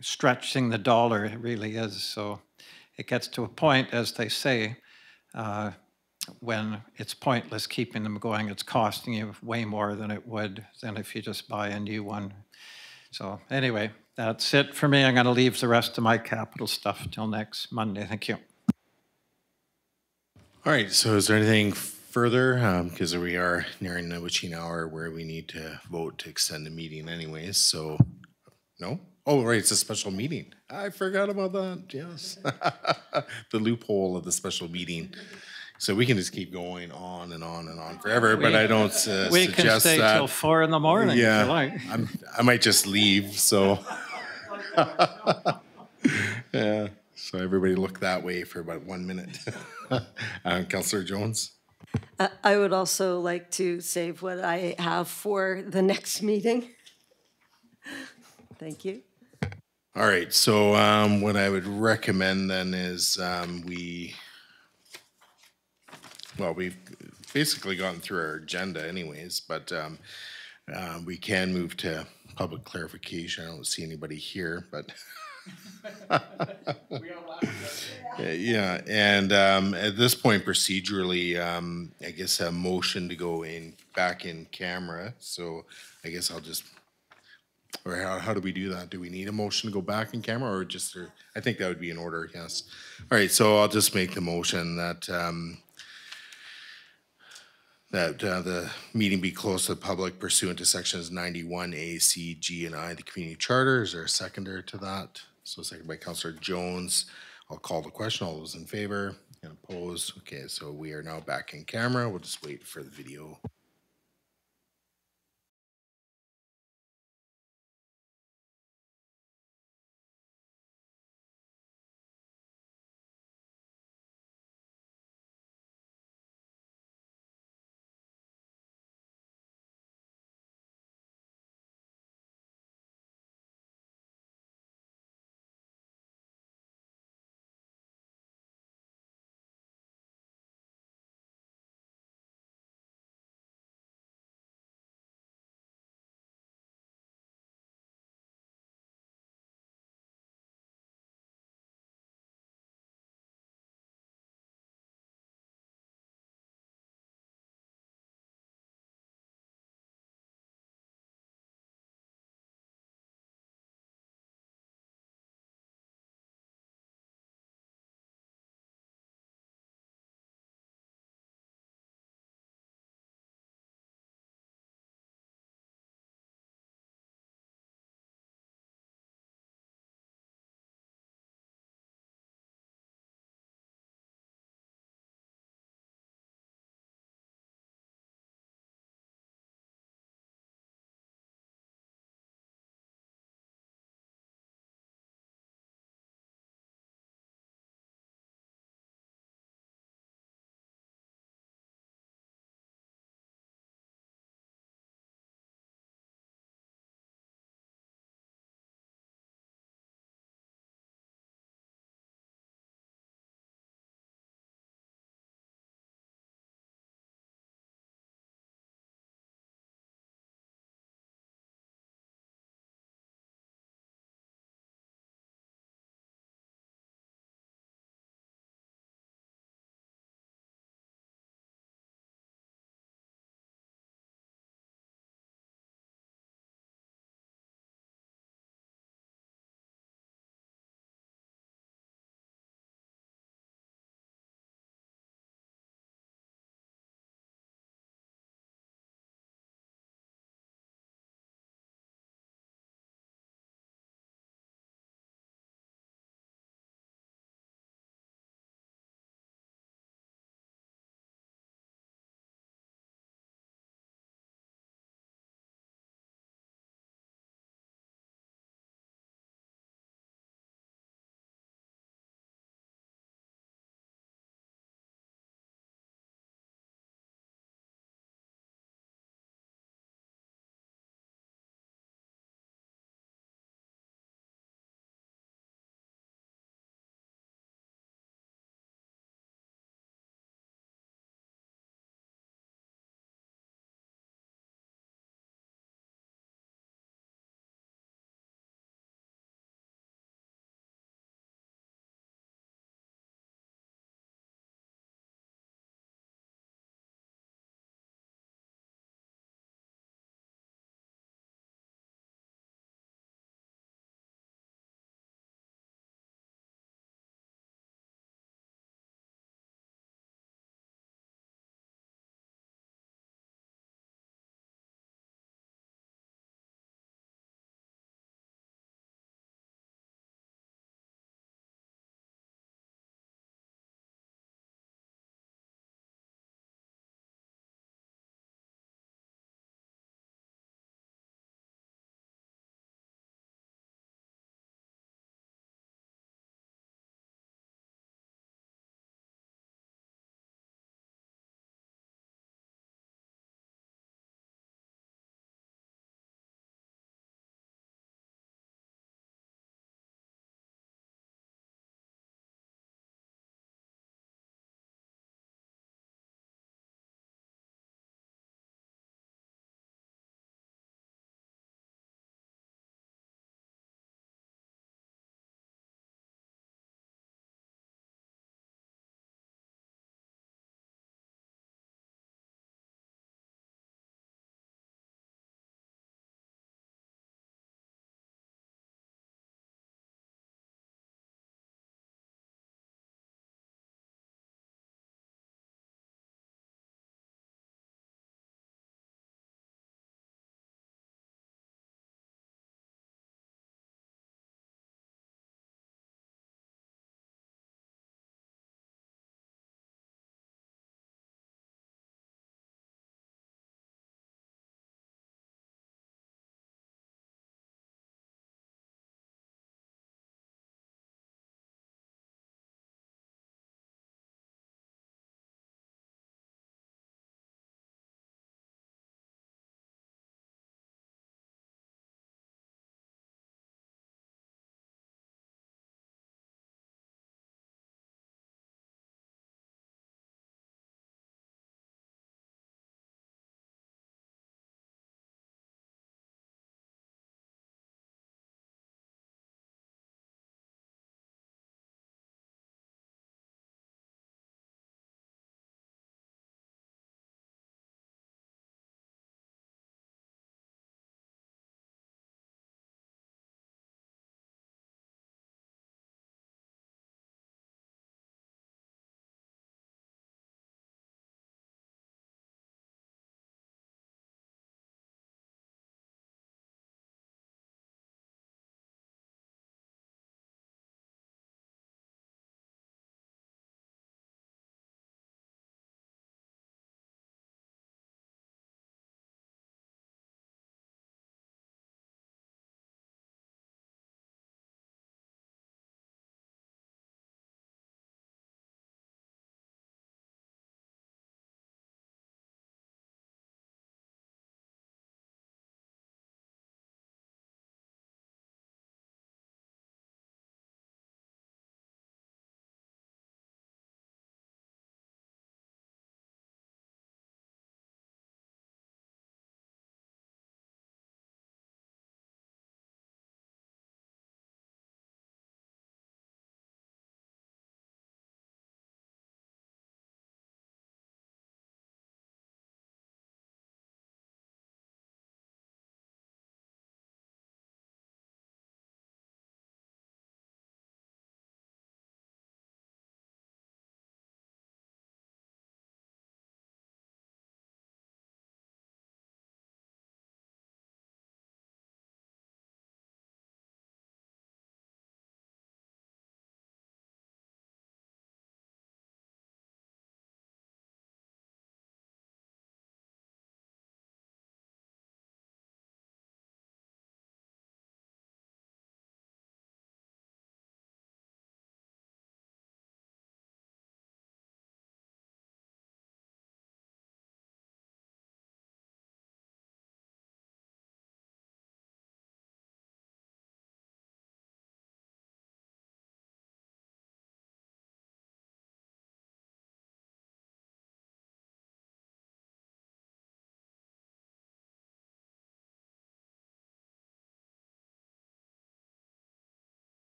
stretching the dollar, it really is. So it gets to a point, as they say, when it's pointless keeping them going. It's costing you way more than it would than if you just buy a new one. So anyway, that's it for me. I'm going to leave the rest of my capital stuff till next Monday. Thank you. All right, so is there anything further? Because we are nearing the witching hour where we need to vote to extend the meeting anyways, so, no? Oh, right, it's a special meeting. I forgot about that, yes. The loophole of the special meeting. So we can just keep going on and on and on forever, but I don't suggest that. We can stay till 4 in the morning if you like. I might just leave, so. Yeah, so everybody look that way for about 1 minute. Councillor Jones? I would also like to save what I have for the next meeting. Thank you. All right, so what I would recommend then is we've basically gotten through our agenda anyways, but we can move to public clarification. I don't see anybody here, but. Yeah, and at this point procedurally, I guess a motion to go back in camera. So I guess I'll just, or how do we do that? Do we need a motion to go back in camera or just, I think that would be in order, yes. All right, so I'll just make the motion that the meeting be closed to the public pursuant to sections 91A, C, G, and I, the community charter. Is there a seconder to that? So second by Councillor Jones. I'll call the question. All those in favor and opposed? Okay, so we are now back in camera. We'll just wait for the video.